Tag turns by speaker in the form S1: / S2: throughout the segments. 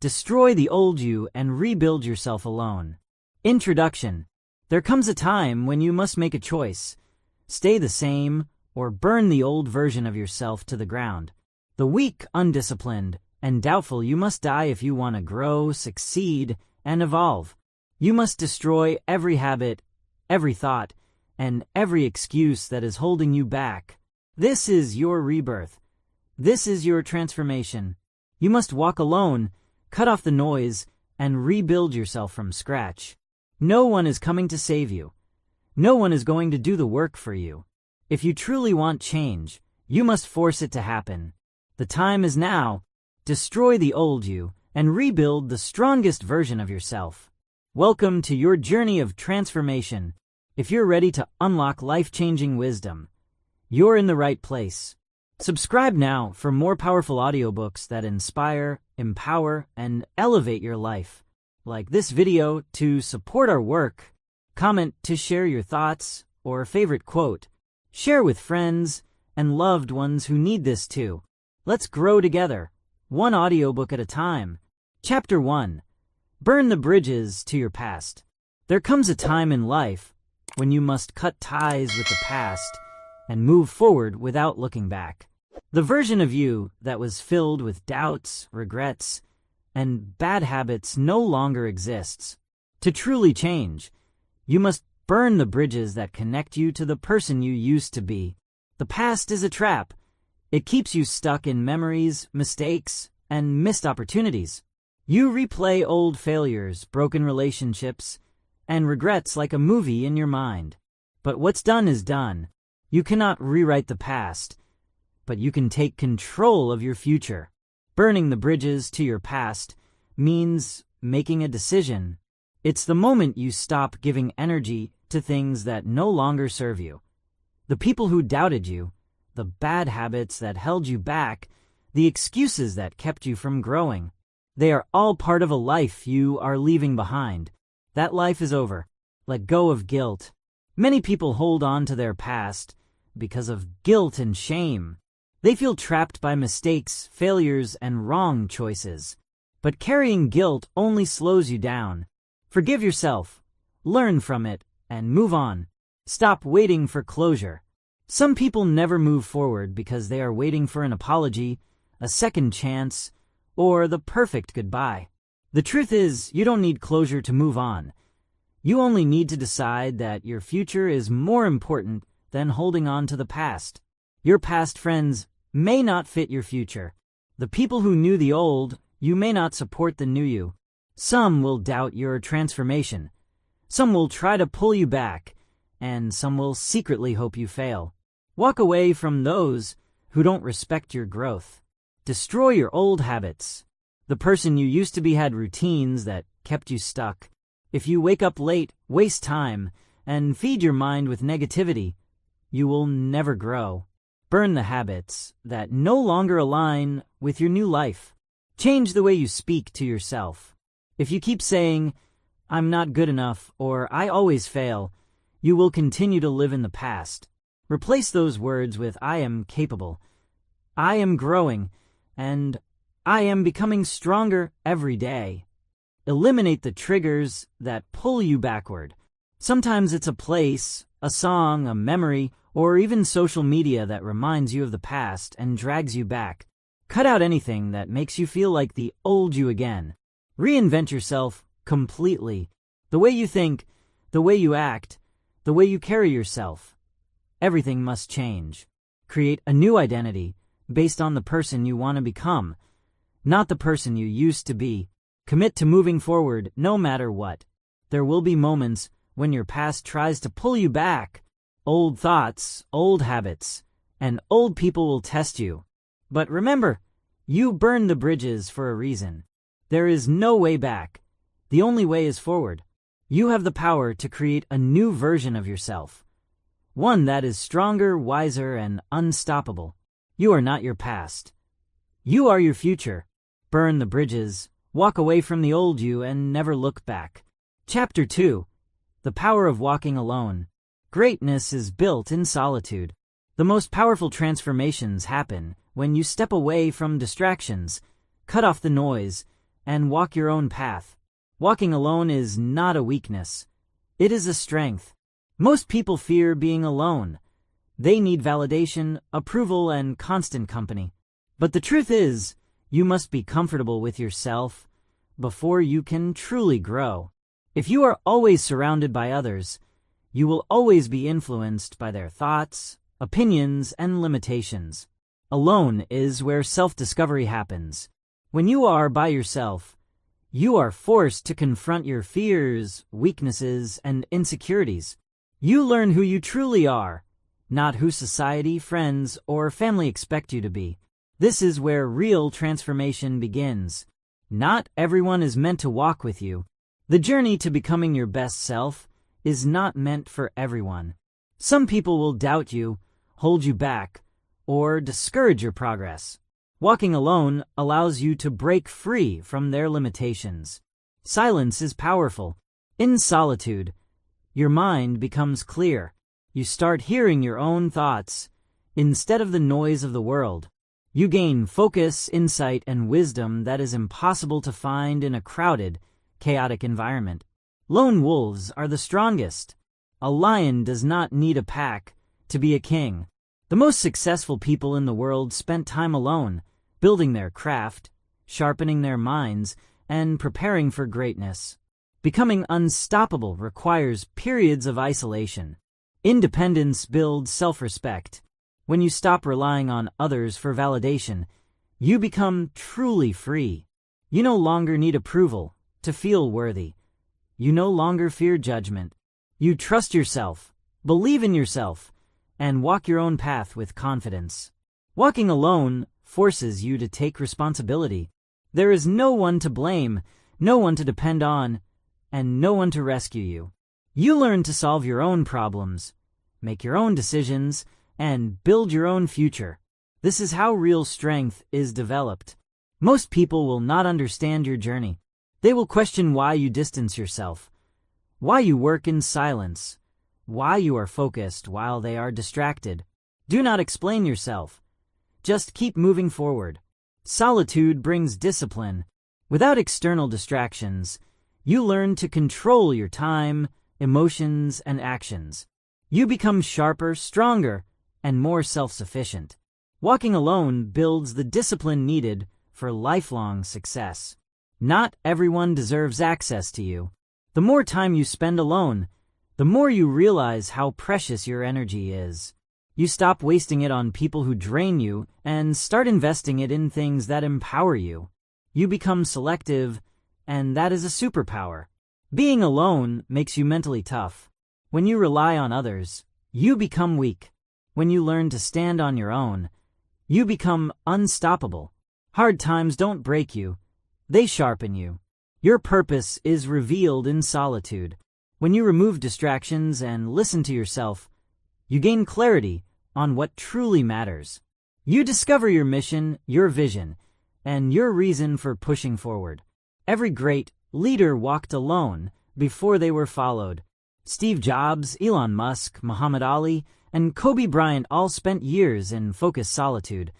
S1: Destroy the old you and rebuild yourself alone. Introduction. There comes a time when you must make a choice. Stay the same or burn the old version of yourself to the ground. The weak, undisciplined, and doubtful you must die if you want to grow, succeed, and evolve. You must destroy every habit, every thought, and every excuse that is holding you back. This is your rebirth. This is your transformation. You must walk alone, cut off the noise, and rebuild yourself from scratch. No one is coming to save you. No one is going to do the work for you. If you truly want change, you must force it to happen. The time is now. Destroy the old you and rebuild the strongest version of yourself. Welcome to your journey of transformation. If you're ready to unlock life-changing wisdom, you're in the right place. Subscribe now for more powerful audiobooks that inspire, empower, and elevate your life. Like this video to support our work. Comment to share your thoughts or favorite quote. Share with friends and loved ones who need this too. Let's grow together, one audiobook at a time. Chapter 1. Burn the bridges to your past. There comes a time in life when you must cut ties with the past and move forward without looking back. The version of you that was filled with doubts, regrets, and bad habits no longer exists. To truly change, you must burn the bridges that connect you to the person you used to be. The past is a trap. It keeps you stuck in memories, mistakes, and missed opportunities. You replay old failures, broken relationships, and regrets like a movie in your mind. But what's done is done. You cannot rewrite the past, but you can take control of your future. Burning the bridges to your past means making a decision. It's the moment you stop giving energy to things that no longer serve you. The people who doubted you, the bad habits that held you back, the excuses that kept you from growing. They are all part of a life you are leaving behind. That life is over. Let go of guilt. Many people hold on to their past because of guilt and shame. They feel trapped by mistakes, failures, and wrong choices. But carrying guilt only slows you down. Forgive yourself, learn from it, and move on. Stop waiting for closure. Some people never move forward because they are waiting for an apology, a second chance, or the perfect goodbye. The truth is, you don't need closure to move on. You only need to decide that your future is more important than holding on to the past. Your past friends may not fit your future. The people who knew the old you may not support the new you. Some will doubt your transformation. Some will try to pull you back, and some will secretly hope you fail. Walk away from those who don't respect your growth. Destroy your old habits. The person you used to be had routines that kept you stuck. If you wake up late, waste time, and feed your mind with negativity, you will never grow. Burn the habits that no longer align with your new life. Change the way you speak to yourself. If you keep saying, "I'm not good enough," or "I always fail," you will continue to live in the past. Replace those words with "I am capable," "I am growing," and "I am becoming stronger every day." Eliminate the triggers that pull you backward. Sometimes it's a place, a song, a memory, or even social media that reminds you of the past and drags you back. Cut out anything that makes you feel like the old you again. Reinvent yourself completely. The way you think, the way you act, the way you carry yourself. Everything must change. Create a new identity based on the person you want to become, not the person you used to be. Commit to moving forward no matter what. There will be moments when your past tries to pull you back. Old thoughts, old habits, and old people will test you. But remember, you burned the bridges for a reason. There is no way back. The only way is forward. You have the power to create a new version of yourself. One that is stronger, wiser, and unstoppable. You are not your past. You are your future. Burn the bridges, walk away from the old you, and never look back. Chapter 2. The Power of Walking Alone. Greatness is built in solitude. The most powerful transformations happen when you step away from distractions, cut off the noise, and walk your own path. Walking alone is not a weakness. It is a strength. Most people fear being alone. They need validation, approval, and constant company. But the truth is, you must be comfortable with yourself before you can truly grow. If you are always surrounded by others, you will always be influenced by their thoughts, opinions, and limitations. Alone is where self-discovery happens. When you are by yourself, you are forced to confront your fears, weaknesses, and insecurities. You learn who you truly are, not who society, friends, or family expect you to be. This is where real transformation begins. Not everyone is meant to walk with you. The journey to becoming your best self is not meant for everyone. Some people will doubt you, hold you back, or discourage your progress. Walking alone allows you to break free from their limitations. Silence is powerful. In solitude, your mind becomes clear. You start hearing your own thoughts instead of the noise of the world. You gain focus, insight, and wisdom that is impossible to find in a crowded, chaotic environment. Lone wolves are the strongest. A lion does not need a pack to be a king. The most successful people in the world spent time alone, building their craft, sharpening their minds, and preparing for greatness. Becoming unstoppable requires periods of isolation. Independence builds self-respect. When you stop relying on others for validation, you become truly free. You no longer need approval to feel worthy. You no longer fear judgment. You trust yourself, believe in yourself, and walk your own path with confidence. Walking alone forces you to take responsibility. There is no one to blame, no one to depend on, and no one to rescue you. You learn to solve your own problems, make your own decisions, and build your own future. This is how real strength is developed. Most people will not understand your journey. They will question why you distance yourself, why you work in silence, why you are focused while they are distracted. Do not explain yourself. Just keep moving forward. Solitude brings discipline. Without external distractions, you learn to control your time, emotions, and actions. You become sharper, stronger, and more self-sufficient. Walking alone builds the discipline needed for lifelong success. Not everyone deserves access to you. The more time you spend alone, the more you realize how precious your energy is. You stop wasting it on people who drain you and start investing it in things that empower you. You become selective, and that is a superpower. Being alone makes you mentally tough. When you rely on others, you become weak. When you learn to stand on your own, you become unstoppable. Hard times don't break you, they sharpen you. Your purpose is revealed in solitude. When you remove distractions and listen to yourself, you gain clarity on what truly matters. You discover your mission, your vision, and your reason for pushing forward. Every great leader walked alone before they were followed. Steve Jobs, Elon Musk, Muhammad Ali, and Kobe Bryant all spent years in focused solitude,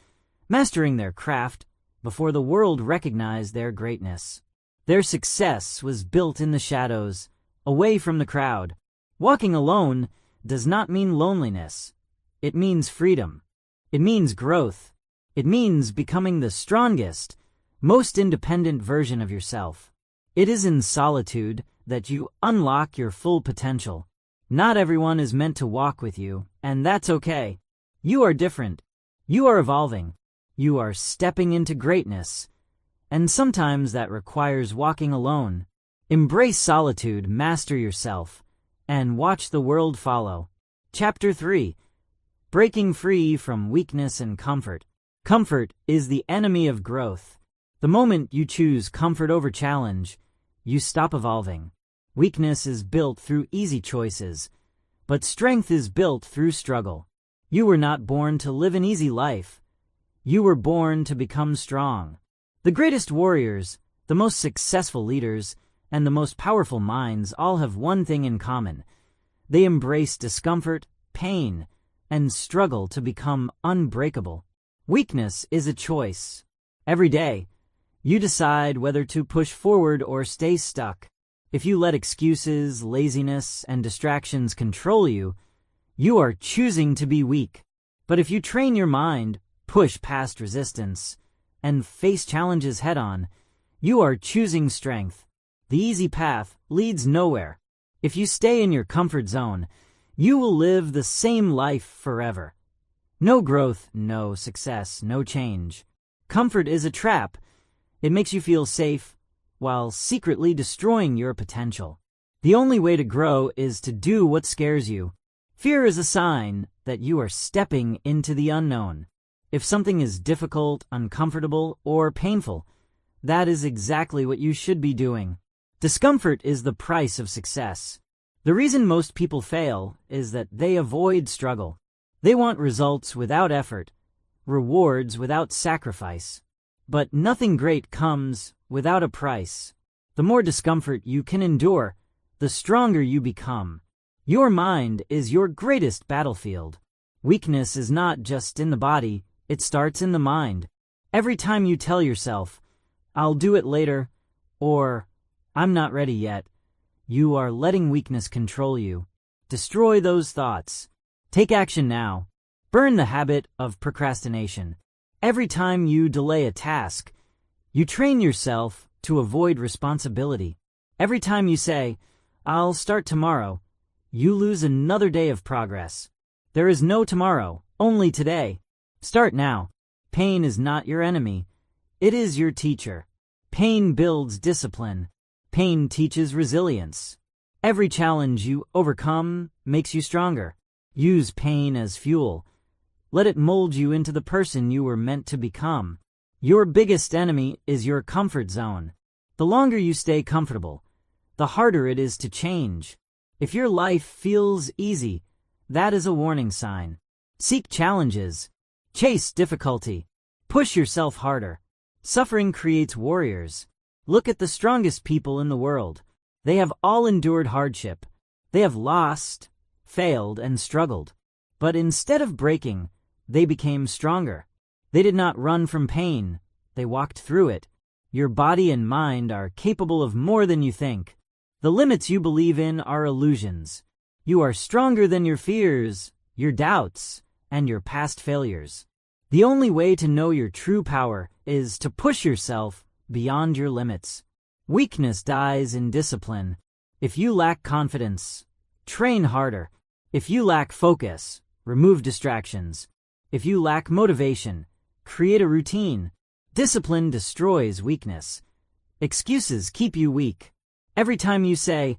S1: mastering their craft before the world recognized their greatness. Their success was built in the shadows, away from the crowd. Walking alone does not mean loneliness. It means freedom. It means growth. It means becoming the strongest, most independent version of yourself. It is in solitude that you unlock your full potential. Not everyone is meant to walk with you, and that's okay. You are different. You are evolving. You are stepping into greatness. And sometimes that requires walking alone. Embrace solitude, master yourself, and watch the world follow. Chapter 3. Breaking free from weakness and comfort. Comfort is the enemy of growth. The moment you choose comfort over challenge, you stop evolving. Weakness is built through easy choices, but strength is built through struggle. You were not born to live an easy life. You were born to become strong. The greatest warriors, the most successful leaders, and the most powerful minds all have one thing in common. They embrace discomfort, pain, and struggle to become unbreakable. Weakness is a choice. Every day, You decide whether to push forward or stay stuck. If you let excuses, laziness, and distractions control you, you are choosing to be weak. But if you train your mind, push past resistance, and face challenges head-on, you are choosing strength. The easy path leads nowhere. If you stay in your comfort zone, you will live the same life forever. No growth, no success, no change. Comfort is a trap. It makes you feel safe while secretly destroying your potential. The only way to grow is to do what scares you. Fear is a sign that you are stepping into the unknown. If something is difficult, uncomfortable, or painful, that is exactly what you should be doing. Discomfort is the price of success. The reason most people fail is that they avoid struggle. They want results without effort, rewards without sacrifice. But nothing great comes without a price. The more discomfort you can endure, the stronger you become. Your mind is your greatest battlefield. Weakness is not just in the body, it starts in the mind. Every time you tell yourself, "I'll do it later," or "I'm not ready yet," you are letting weakness control you. Destroy those thoughts. Take action now. Burn the habit of procrastination. Every time you delay a task, you train yourself to avoid responsibility. Every time you say, "I'll start tomorrow," you lose another day of progress. There is no tomorrow, only today. Start now. Pain is not your enemy. It is your teacher. Pain builds discipline. Pain teaches resilience. Every challenge you overcome makes you stronger. Use pain as fuel. Let it mold you into the person you were meant to become. Your biggest enemy is your comfort zone. The longer you stay comfortable, the harder it is to change. If your life feels easy, that is a warning sign. Seek challenges. Chase difficulty. Push yourself harder. Suffering creates warriors. Look at the strongest people in the world. They have all endured hardship. They have lost, failed, and struggled. But instead of breaking, they became stronger. They did not run from pain. They walked through it. Your body and mind are capable of more than you think. The limits you believe in are illusions. You are stronger than your fears, your doubts, and your past failures. The only way to know your true power is to push yourself beyond your limits. Weakness dies in discipline. If you lack confidence, train harder. If you lack focus, remove distractions. If you lack motivation, create a routine. Discipline destroys weakness. Excuses keep you weak. Every time you say,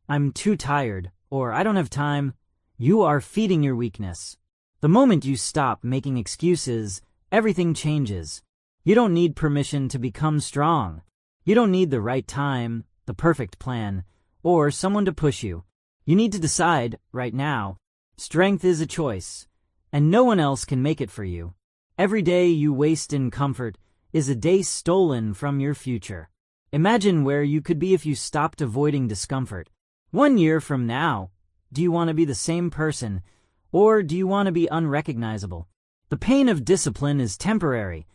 S1: "I'm too tired," or "I don't have time," you are feeding your weakness. The moment you stop making excuses, everything changes. You don't need permission to become strong. You don't need the right time, the perfect plan, or someone to push you. You need to decide right now. Strength is a choice, and no one else can make it for you. Every day you waste in comfort is a day stolen from your future. Imagine where you could be if you stopped avoiding discomfort. 1 year from now, do you want to be the same person, or do you want to be unrecognizable? The pain of discipline is temporary.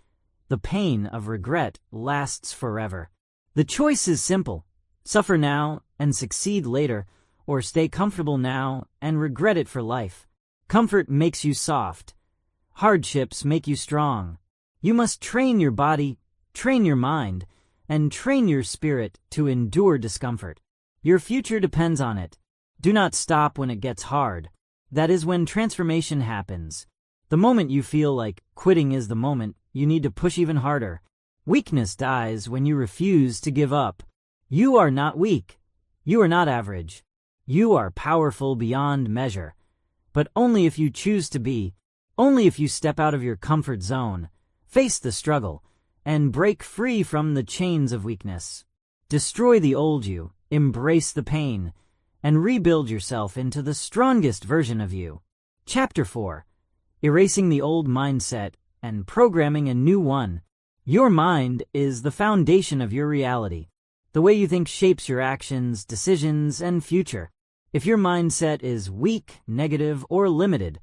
S1: The pain of regret lasts forever. The choice is simple. Suffer now and succeed later, or stay comfortable now and regret it for life. Comfort makes you soft. Hardships make you strong. You must train your body, train your mind, and train your spirit to endure discomfort. Your future depends on it. Do not stop when it gets hard. That is when transformation happens. The moment you feel like quitting is the moment you need to push even harder. Weakness dies when you refuse to give up. You are not weak. You are not average. You are powerful beyond measure. But only if you choose to be. Only if you step out of your comfort zone, face the struggle, and break free from the chains of weakness. Destroy the old you, embrace the pain, and rebuild yourself into the strongest version of you. Chapter 4. Erasing the old mindset and programming a new one. Your mind is the foundation of your reality. The way you think shapes your actions, decisions, and future. If your mindset is weak, negative, or limited,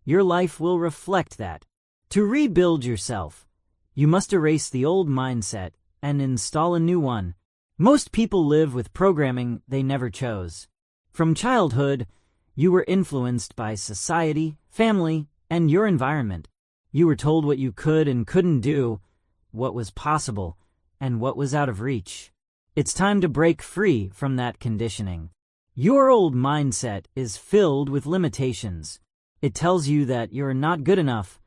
S1: your life will reflect that. To rebuild yourself, you must erase the old mindset and install a new one. Most people live with programming they never chose. From childhood, you were influenced by society, family, and your environment. You were told what you could and couldn't do, what was possible, and what was out of reach. It's time to break free from that conditioning. Your old mindset is filled with limitations. It tells you that you're not good enough,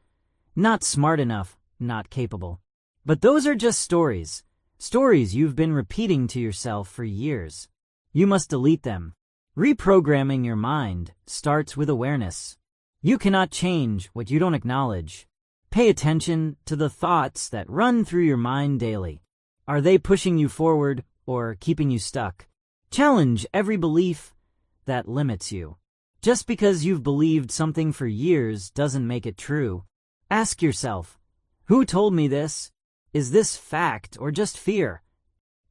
S1: not smart enough, not capable. But those are just stories. Stories you've been repeating to yourself for years. You must delete them. Reprogramming your mind starts with awareness. You cannot change what you don't acknowledge. Pay attention to the thoughts that run through your mind daily. Are they pushing you forward or keeping you stuck? Challenge every belief that limits you. Just because you've believed something for years doesn't make it true. Ask yourself, who told me this? Is this fact or just fear?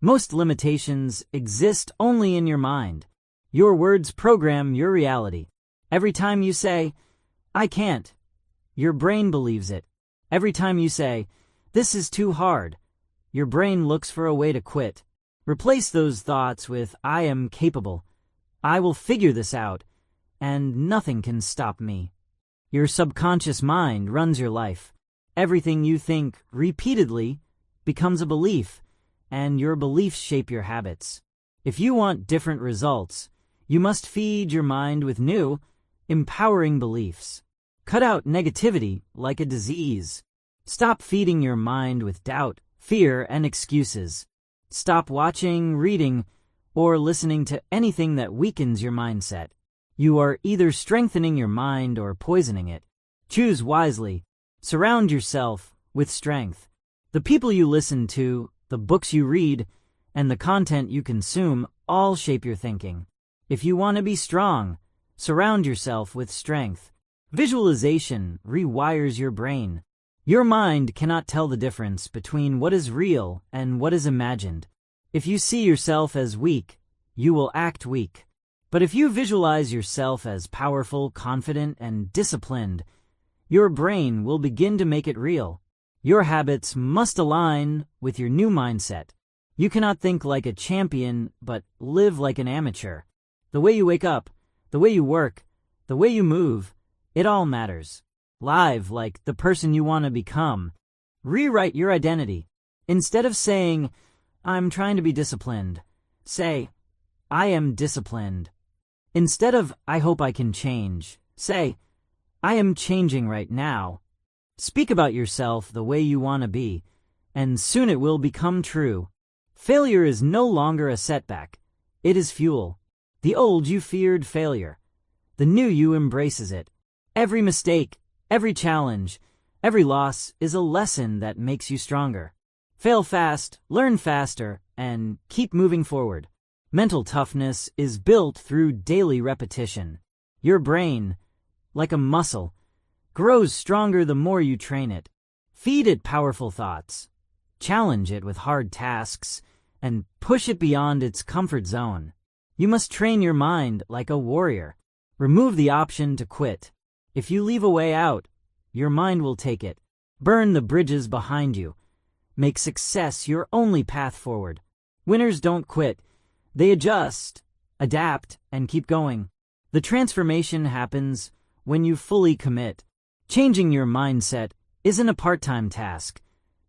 S1: Most limitations exist only in your mind. Your words program your reality. Every time you say, I can't, your brain believes it. Every time you say, this is too hard, your brain looks for a way to quit. Replace those thoughts with, I am capable. I will figure this out, and nothing can stop me. Your subconscious mind runs your life. Everything you think repeatedly becomes a belief, and your beliefs shape your habits. If you want different results, you must feed your mind with new, empowering beliefs. Cut out negativity like a disease. Stop feeding your mind with doubt, fear, and excuses. Stop watching, reading, or listening to anything that weakens your mindset. You are either strengthening your mind or poisoning it. Choose wisely. Surround yourself with strength. The people you listen to, the books you read, and the content you consume all shape your thinking. If you want to be strong, surround yourself with strength. Visualization rewires your brain. Your mind cannot tell the difference between what is real and what is imagined. If you see yourself as weak, you will act weak. But if you visualize yourself as powerful, confident, and disciplined, your brain will begin to make it real. Your habits must align with your new mindset. You cannot think like a champion, but live like an amateur. The way you wake up, the way you work, the way you move, it all matters. Live like the person you want to become. Rewrite your identity. Instead of saying, I'm trying to be disciplined, say, I am disciplined. Instead of, I hope I can change, say, I am changing right now. Speak about yourself the way you want to be, and soon it will become true. Failure is no longer a setback. It is fuel. The old you feared failure. The new you embraces it. Every mistake, every challenge, every loss is a lesson that makes you stronger. Fail fast, learn faster, and keep moving forward. Mental toughness is built through daily repetition. Your brain, like a muscle, grows stronger the more you train it. Feed it powerful thoughts. Challenge it with hard tasks, and push it beyond its comfort zone. You must train your mind like a warrior. Remove the option to quit. If you leave a way out, your mind will take it. Burn the bridges behind you. Make success your only path forward. Winners don't quit. They adjust, adapt, and keep going. The transformation happens when you fully commit. Changing your mindset isn't a part-time task.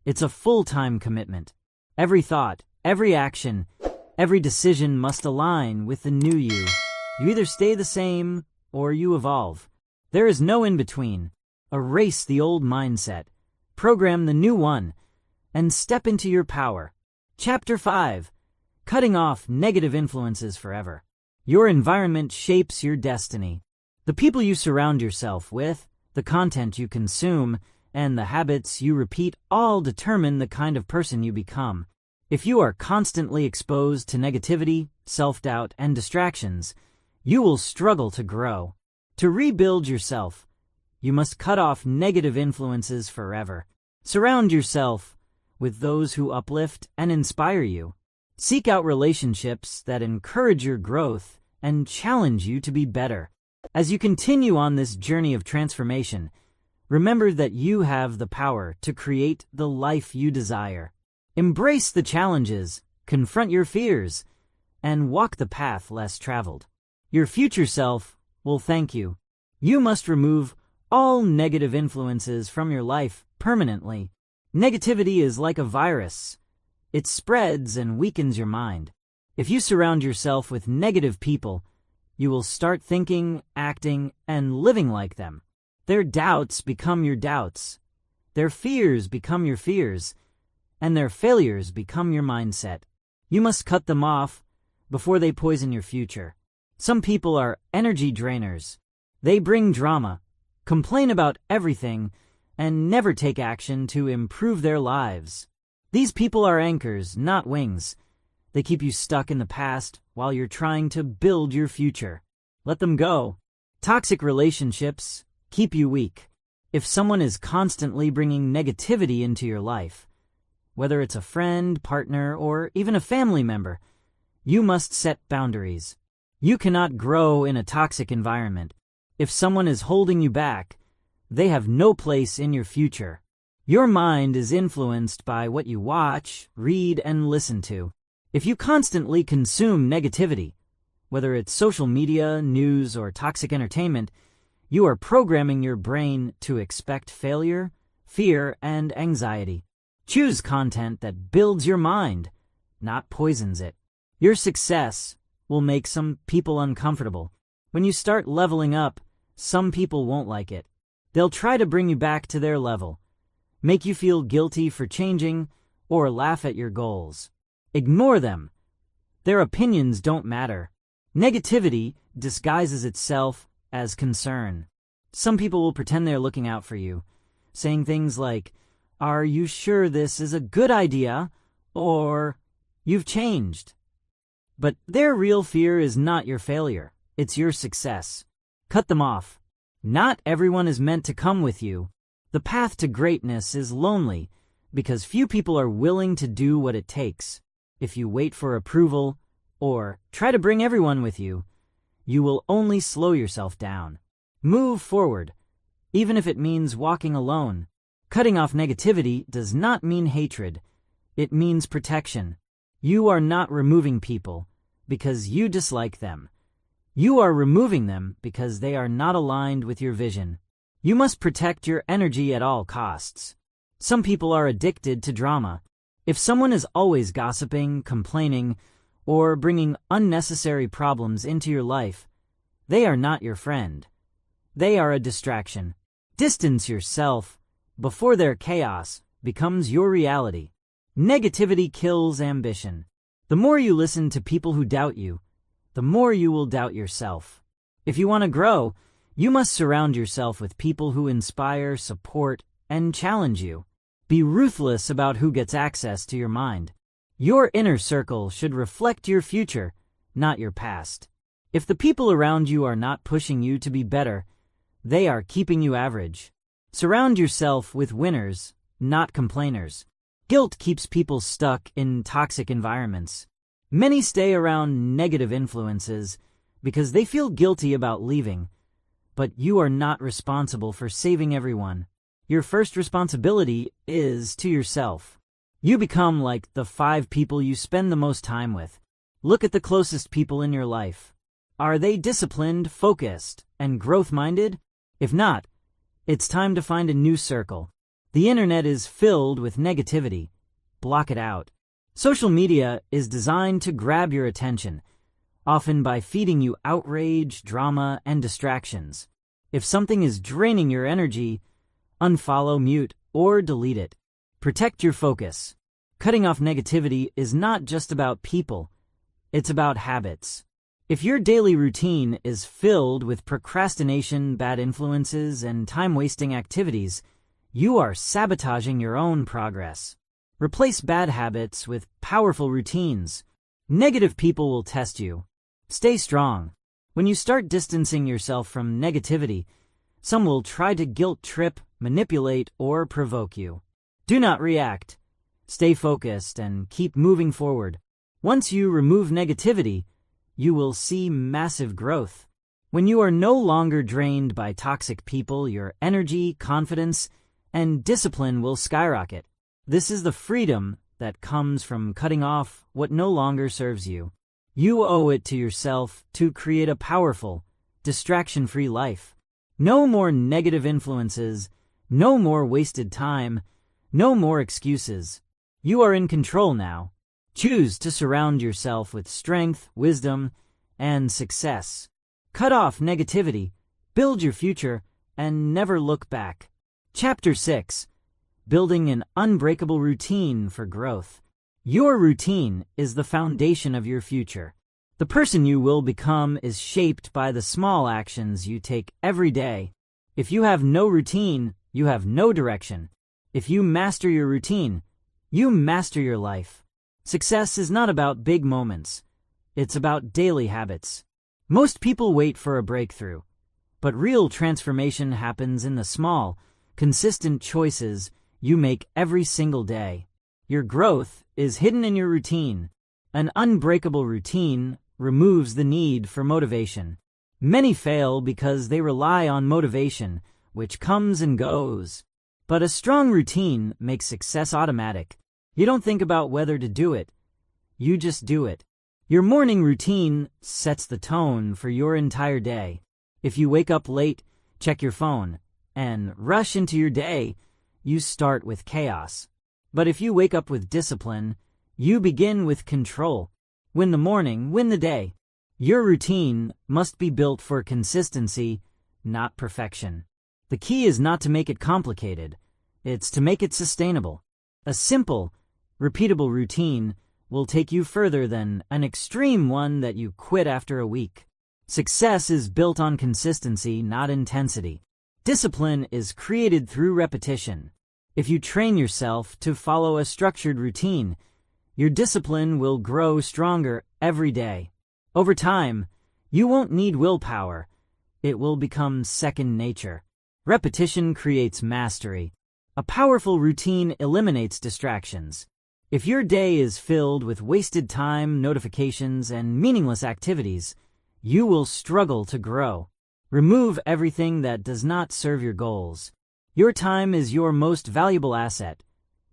S1: It's a full-time commitment. Every thought, every action, every decision must align with the new you. You either stay the same or you evolve. There is no in-between. Erase the old mindset. Program the new one. And step into your power. Chapter 5. Cutting off negative influences forever. Your environment shapes your destiny. The people you surround yourself with, the content you consume, and the habits you repeat all determine the kind of person you become. If you are constantly exposed to negativity, self-doubt, and distractions, you will struggle to grow. To rebuild yourself, you must cut off negative influences forever. Surround yourself with those who uplift and inspire you. Seek out relationships that encourage your growth and challenge you to be better. As you continue on this journey of transformation, remember that you have the power to create the life you desire. Embrace the challenges, confront your fears, and walk the path less traveled. Your future self will thank you. You must remove all negative influences from your life permanently. Negativity is like a virus. It spreads and weakens your mind. If you surround yourself with negative people, you will start thinking, acting, and living like them. Their doubts become your doubts. Their fears become your fears, and their failures become your mindset. You must cut them off before they poison your future. Some people are energy drainers. They bring drama, complain about everything, and never take action to improve their lives. These people are anchors, not wings. They keep you stuck in the past while you're trying to build your future. Let them go. Toxic relationships keep you weak. If someone is constantly bringing negativity into your life, whether it's a friend, partner, or even a family member, you must set boundaries. You cannot grow in a toxic environment. If someone is holding you back, they have no place in your future. Your mind is influenced by what you watch, read, and listen to. If you constantly consume negativity, whether it's social media, news, or toxic entertainment, you are programming your brain to expect failure, fear, and anxiety. Choose content that builds your mind, not poisons it. Your success will make some people uncomfortable. When you start leveling up, some people won't like it. They'll try to bring you back to their level, make you feel guilty for changing, or laugh at your goals. Ignore them. Their opinions don't matter. Negativity disguises itself as concern. Some people will pretend they're looking out for you, saying things like, "Are you sure this is a good idea?" or "You've changed." But their real fear is not your failure, it's your success. Cut them off. Not everyone is meant to come with you. The path to greatness is lonely because few people are willing to do what it takes. If you wait for approval or try to bring everyone with you, you will only slow yourself down. Move forward, even if it means walking alone. Cutting off negativity does not mean hatred. It means protection. You are not removing people because you dislike them. You are removing them because they are not aligned with your vision. You must protect your energy at all costs. Some people are addicted to drama. If someone is always gossiping, complaining, or bringing unnecessary problems into your life, they are not your friend. They are a distraction. Distance yourself before their chaos becomes your reality. Negativity kills ambition. The more you listen to people who doubt you, the more you will doubt yourself. If you want to grow, you must surround yourself with people who inspire, support, and challenge you. Be ruthless about who gets access to your mind. Your inner circle should reflect your future, not your past. If the people around you are not pushing you to be better, they are keeping you average. Surround yourself with winners, not complainers. Guilt keeps people stuck in toxic environments. Many stay around negative influences because they feel guilty about leaving, but you are not responsible for saving everyone. Your first responsibility is to yourself. You become like the 5 people you spend the most time with. Look at the closest people in your life. Are they disciplined, focused, and growth-minded? If not, it's time to find a new circle. The internet is filled with negativity. Block it out. Social media is designed to grab your attention, often by feeding you outrage, drama, and distractions. If something is draining your energy, unfollow, mute, or delete it. Protect your focus. Cutting off negativity is not just about people, it's about habits. If your daily routine is filled with procrastination, bad influences, and time-wasting activities, you are sabotaging your own progress. Replace bad habits with powerful routines. Negative people will test you. Stay strong. When you start distancing yourself from negativity, some will try to guilt trip, manipulate, or provoke you. Do not react. Stay focused and keep moving forward. Once you remove negativity, you will see massive growth. When you are no longer drained by toxic people, your energy, confidence, and discipline will skyrocket. This is the freedom that comes from cutting off what no longer serves you. You owe it to yourself to create a powerful, distraction-free life. No more negative influences, no more wasted time, no more excuses. You are in control now. Choose to surround yourself with strength, wisdom, and success. Cut off negativity, build your future, and never look back. Chapter 6. Building an unbreakable routine for growth. Your routine is the foundation of your future. The person you will become is shaped by the small actions you take every day. If you have no routine, you have no direction. If you master your routine, you master your life. Success is not about big moments. It's about daily habits. Most people wait for a breakthrough, but real transformation happens in the small, consistent choices you make every single day. Your growth is hidden in your routine. An unbreakable routine removes the need for motivation. Many fail because they rely on motivation, which comes and goes. But a strong routine makes success automatic. You don't think about whether to do it. You just do it. Your morning routine sets the tone for your entire day. If you wake up late, check your phone, and rush into your day, you start with chaos. But if you wake up with discipline, you begin with control. Win the morning, win the day. Your routine must be built for consistency, not perfection. The key is not to make it complicated. It's to make it sustainable. A simple, repeatable routine will take you further than an extreme one that you quit after a week. Success is built on consistency, not intensity. Discipline is created through repetition. If you train yourself to follow a structured routine, your discipline will grow stronger every day. Over time, you won't need willpower. It will become second nature. Repetition creates mastery. A powerful routine eliminates distractions. If your day is filled with wasted time, notifications, and meaningless activities, you will struggle to grow. Remove everything that does not serve your goals. Your time is your most valuable asset.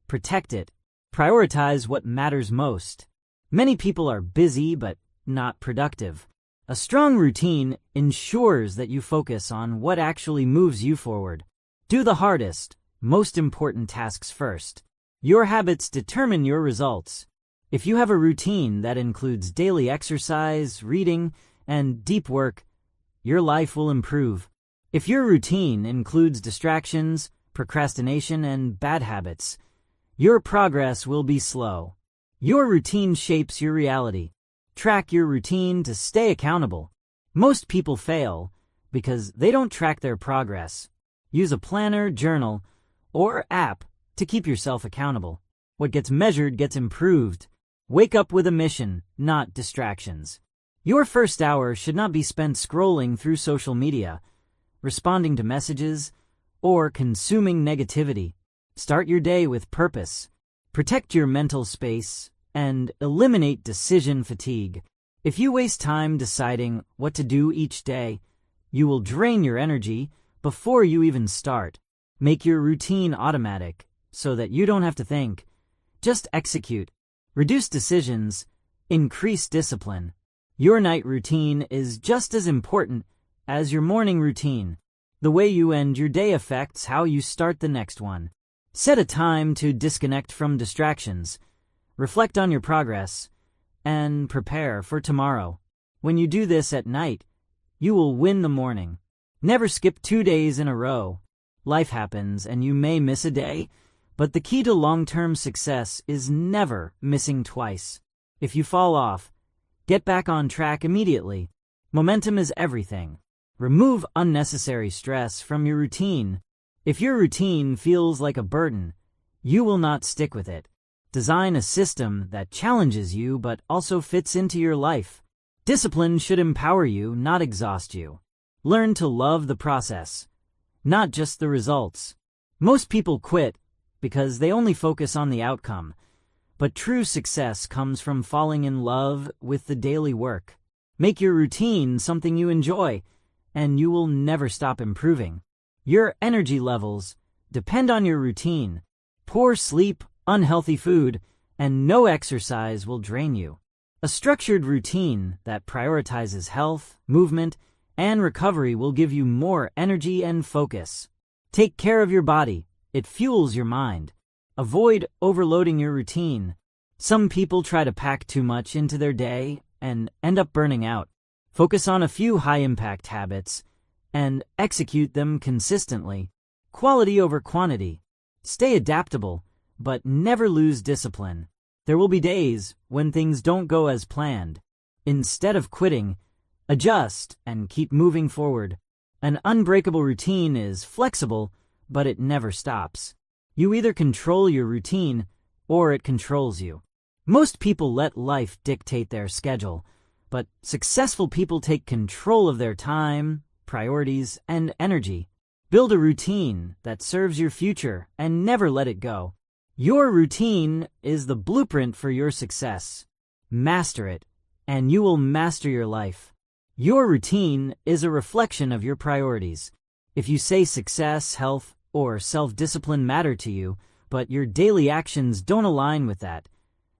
S1: Protect it. Prioritize what matters most. Many people are busy but not productive. A strong routine ensures that you focus on what actually moves you forward. Do the hardest, most important tasks first. Your habits determine your results. If you have a routine that includes daily exercise, reading, and deep work, your life will improve. If your routine includes distractions, procrastination, and bad habits, your progress will be slow. Your routine shapes your reality. Track your routine to stay accountable. Most people fail because they don't track their progress. Use a planner, journal, or app to keep yourself accountable. What gets measured gets improved. Wake up with a mission, not distractions. Your first hour should not be spent scrolling through social media, responding to messages, or consuming negativity. Start your day with purpose. Protect your mental space and eliminate decision fatigue. If you waste time deciding what to do each day, you will drain your energy before you even start. Make your routine automatic so that you don't have to think. Just execute. Reduce decisions. Increase discipline. Your night routine is just as important as your morning routine. The way you end your day affects how you start the next one. Set a time to disconnect from distractions. Reflect on your progress, and prepare for tomorrow. When you do this at night, you will win the morning. Never skip 2 days in a row. Life happens and you may miss a day, but the key to long-term success is never missing twice. If you fall off, get back on track immediately. Momentum is everything. Remove unnecessary stress from your routine. If your routine feels like a burden, you will not stick with it. Design a system that challenges you but also fits into your life. Discipline should empower you, not exhaust you. Learn to love the process, not just the results. Most people quit because they only focus on the outcome, but true success comes from falling in love with the daily work. Make your routine something you enjoy, and you will never stop improving. Your energy levels depend on your routine. Poor sleep, unhealthy food, and no exercise will drain you. A structured routine that prioritizes health, movement, and recovery will give you more energy and focus. Take care of your body. It fuels your mind. Avoid overloading your routine. Some people try to pack too much into their day and end up burning out. Focus on a few high-impact habits and execute them consistently. Quality over quantity. Stay adaptable, but never lose discipline. There will be days when things don't go as planned. Instead of quitting, adjust and keep moving forward. An unbreakable routine is flexible, but it never stops. You either control your routine or it controls you. Most people let life dictate their schedule, but successful people take control of their time, priorities, and energy. Build a routine that serves your future and never let it go. Your routine is the blueprint for your success. Master it, and you will master your life. Your routine is a reflection of your priorities. If you say success, health, or self-discipline matter to you, but your daily actions don't align with that,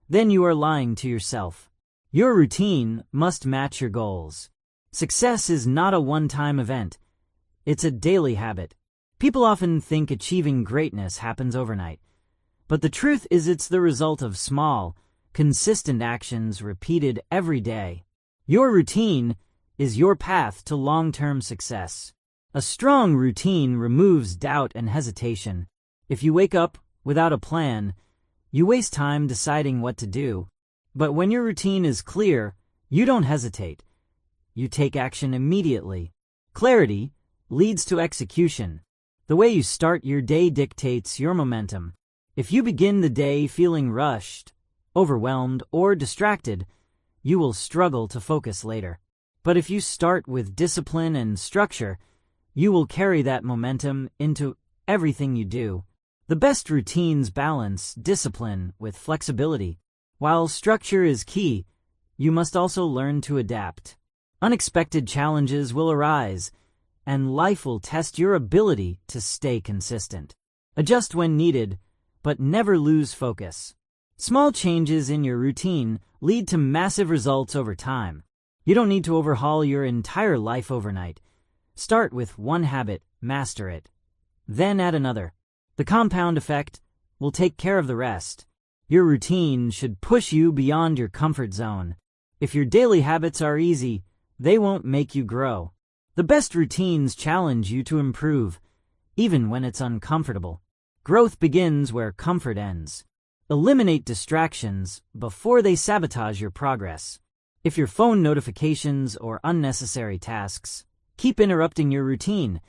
S1: then you are lying to yourself. Your routine must match your goals. Success is not a one-time event. It's a daily habit. People often think achieving greatness happens overnight, but the truth is it's the result of small, consistent actions repeated every day. Your routine is your path to long-term success. A strong routine removes doubt and hesitation. If you wake up without a plan, you waste time deciding what to do. But when your routine is clear, you don't hesitate. You take action immediately. Clarity leads to execution. The way you start your day dictates your momentum. If you begin the day feeling rushed, overwhelmed, or distracted, you will struggle to focus later. But if you start with discipline and structure, you will carry that momentum into everything you do. The best routines balance discipline with flexibility. While structure is key, you must also learn to adapt. Unexpected challenges will arise, and life will test your ability to stay consistent. Adjust when needed, but never lose focus. Small changes in your routine lead to massive results over time. You don't need to overhaul your entire life overnight. Start with one habit, master it. Then add another. The compound effect will take care of the rest. Your routine should push you beyond your comfort zone. If your daily habits are easy, they won't make you grow. The best routines challenge you to improve, even when it's uncomfortable. Growth begins where comfort ends. Eliminate distractions before they sabotage your progress. If your phone notifications or unnecessary tasks keep interrupting your routine,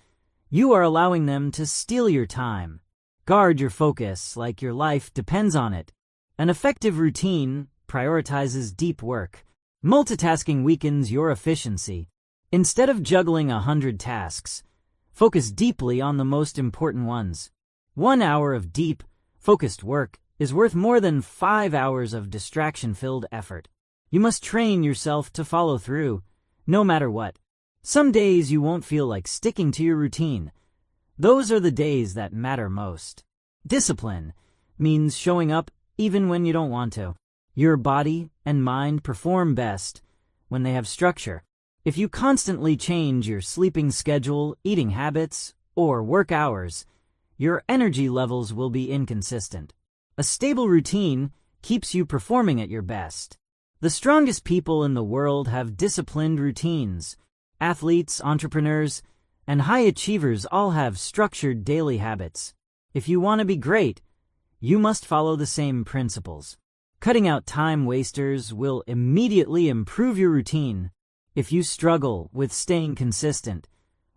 S1: you are allowing them to steal your time. Guard your focus like your life depends on it. An effective routine prioritizes deep work. Multitasking weakens your efficiency. Instead of juggling 100 tasks, focus deeply on the most important ones. 1 hour of deep, focused work is worth more than 5 hours of distraction-filled effort. You must train yourself to follow through, no matter what. Some days you won't feel like sticking to your routine. Those are the days that matter most. Discipline means showing up even when you don't want to. Your body and mind perform best when they have structure. If you constantly change your sleeping schedule, eating habits, or work hours, your energy levels will be inconsistent. A stable routine keeps you performing at your best. The strongest people in the world have disciplined routines. Athletes, entrepreneurs, and high achievers all have structured daily habits. If you want to be great, you must follow the same principles. Cutting out time wasters will immediately improve your routine. If you struggle with staying consistent,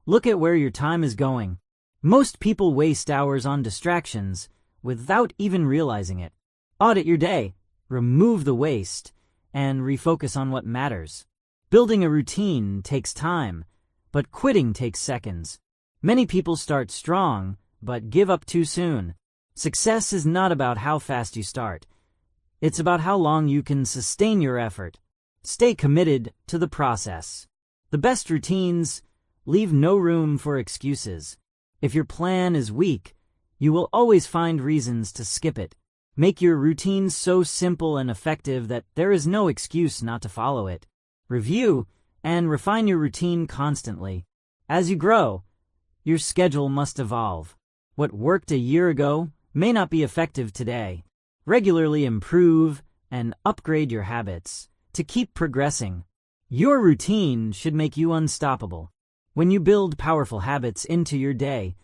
S1: look at where your time is going. Most people waste hours on distractions without even realizing it. Audit your day, remove the waste, and refocus on what matters. Building a routine takes time, but quitting takes seconds. Many people start strong, but give up too soon. Success is not about how fast you start. It's about how long you can sustain your effort. Stay committed to the process. The best routines leave no room for excuses. If your plan is weak, you will always find reasons to skip it. Make your routine so simple and effective that there is no excuse not to follow it. Review and refine your routine constantly. As you grow, your schedule must evolve. What worked a year ago may not be effective today. Regularly improve and upgrade your habits to keep progressing. Your routine should make you unstoppable. When you build powerful habits into your day,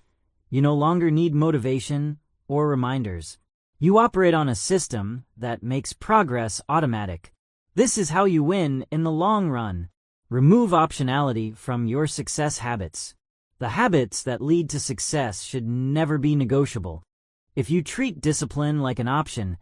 S1: you no longer need motivation or reminders. You operate on a system that makes progress automatic. This is how you win in the long run. Remove optionality from your success habits. The habits that lead to success should never be negotiable. If you treat discipline like an option,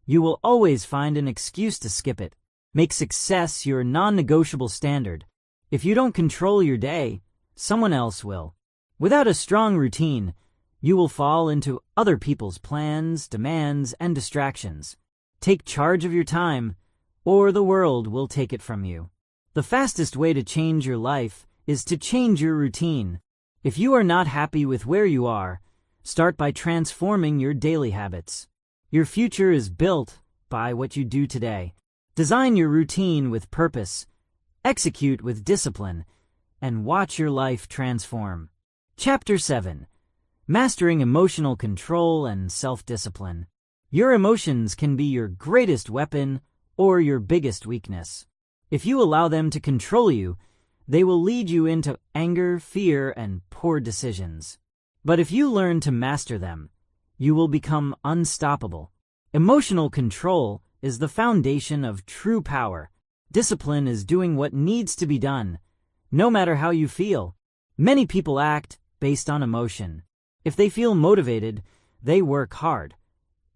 S1: you will always find an excuse to skip it. Make success your non-negotiable standard. If you don't control your day, someone else will. Without a strong routine, you will fall into other people's plans, demands, and distractions. Take charge of your time, or the world will take it from you. The fastest way to change your life is to change your routine. If you are not happy with where you are, start by transforming your daily habits. Your future is built by what you do today. Design your routine with purpose, execute with discipline, and watch your life transform. Chapter 7. Mastering Emotional Control and Self-Discipline. Your emotions can be your greatest weapon or your biggest weakness. If you allow them to control you, they will lead you into anger, fear, and poor decisions. But if you learn to master them, you will become unstoppable. Emotional control is the foundation of true power. Discipline is doing what needs to be done, no matter how you feel. Many people act based on emotion. If they feel motivated, they work hard.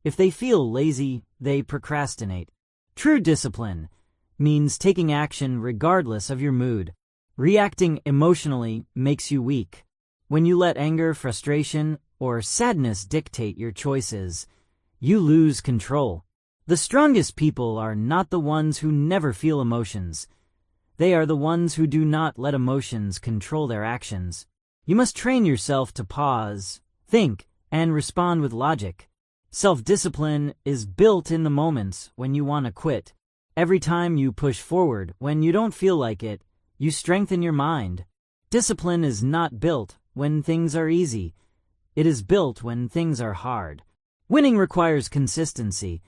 S1: If they feel lazy, they procrastinate. True discipline means taking action regardless of your mood. Reacting emotionally makes you weak. When you let anger, frustration, or sadness dictate your choices, you lose control. The strongest people are not the ones who never feel emotions. They are the ones who do not let emotions control their actions. You must train yourself to pause, think, and respond with logic. Self-discipline is built in the moments when you want to quit. Every time you push forward when you don't feel like it, you strengthen your mind. Discipline is not built when things are easy. It is built when things are hard. Winning requires consistency,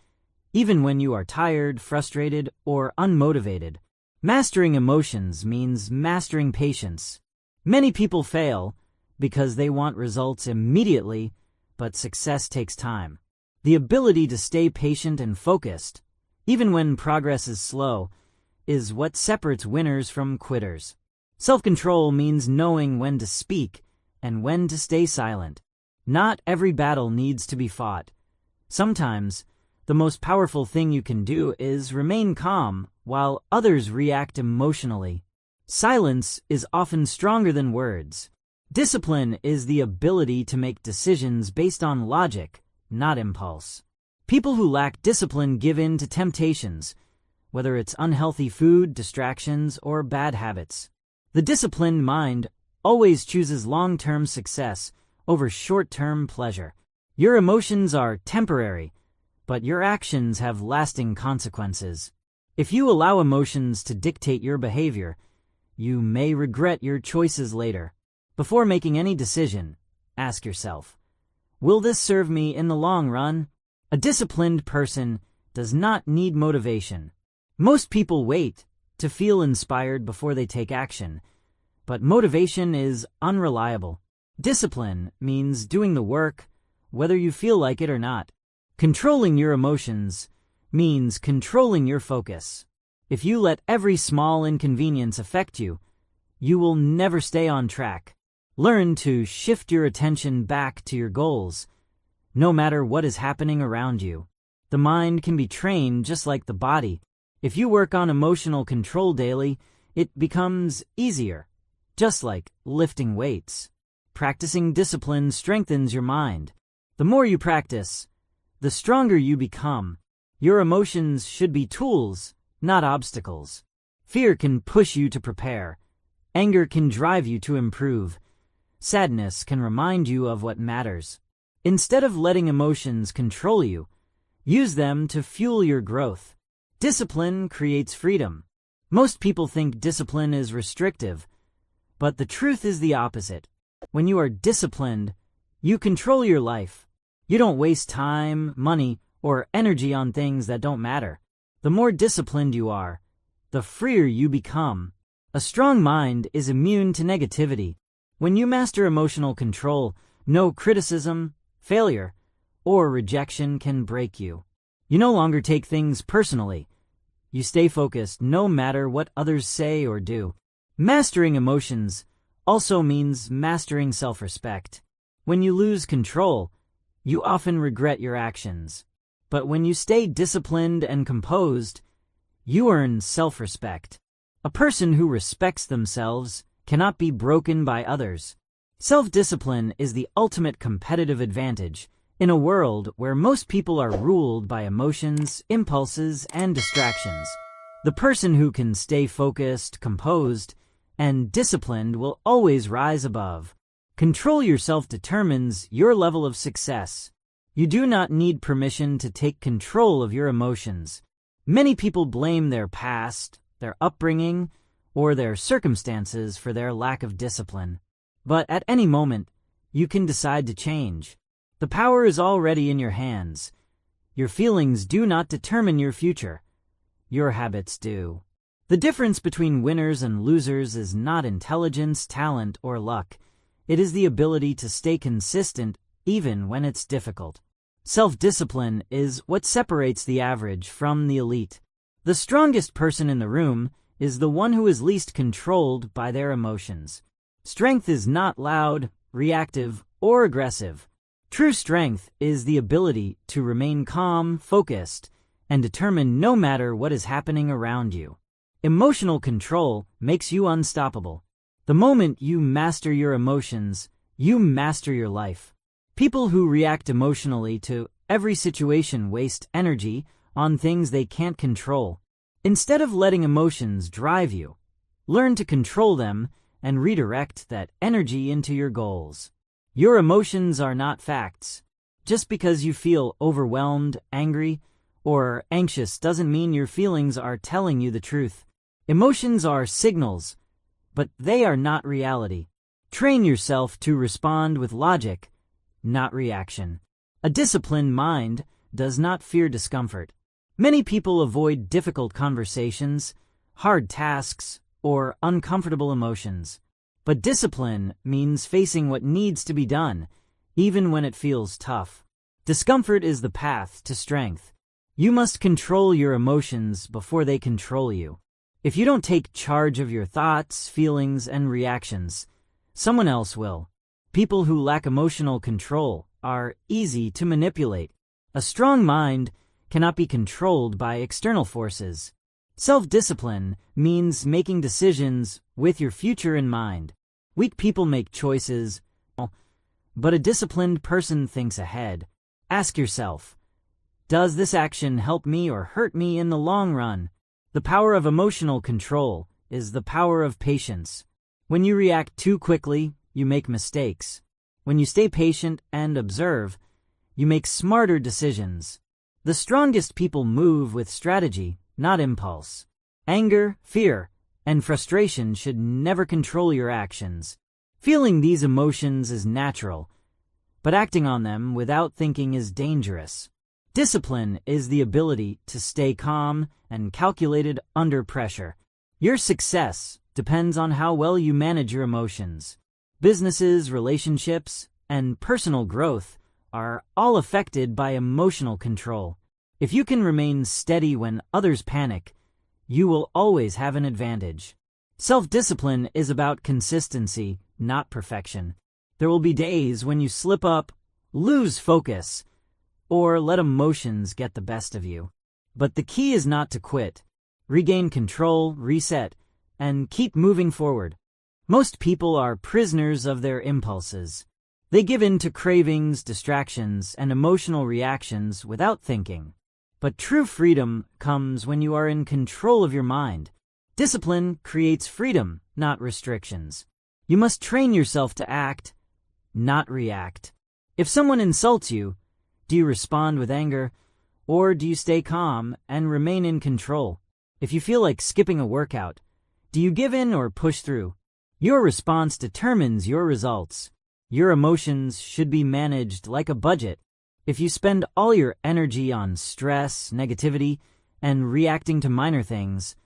S1: even when you are tired, frustrated, or unmotivated. Mastering emotions means mastering patience. Many people fail because they want results immediately, but success takes time. The ability to stay patient and focused, even when progress is slow, is what separates winners from quitters. Self-control means knowing when to speak and when to stay silent. Not every battle needs to be fought. Sometimes, the most powerful thing you can do is remain calm while others react emotionally. Silence is often stronger than words. Discipline is the ability to make decisions based on logic, not impulse. People who lack discipline give in to temptations, whether it's unhealthy food, distractions, or bad habits. The disciplined mind always chooses long-term success over short-term pleasure. Your emotions are temporary, but your actions have lasting consequences. If you allow emotions to dictate your behavior, you may regret your choices later. Before making any decision, ask yourself, will this serve me in the long run? A disciplined person does not need motivation. Most people wait to feel inspired before they take action, but motivation is unreliable. Discipline means doing the work, whether you feel like it or not. Controlling your emotions means controlling your focus. If you let every small inconvenience affect you, you will never stay on track. Learn to shift your attention back to your goals, no matter what is happening around you. The mind can be trained just like the body. If you work on emotional control daily, it becomes easier, just like lifting weights. Practicing discipline strengthens your mind. The more you practice, the stronger you become. Your emotions should be tools, not obstacles. Fear can push you to prepare. Anger can drive you to improve. Sadness can remind you of what matters. Instead of letting emotions control you, Use them to fuel your growth. Discipline creates freedom. Most people think discipline is restrictive, but the truth is the opposite. When you are disciplined, you control your life. You don't waste time, money, or energy on things that don't matter. The more disciplined you are, the freer you become. A strong mind is immune to negativity. When you master emotional control, no criticism, failure, or rejection can break you. You no longer take things personally. You stay focused no matter what others say or do. Mastering emotions also means mastering self-respect. When you lose control, you often regret your actions. But when you stay disciplined and composed, you earn self-respect. A person who respects themselves cannot be broken by others. Self-discipline is the ultimate competitive advantage in a world where most people are ruled by emotions, impulses, and distractions. The person who can stay focused, composed, and disciplined will always rise above. Control yourself determines your level of success. You do not need permission to take control of your emotions. Many people blame their past, their upbringing, or their circumstances for their lack of discipline. But at any moment, you can decide to change. The power is already in your hands. Your feelings do not determine your future. Your habits do. The difference between winners and losers is not intelligence, talent, or luck. It is the ability to stay consistent even when it's difficult. Self-discipline is what separates the average from the elite. The strongest person in the room is the one who is least controlled by their emotions. Strength is not loud, reactive, or aggressive. True strength is the ability to remain calm, focused, and determined no matter what is happening around you. Emotional control makes you unstoppable. The moment you master your emotions, you master your life. People who react emotionally to every situation waste energy on things they can't control. Instead of letting emotions drive you, learn to control them and redirect that energy into your goals. Your emotions are not facts. Just because you feel overwhelmed, angry, or anxious doesn't mean your feelings are telling you the truth. Emotions are signals, but they are not reality. Train yourself to respond with logic, not reaction. A disciplined mind does not fear discomfort. Many people avoid difficult conversations, hard tasks, or uncomfortable emotions. But discipline means facing what needs to be done, even when it feels tough. Discomfort is the path to strength. You must control your emotions before they control you. If you don't take charge of your thoughts, feelings, and reactions, someone else will. People who lack emotional control are easy to manipulate. A strong mind cannot be controlled by external forces. Self-discipline means making decisions with your future in mind. Weak people make choices, but a disciplined person thinks ahead. Ask yourself, does this action help me or hurt me in the long run? The power of emotional control is the power of patience. When you react too quickly, you make mistakes. When you stay patient and observe, you make smarter decisions. The strongest people move with strategy, not impulse. Anger, fear, and frustration should never control your actions. Feeling these emotions is natural, but acting on them without thinking is dangerous. Discipline is the ability to stay calm and calculated under pressure. Your success depends on how well you manage your emotions. Businesses, relationships, and personal growth are all affected by emotional control. If you can remain steady when others panic, you will always have an advantage. Self-discipline is about consistency, not perfection. There will be days when you slip up, lose focus, or let emotions get the best of you. But the key is not to quit. Regain control, reset, and keep moving forward. Most people are prisoners of their impulses. They give in to cravings, distractions, and emotional reactions without thinking. But true freedom comes when you are in control of your mind. Discipline creates freedom, not restrictions. You must train yourself to act, not react. If someone insults you, do you respond with anger Or do you stay calm and remain in control? If you feel like skipping a workout, do you give in or push through? Your response determines your results. Your emotions should be managed like a budget. If you spend all your energy on stress, negativity, and reacting to minor things,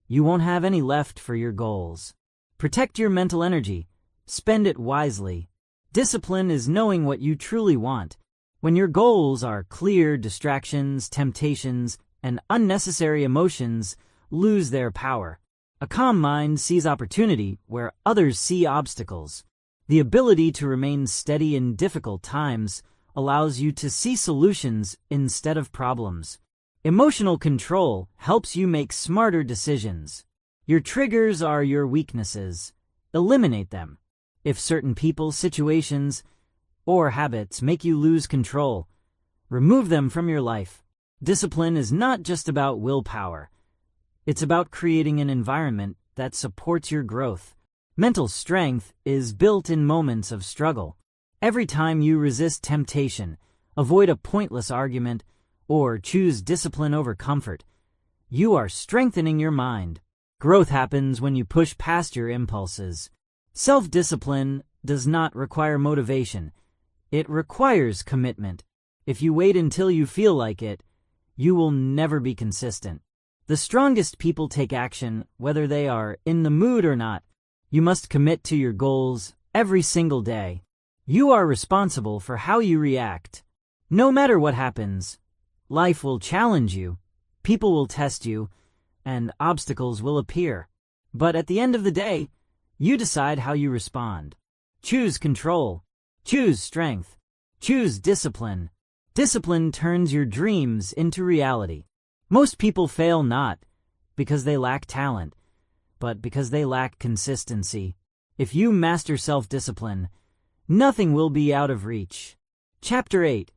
S1: you won't have any left for your goals. Protect your mental energy. Spend it wisely. Discipline is knowing what you truly want. When your goals are clear, distractions, temptations, and unnecessary emotions lose their power. A calm mind sees opportunity where others see obstacles. The ability to remain steady in difficult times allows you to see solutions instead of problems. Emotional control helps you make smarter decisions. Your triggers are your weaknesses. Eliminate them. If certain people, situations, or habits make you lose control, remove them from your life. Discipline is not just about willpower. It's about creating an environment that supports your growth. Mental strength is built in moments of struggle. Every time you resist temptation, avoid a pointless argument, or choose discipline over comfort, you are strengthening your mind. Growth happens when you push past your impulses. Self-discipline does not require motivation. It requires commitment. If you wait until you feel like it, you will never be consistent. The strongest people take action whether they are in the mood or not. You must commit to your goals every single day. You are responsible for how you react. No matter what happens, life will challenge you, people will test you, and obstacles will appear. But at the end of the day, you decide how you respond. Choose control. Choose strength. Choose discipline. Discipline turns your dreams into reality. Most people fail not because they lack talent, but because they lack consistency. If you master self-discipline, nothing will be out of reach. Chapter 8.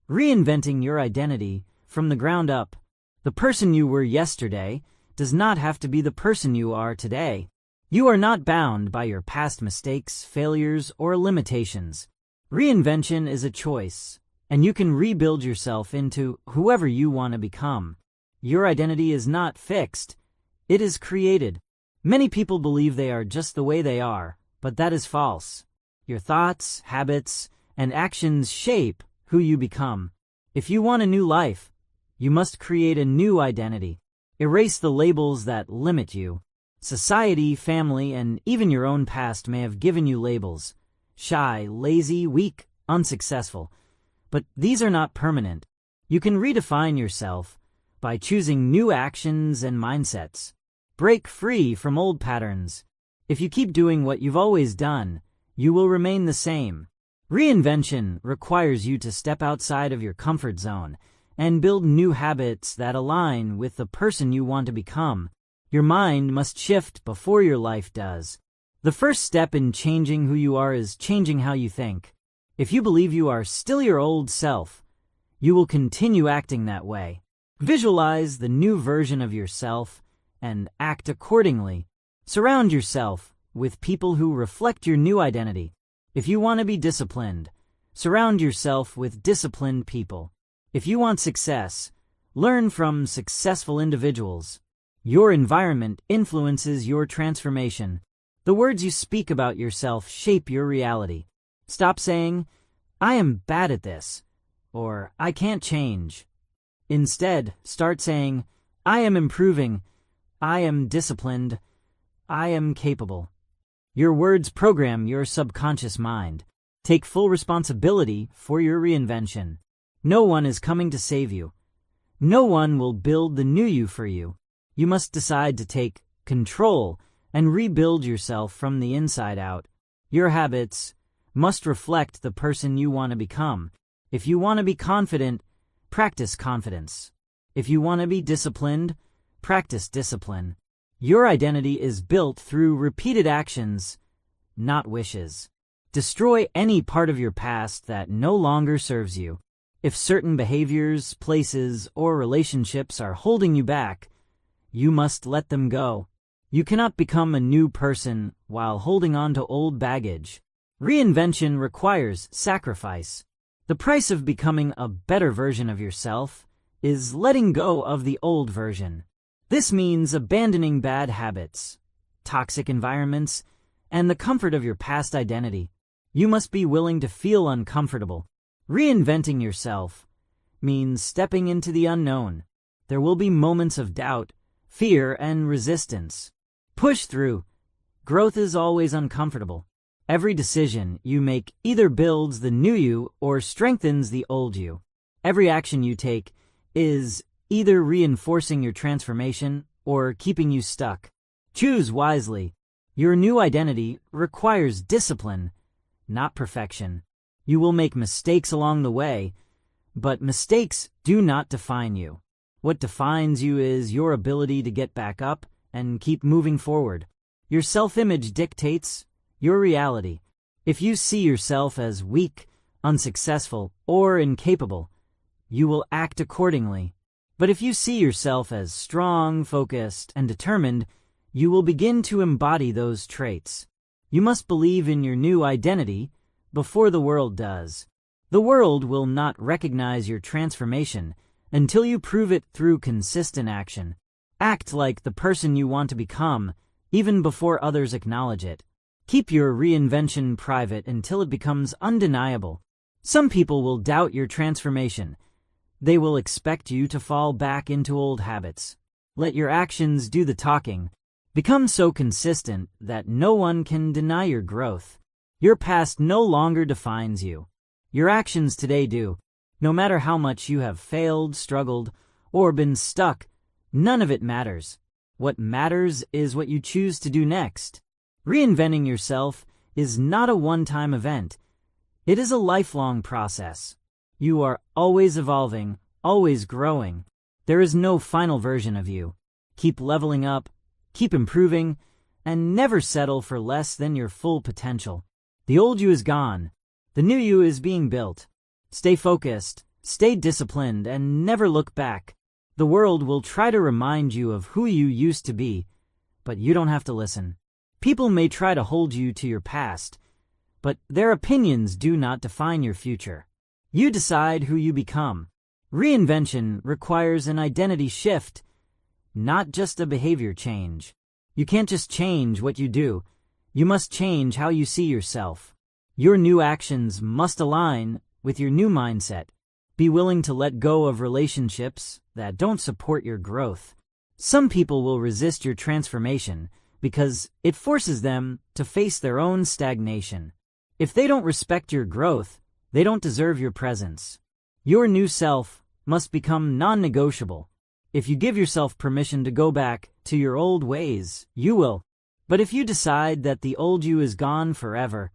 S1: Reinventing your identity from the ground up. The person you were yesterday does not have to be the person you are today. You are not bound by your past mistakes, failures, or limitations. Reinvention is a choice, and you can rebuild yourself into whoever you want to become. Your identity is not fixed. It is created. Many people believe they are just the way they are, but that is false. Your thoughts, habits, and actions shape who you become. If you want a new life, you must create a new identity. Erase the labels that limit you. Society, family, and even your own past may have given you labels. Shy, lazy, weak, unsuccessful. But these are not permanent. You can redefine yourself by choosing new actions and mindsets. Break free from old patterns. If you keep doing what you've always done, you will remain the same. Reinvention requires you to step outside of your comfort zone and build new habits that align with the person you want to become. Your mind must shift before your life does. The first step in changing who you are is changing how you think. If you believe you are still your old self, you will continue acting that way. Visualize the new version of yourself and act accordingly. Surround yourself with people who reflect your new identity. If you want to be disciplined, surround yourself with disciplined people. If you want success, learn from successful individuals. Your environment influences your transformation. The words you speak about yourself shape your reality. Stop saying, "I am bad at this," or "I can't change." Instead, start saying, "I am improving. I am disciplined. I am capable." Your words program your subconscious mind. Take full responsibility for your reinvention. No one is coming to save you. No one will build the new you for you. You must decide to take control and rebuild yourself from the inside out. Your habits must reflect the person you want to become. If you want to be confident, practice confidence. If you want to be disciplined, practice discipline. Your identity is built through repeated actions, not wishes. Destroy any part of your past that no longer serves you. If certain behaviors, places, or relationships are holding you back, you must let them go. You cannot become a new person while holding on to old baggage. Reinvention requires sacrifice. The price of becoming a better version of yourself is letting go of the old version. This means abandoning bad habits, toxic environments, and the comfort of your past identity. You must be willing to feel uncomfortable. Reinventing yourself means stepping into the unknown. There will be moments of doubt, fear, and resistance. Push through. Growth is always uncomfortable. Every decision you make either builds the new you or strengthens the old you. Every action you take is either reinforcing your transformation or keeping you stuck. Choose wisely. Your new identity requires discipline, not perfection. You will make mistakes along the way, but mistakes do not define you. What defines you is your ability to get back up and keep moving forward. Your self-image dictates your reality. If you see yourself as weak, unsuccessful, or incapable, you will act accordingly. But if you see yourself as strong, focused, and determined, you will begin to embody those traits. You must believe in your new identity before the world does. The world will not recognize your transformation until you prove it through consistent action. Act like the person you want to become, even before others acknowledge it. Keep your reinvention private until it becomes undeniable. Some people will doubt your transformation. They will expect you to fall back into old habits. Let your actions do the talking. Become so consistent that no one can deny your growth. Your past no longer defines you. Your actions today do. No matter how much you have failed, struggled, or been stuck, none of it matters. What matters is what you choose to do next. Reinventing yourself is not a one-time event. It is a lifelong process. You are always evolving, always growing. There is no final version of you. Keep leveling up, keep improving, and never settle for less than your full potential. The old you is gone. The new you is being built. Stay focused, stay disciplined, and never look back. The world will try to remind you of who you used to be, but you don't have to listen. People may try to hold you to your past, but their opinions do not define your future. You decide who you become. Reinvention requires an identity shift, not just a behavior change. You can't just change what you do. You must change how you see yourself. Your new actions must align with your new mindset. Be willing to let go of relationships that don't support your growth. Some people will resist your transformation because it forces them to face their own stagnation. If they don't respect your growth, they don't deserve your presence. Your new self must become non-negotiable. If you give yourself permission to go back to your old ways, you will. But if you decide that the old you is gone forever,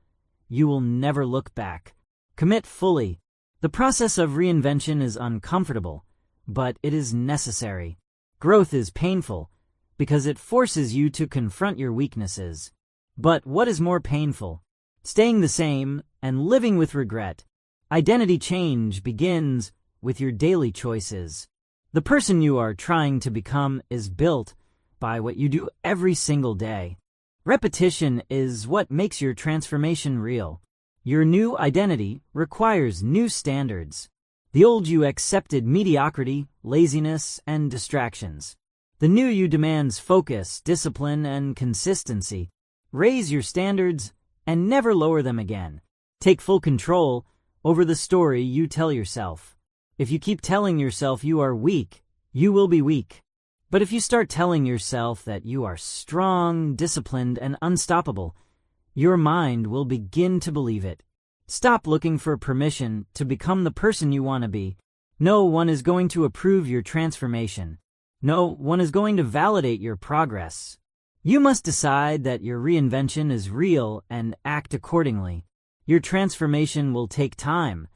S1: you will never look back. Commit fully. The process of reinvention is uncomfortable, but it is necessary. Growth is painful because it forces you to confront your weaknesses. But what is more painful? Staying the same and living with regret. Identity change begins with your daily choices. The person you are trying to become is built by what you do every single day. Repetition is what makes your transformation real. Your new identity requires new standards. The old you accepted mediocrity, laziness, and distractions. The new you demands focus, discipline, and consistency. Raise your standards and never lower them again. Take full control over the story you tell yourself. If you keep telling yourself you are weak, you will be weak. But if you start telling yourself that you are strong, disciplined, and unstoppable, your mind will begin to believe it. Stop looking for permission to become the person you want to be. No one is going to approve your transformation. No one is going to validate your progress. You must decide that your reinvention is real and act accordingly. Your transformation will take time,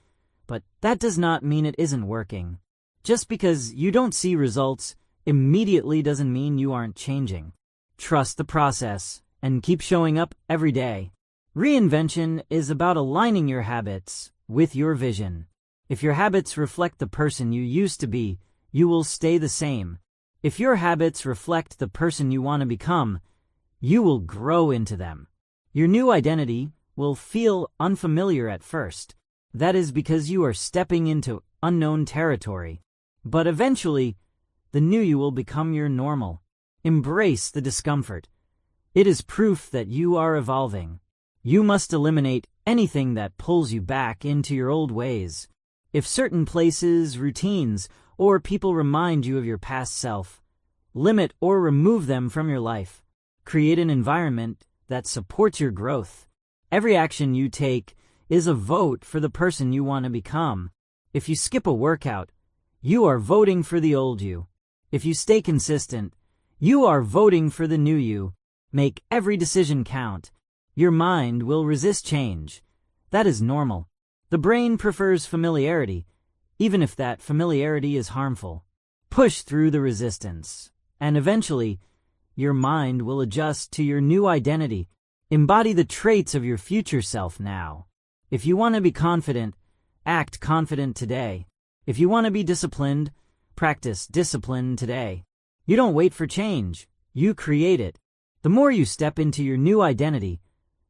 S1: but that does not mean it isn't working. Just because you don't see results immediately doesn't mean you aren't changing. Trust the process and keep showing up every day. Reinvention is about aligning your habits with your vision. If your habits reflect the person you used to be, you will stay the same. If your habits reflect the person you want to become, you will grow into them. Your new identity will feel unfamiliar at first. That is because you are stepping into unknown territory. But eventually, the new you will become your normal. Embrace the discomfort. It is proof that you are evolving. You must eliminate anything that pulls you back into your old ways. If certain places, routines, or people remind you of your past self, limit or remove them from your life. Create an environment that supports your growth. Every action you take is a vote for the person you want to become. If you skip a workout, you are voting for the old you. If you stay consistent, you are voting for the new you. Make every decision count. Your mind will resist change. That is normal. The brain prefers familiarity, even if that familiarity is harmful. Push through the resistance, and eventually, your mind will adjust to your new identity. Embody the traits of your future self now. If you want to be confident, act confident today. If you want to be disciplined, practice discipline today. You don't wait for change, you create it. The more you step into your new identity,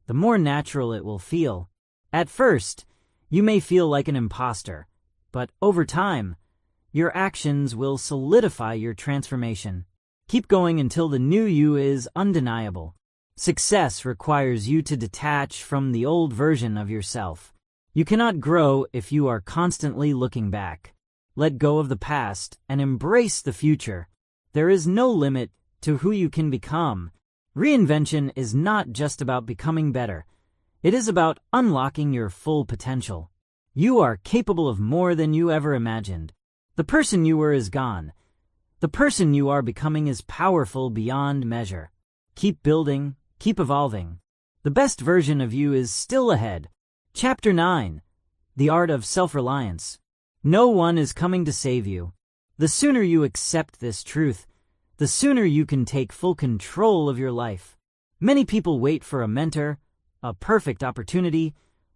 S1: the more natural it will feel. At first, you may feel like an imposter, but over time, your actions will solidify your transformation. Keep going until the new you is undeniable. Success requires you to detach from the old version of yourself. You cannot grow if you are constantly looking back. Let go of the past and embrace the future. There is no limit to who you can become. Reinvention is not just about becoming better. It is about unlocking your full potential. You are capable of more than you ever imagined. The person you were is gone. The person you are becoming is powerful beyond measure. Keep building, keep evolving. The best version of you is still ahead. Chapter 9. The Art of Self-Reliance. No one is coming to save you. The sooner you accept this truth, the sooner you can take full control of your life. Many people wait for a mentor, a perfect opportunity,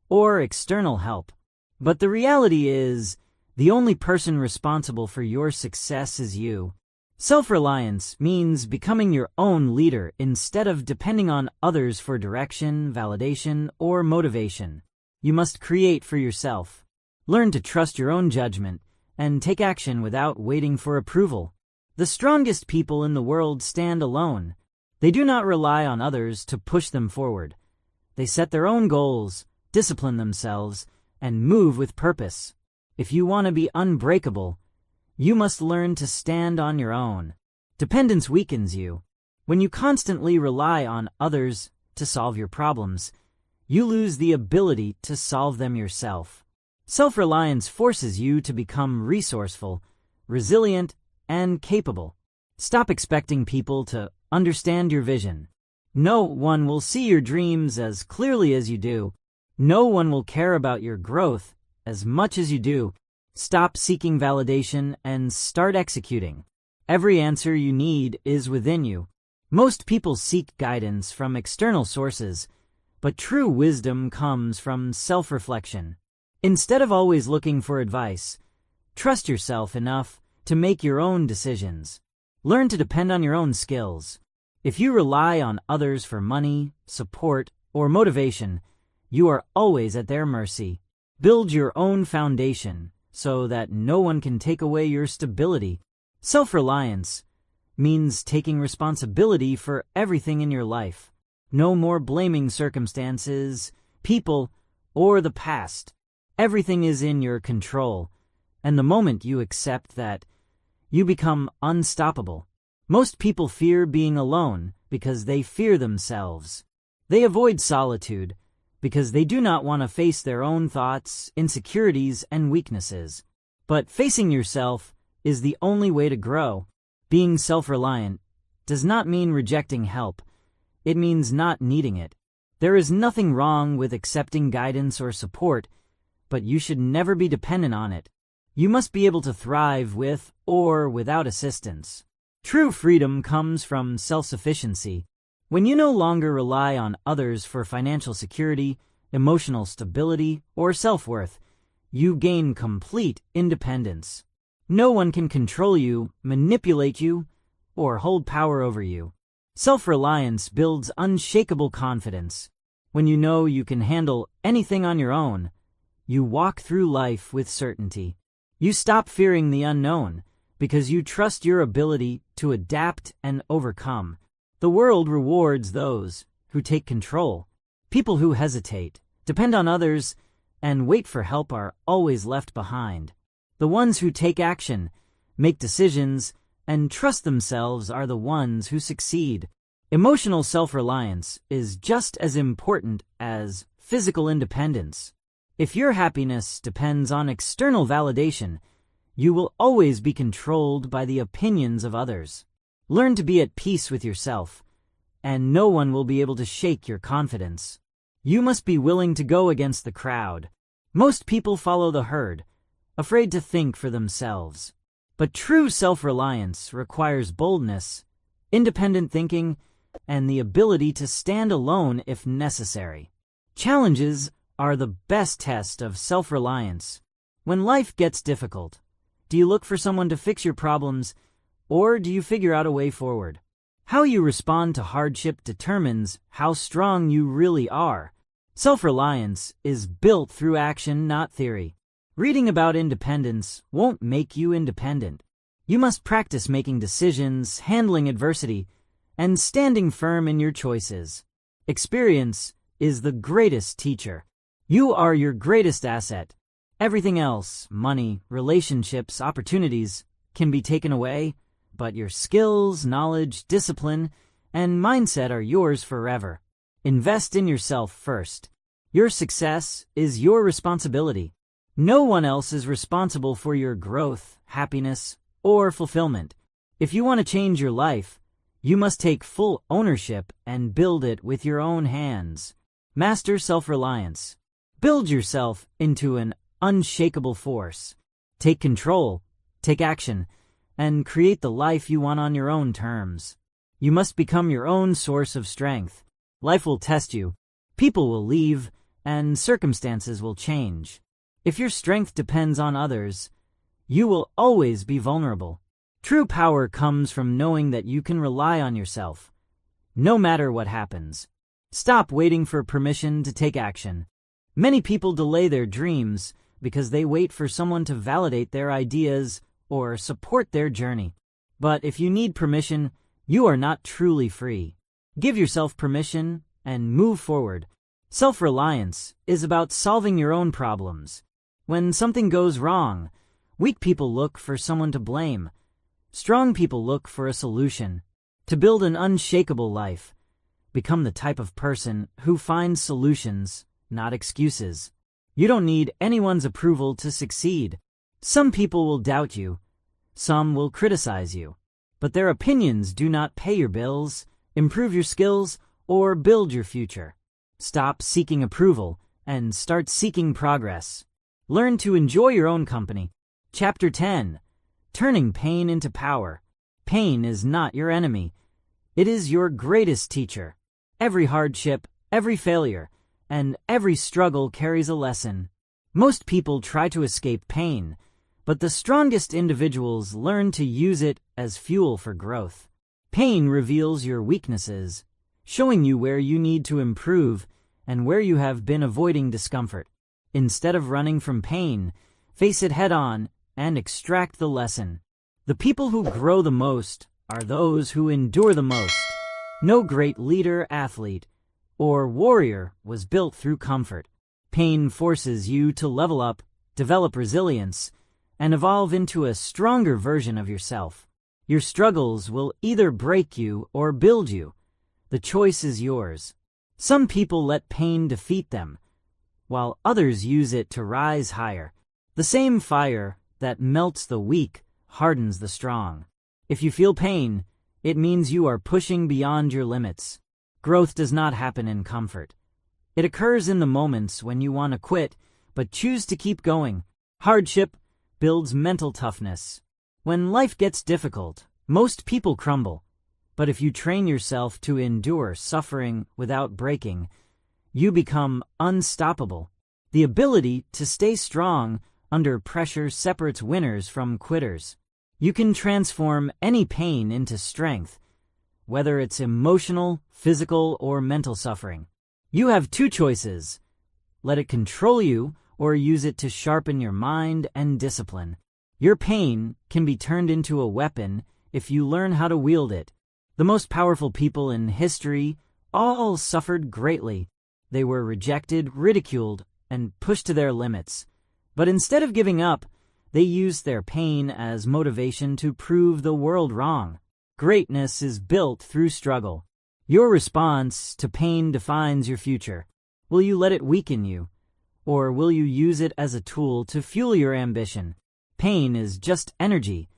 S1: or external help. But the reality is, the only person responsible for your success is you. Self-reliance means becoming your own leader instead of depending on others for direction, validation, or motivation. You must create for yourself. Learn to trust your own judgment and take action without waiting for approval. The strongest people in the world stand alone. They do not rely on others to push them forward. They set their own goals, discipline themselves, and move with purpose. If you want to be unbreakable, you must learn to stand on your own. Dependence weakens you. When you constantly rely on others to solve your problems, you lose the ability to solve them yourself. Self-reliance forces you to become resourceful, resilient, and capable. Stop expecting people to understand your vision. No one will see your dreams as clearly as you do. No one will care about your growth as much as you do. Stop seeking validation and start executing. Every answer you need is within you. Most people seek guidance from external sources, but true wisdom comes from self-reflection. Instead of always looking for advice, trust yourself enough to make your own decisions. Learn to depend on your own skills. If you rely on others for money, support, or motivation, you are always at their mercy. Build your own foundation so that no one can take away your stability. Self-reliance means taking responsibility for everything in your life. No more blaming circumstances, people, or the past. Everything is in your control, and the moment you accept that, you become unstoppable. Most people fear being alone because they fear themselves. They avoid solitude because they do not want to face their own thoughts, insecurities, and weaknesses. But facing yourself is the only way to grow. Being self-reliant does not mean rejecting help. It means not needing it. There is nothing wrong with accepting guidance or support, but you should never be dependent on it. You must be able to thrive with or without assistance. True freedom comes from self-sufficiency. When you no longer rely on others for financial security, emotional stability, or self-worth, you gain complete independence. No one can control you, manipulate you, or hold power over you. Self-reliance builds unshakable confidence. When you know you can handle anything on your own, you walk through life with certainty. You stop fearing the unknown because you trust your ability to adapt and overcome. The world rewards those who take control. People who hesitate, depend on others, and wait for help are always left behind. The ones who take action, make decisions, and trust themselves are the ones who succeed. Emotional self-reliance is just as important as physical independence. If your happiness depends on external validation, you will always be controlled by the opinions of others. Learn to be at peace with yourself, and no one will be able to shake your confidence. You must be willing to go against the crowd. Most people follow the herd, afraid to think for themselves. But true self-reliance requires boldness, independent thinking, and the ability to stand alone if necessary. Challenges are the best test of self-reliance. When life gets difficult, do you look for someone to fix your problems, or do you figure out a way forward? How you respond to hardship determines how strong you really are. Self-reliance is built through action, not theory. Reading about independence won't make you independent. You must practice making decisions, handling adversity, and standing firm in your choices. Experience is the greatest teacher. You are your greatest asset. Everything else, money, relationships, opportunities, can be taken away, but your skills, knowledge, discipline, and mindset are yours forever. Invest in yourself first. Your success is your responsibility. No one else is responsible for your growth, happiness, or fulfillment. If you want to change your life, you must take full ownership and build it with your own hands. Master self-reliance. Build yourself into an unshakable force. Take control, take action, and create the life you want on your own terms. You must become your own source of strength. Life will test you, people will leave, and circumstances will change. If your strength depends on others, you will always be vulnerable. True power comes from knowing that you can rely on yourself, no matter what happens. Stop waiting for permission to take action. Many people delay their dreams because they wait for someone to validate their ideas or support their journey. But if you need permission, you are not truly free. Give yourself permission and move forward. Self-reliance is about solving your own problems. When something goes wrong, weak people look for someone to blame. Strong people look for a solution. To build an unshakable life, become the type of person who finds solutions, not excuses. You don't need anyone's approval to succeed. Some people will doubt you. Some will criticize you. But their opinions do not pay your bills, improve your skills, or build your future. Stop seeking approval and start seeking progress. Learn to enjoy your own company. Chapter 10. Turning pain into power. Pain is not your enemy. It is your greatest teacher. Every hardship, every failure, and every struggle carries a lesson. Most people try to escape pain, but the strongest individuals learn to use it as fuel for growth. Pain reveals your weaknesses, showing you where you need to improve and where you have been avoiding discomfort. Instead of running from pain, face it head-on and extract the lesson. The people who grow the most are those who endure the most. No great leader, athlete, or warrior was built through comfort. Pain forces you to level up, develop resilience, and evolve into a stronger version of yourself. Your struggles will either break you or build you. The choice is yours. Some people let pain defeat them, while others use it to rise higher. The same fire that melts the weak hardens the strong. If you feel pain, it means you are pushing beyond your limits. Growth does not happen in comfort. It occurs in the moments when you want to quit, but choose to keep going. Hardship builds mental toughness. When life gets difficult, most people crumble. But if you train yourself to endure suffering without breaking, you become unstoppable. The ability to stay strong under pressure separates winners from quitters. You can transform any pain into strength, whether it's emotional, physical, or mental suffering. You have two choices. Let it control you, or use it to sharpen your mind and discipline. Your pain can be turned into a weapon if you learn how to wield it. The most powerful people in history all suffered greatly. They were rejected, ridiculed, and pushed to their limits. But instead of giving up, they used their pain as motivation to prove the world wrong. Greatness is built through struggle. Your response to pain defines your future. Will you let it weaken you? Or will you use it as a tool to fuel your ambition? Pain is just energy.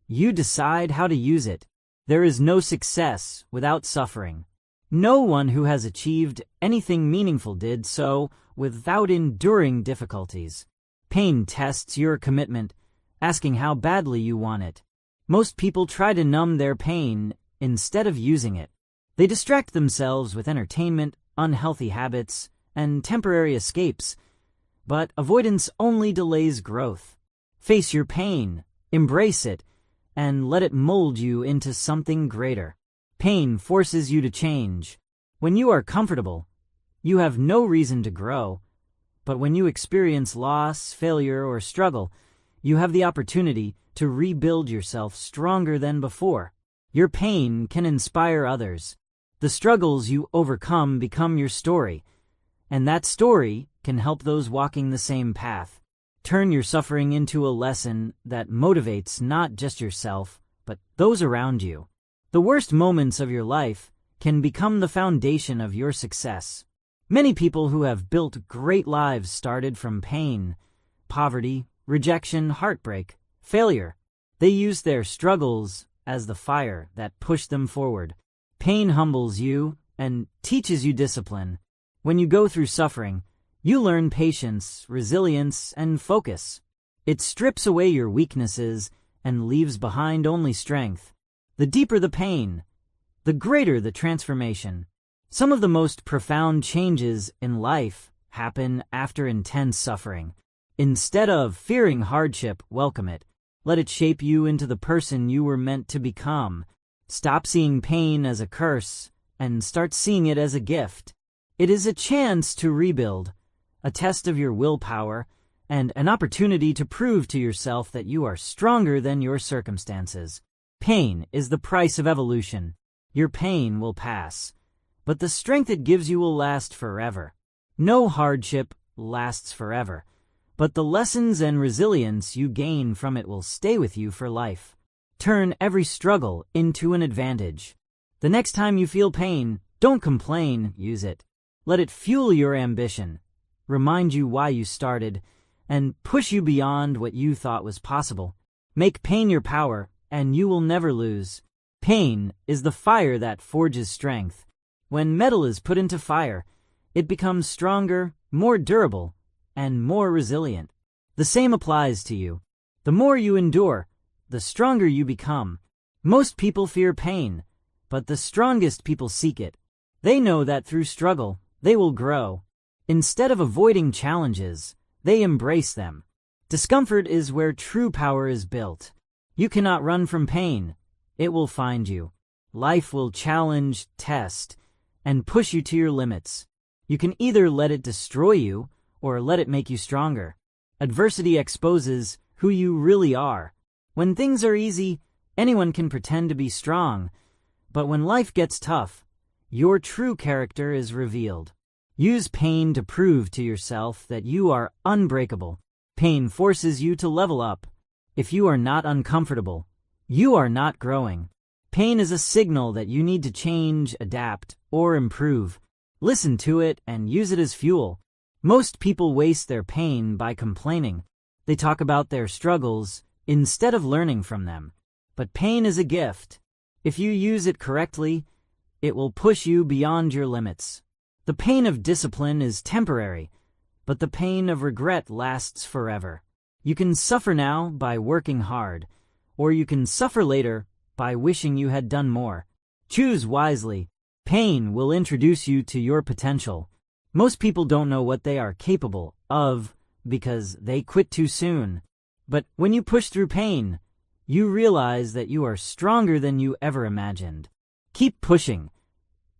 S1: You decide how to use it. There is no success without suffering. No one who has achieved anything meaningful did so without enduring difficulties. Pain tests your commitment, asking how badly you want it. Most people try to numb their pain instead of using it. They distract themselves with entertainment, unhealthy habits, and temporary escapes. But avoidance only delays growth. Face your pain, embrace it, and let it mold you into something greater. Pain forces you to change. When you are comfortable, you have no reason to grow. But when you experience loss, failure, or struggle, you have the opportunity to rebuild yourself stronger than before. Your pain can inspire others. The struggles you overcome become your story, and that story can help those walking the same path. Turn your suffering into a lesson that motivates not just yourself, but those around you. The worst moments of your life can become the foundation of your success. Many people who have built great lives started from pain, poverty, rejection, heartbreak, failure. They used their struggles as the fire that pushed them forward. Pain humbles you and teaches you discipline. When you go through suffering, you learn patience, resilience, and focus. It strips away your weaknesses and leaves behind only strength. The deeper the pain, the greater the transformation. Some of the most profound changes in life happen after intense suffering. Instead of fearing hardship, welcome it. Let it shape you into the person you were meant to become. Stop seeing pain as a curse and start seeing it as a gift. It is a chance to rebuild, a test of your willpower, and an opportunity to prove to yourself that you are stronger than your circumstances. Pain is the price of evolution. Your pain will pass, but the strength it gives you will last forever. No hardship lasts forever, but the lessons and resilience you gain from it will stay with you for life. Turn every struggle into an advantage. The next time you feel pain, don't complain, use it. Let it fuel your ambition, remind you why you started, and push you beyond what you thought was possible. Make pain your power, and you will never lose. Pain is the fire that forges strength. When metal is put into fire, it becomes stronger, more durable, and more resilient. The same applies to you. The more you endure, the stronger you become. Most people fear pain, but the strongest people seek it. They know that through struggle, they will grow. Instead of avoiding challenges, they embrace them. Discomfort is where true power is built. You cannot run from pain. It will find you. Life will challenge, test, and push you to your limits. You can either let it destroy you or let it make you stronger. Adversity exposes who you really are. When things are easy, anyone can pretend to be strong. But when life gets tough, your true character is revealed. Use pain to prove to yourself that you are unbreakable. Pain forces you to level up. If you are not uncomfortable, you are not growing. Pain is a signal that you need to change, adapt, or improve. Listen to it and use it as fuel. Most people waste their pain by complaining. They talk about their struggles instead of learning from them. But pain is a gift. If you use it correctly, it will push you beyond your limits. The pain of discipline is temporary, but the pain of regret lasts forever. You can suffer now by working hard, or you can suffer later by wishing you had done more. Choose wisely. Pain will introduce you to your potential. Most people don't know what they are capable of because they quit too soon. But when you push through pain, you realize that you are stronger than you ever imagined. Keep pushing.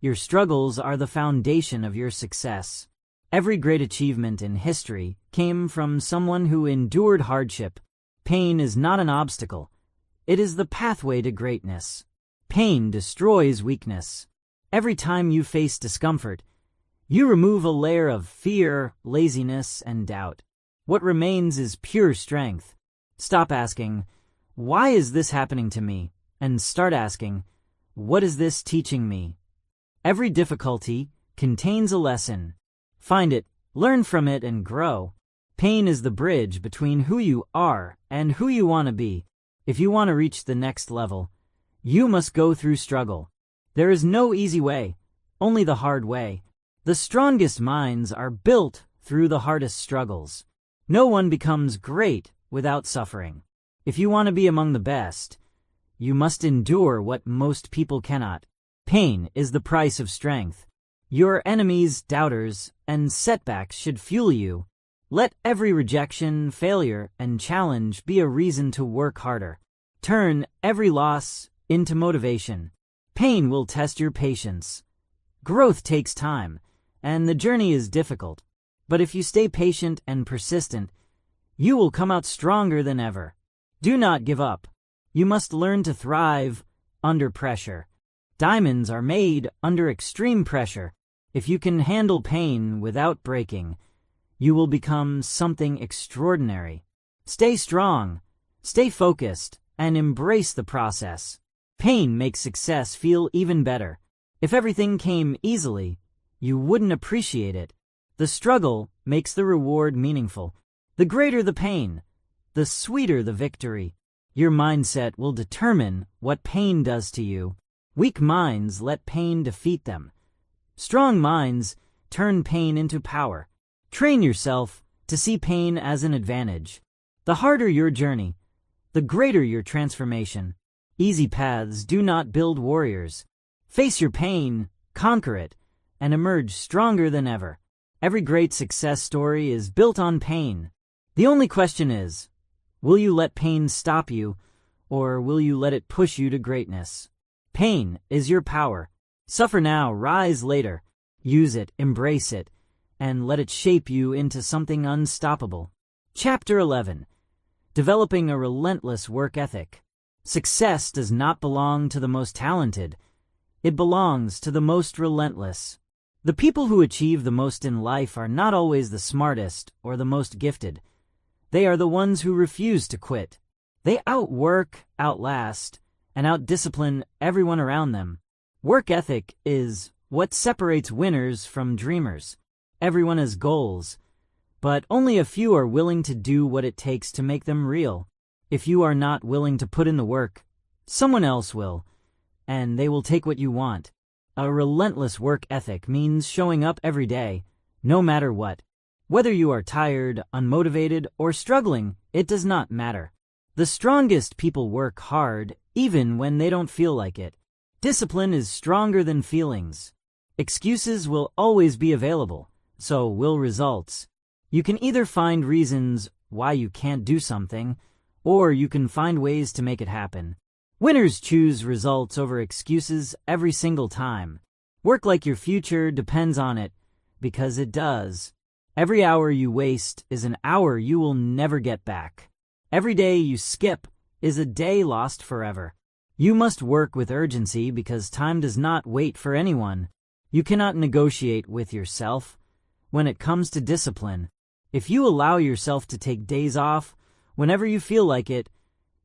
S1: Your struggles are the foundation of your success. Every great achievement in history came from someone who endured hardship. Pain is not an obstacle. It is the pathway to greatness. Pain destroys weakness. Every time you face discomfort, you remove a layer of fear, laziness, and doubt. What remains is pure strength. Stop asking, "Why is this happening to me?" and start asking, "What is this teaching me?" Every difficulty contains a lesson. Find it, learn from it, and grow. Pain is the bridge between who you are and who you want to be. If you want to reach the next level, you must go through struggle. There is no easy way, only the hard way. The strongest minds are built through the hardest struggles. No one becomes great without suffering. If you want to be among the best, you must endure what most people cannot. Pain is the price of strength. Your enemies, doubters, and setbacks should fuel you. Let every rejection, failure, and challenge be a reason to work harder. Turn every loss into motivation. Pain will test your patience. Growth takes time, and the journey is difficult. But if you stay patient and persistent, you will come out stronger than ever. Do not give up. You must learn to thrive under pressure. Diamonds are made under extreme pressure. If you can handle pain without breaking, you will become something extraordinary. Stay strong, stay focused, and embrace the process. Pain makes success feel even better. If everything came easily, you wouldn't appreciate it. The struggle makes the reward meaningful. The greater the pain, the sweeter the victory. Your mindset will determine what pain does to you. Weak minds let pain defeat them. Strong minds turn pain into power. Train yourself to see pain as an advantage. The harder your journey, the greater your transformation. Easy paths do not build warriors. Face your pain, conquer it, and emerge stronger than ever. Every great success story is built on pain. The only question is, will you let pain stop you, or will you let it push you to greatness? Pain is your power. Suffer now, rise later. Use it, embrace it, and let it shape you into something unstoppable. Chapter 11. Developing a relentless work ethic. Success does not belong to the most talented. It belongs to the most relentless. The people who achieve the most in life are not always the smartest or the most gifted. They are the ones who refuse to quit. They outwork, outlast, and outdiscipline everyone around them. Work ethic is what separates winners from dreamers. Everyone has goals, but only a few are willing to do what it takes to make them real. If you are not willing to put in the work, someone else will, and they will take what you want. A relentless work ethic means showing up every day, no matter what. Whether you are tired, unmotivated, or struggling, it does not matter. The strongest people work hard, even when they don't feel like it. Discipline is stronger than feelings. Excuses will always be available, so will results. You can either find reasons why you can't do something, or you can find ways to make it happen. Winners choose results over excuses every single time. Work like your future depends on it, because it does. Every hour you waste is an hour you will never get back. Every day you skip is a day lost forever. You must work with urgency because time does not wait for anyone. You cannot negotiate with yourself. When it comes to discipline, if you allow yourself to take days off whenever you feel like it,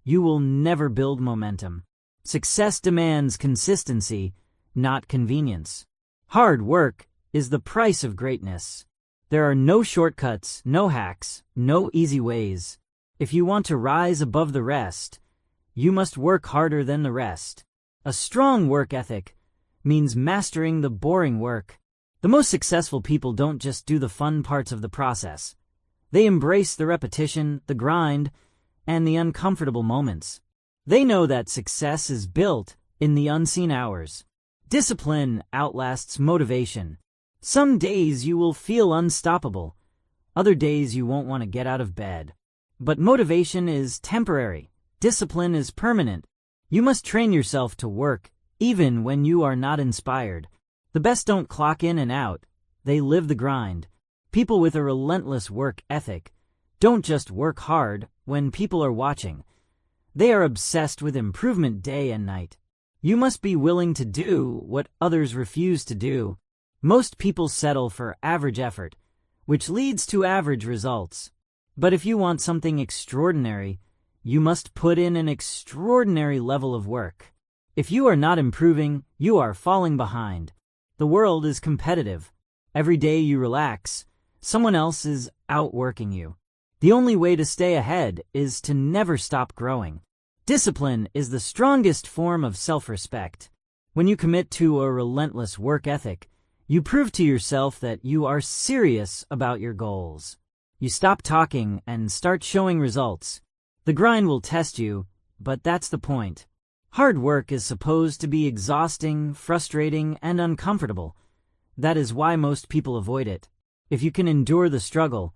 S1: you will never build momentum. Success demands consistency, not convenience. Hard work is the price of greatness. There are no shortcuts, no hacks, no easy ways. If you want to rise above the rest, you must work harder than the rest. A strong work ethic means mastering the boring work. The most successful people don't just do the fun parts of the process. They embrace the repetition, the grind, and the uncomfortable moments. They know that success is built in the unseen hours. Discipline outlasts motivation. Some days you will feel unstoppable. Other days you won't want to get out of bed. But motivation is temporary. Discipline is permanent. You must train yourself to work even when you are not inspired. The best don't clock in and out. They live the grind. People with a relentless work ethic don't just work hard, when people are watching. They are obsessed with improvement day and night. You must be willing to do what others refuse to do. Most people settle for average effort, which leads to average results. But if you want something extraordinary, you must put in an extraordinary level of work. If you are not improving, you are falling behind. The world is competitive. Every day you relax, someone else is outworking you. The only way to stay ahead is to never stop growing. Discipline is the strongest form of self-respect. When you commit to a relentless work ethic, you prove to yourself that you are serious about your goals. You stop talking and start showing results. The grind will test you, but that's the point. Hard work is supposed to be exhausting, frustrating, and uncomfortable. That is why most people avoid it. If you can endure the struggle,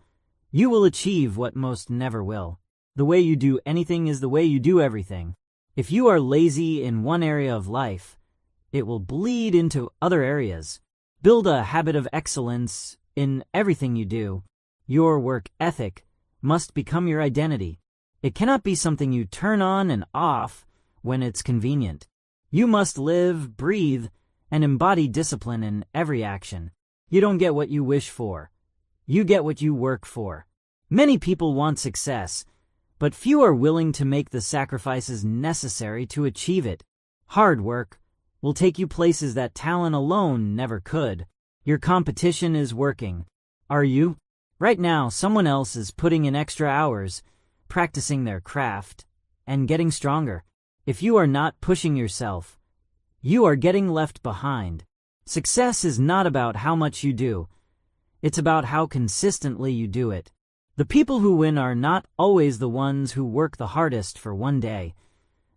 S1: you will achieve what most never will. The way you do anything is the way you do everything. If you are lazy in one area of life, it will bleed into other areas. Build a habit of excellence in everything you do. Your work ethic must become your identity. It cannot be something you turn on and off when it's convenient. You must live, breathe, and embody discipline in every action. You don't get what you wish for. You get what you work for. Many people want success, but few are willing to make the sacrifices necessary to achieve it. Hard work will take you places that talent alone never could. Your competition is working. Are you? Right now, someone else is putting in extra hours, practicing their craft, and getting stronger. If you are not pushing yourself, you are getting left behind. Success is not about how much you do. It's about how consistently you do it. The people who win are not always the ones who work the hardest for one day.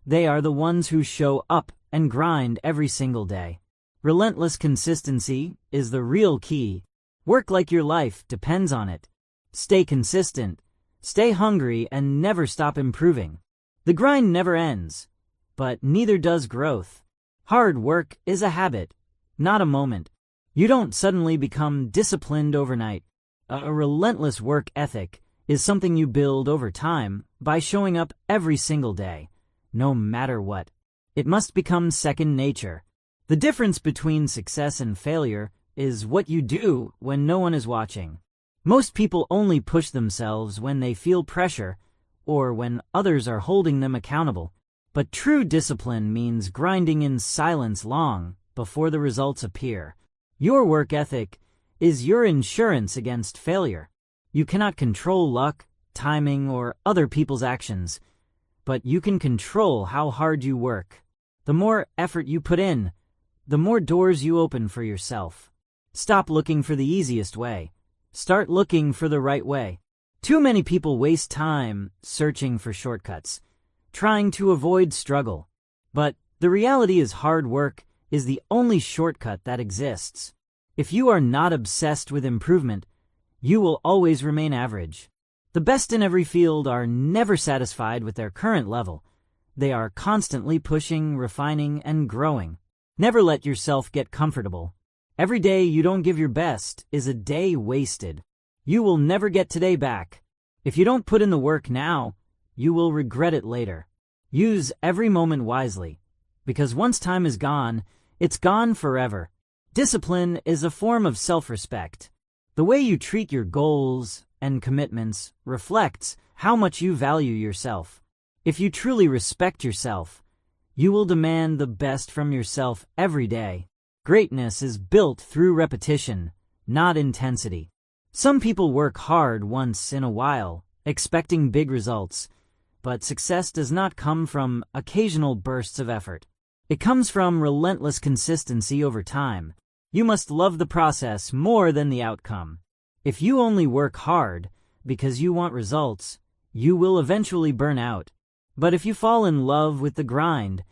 S1: They are the ones who show up and grind every single day. Relentless consistency is the real key. Work like your life depends on it. Stay consistent, stay hungry, and never stop improving. The grind never ends, but neither does growth. Hard work is a habit, not a moment. You don't suddenly become disciplined overnight. A relentless work ethic is something you build over time by showing up every single day, no matter what. It must become second nature. The difference between success and failure is what you do when no one is watching. Most people only push themselves when they feel pressure or when others are holding them accountable. But true discipline means grinding in silence long before the results appear. Your work ethic is your insurance against failure. You cannot control luck, timing, or other people's actions, but you can control how hard you work. The more effort you put in, the more doors you open for yourself. Stop looking for the easiest way. Start looking for the right way. Too many people waste time searching for shortcuts, trying to avoid struggle. But the reality is hard work is the only shortcut that exists. If you are not obsessed with improvement, you will always remain average. The best in every field are never satisfied with their current level. They are constantly pushing, refining, and growing. Never let yourself get comfortable. Every day you don't give your best is a day wasted. You will never get today back. If you don't put in the work now, you will regret it later. Use every moment wisely, because once time is gone, it's gone forever. Discipline is a form of self-respect. The way you treat your goals and commitments reflects how much you value yourself. If you truly respect yourself, you will demand the best from yourself every day. Greatness is built through repetition, not intensity. Some people work hard once in a while, expecting big results, but success does not come from occasional bursts of effort. It comes from relentless consistency over time. You must love the process more than the outcome. If you only work hard because you want results, you will eventually burn out. But if you fall in love with the grind,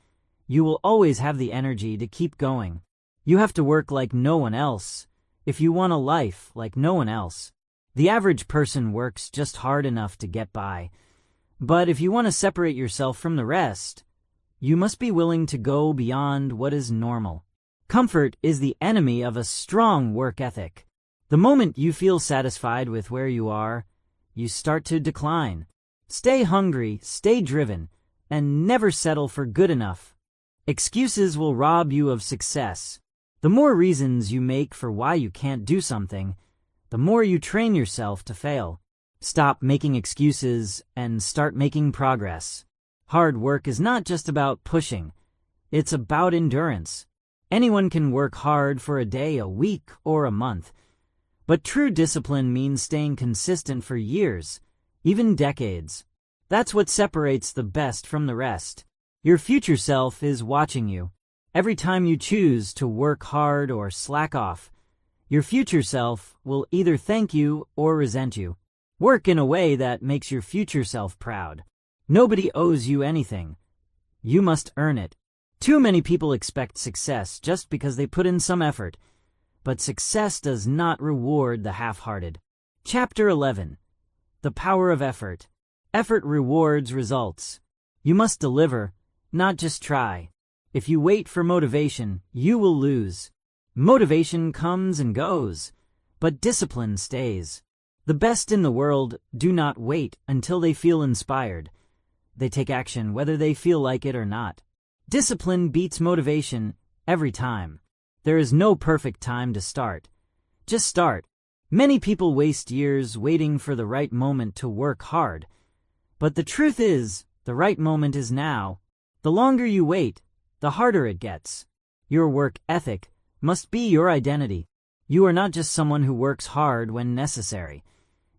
S1: you will always have the energy to keep going. You have to work like no one else if you want a life like no one else. The average person works just hard enough to get by. But if you want to separate yourself from the rest, you must be willing to go beyond what is normal. Comfort is the enemy of a strong work ethic. The moment you feel satisfied with where you are, you start to decline. Stay hungry, stay driven, and never settle for good enough. Excuses will rob you of success. The more reasons you make for why you can't do something, the more you train yourself to fail. Stop making excuses and start making progress. Hard work is not just about pushing. It's about endurance. Anyone can work hard for a day, a week, or a month. But true discipline means staying consistent for years, even decades. That's what separates the best from the rest. Your future self is watching you. Every time you choose to work hard or slack off, your future self will either thank you or resent you. Work in a way that makes your future self proud. Nobody owes you anything. You must earn it. Too many people expect success just because they put in some effort, but success does not reward the half-hearted. Chapter 11. The Power of Effort. Effort rewards results. You must deliver, not just try. If you wait for motivation, you will lose. Motivation comes and goes, but discipline stays. The best in the world do not wait until they feel inspired. They take action whether they feel like it or not. Discipline beats motivation every time. There is no perfect time to start. Just start. Many people waste years waiting for the right moment to work hard. But the truth is, the right moment is now. The longer you wait, the harder it gets. Your work ethic must be your identity. You are not just someone who works hard when necessary.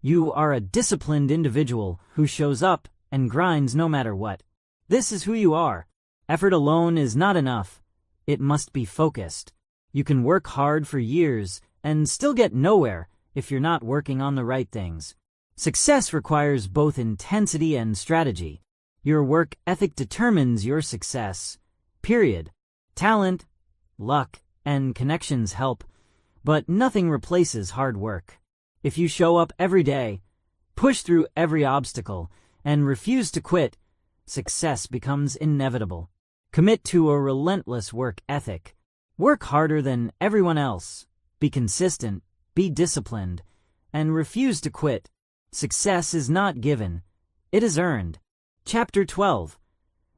S1: You are a disciplined individual who shows up and grinds no matter what. This is who you are. Effort alone is not enough. It must be focused. You can work hard for years and still get nowhere if you're not working on the right things. Success requires both intensity and strategy. Your work ethic determines your success. Period. Talent, luck, and connections help, but nothing replaces hard work. If you show up every day, push through every obstacle, and refuse to quit, success becomes inevitable. Commit to a relentless work ethic. Work harder than everyone else. Be consistent, be disciplined, and refuse to quit. Success is not given. It is earned. Chapter 12.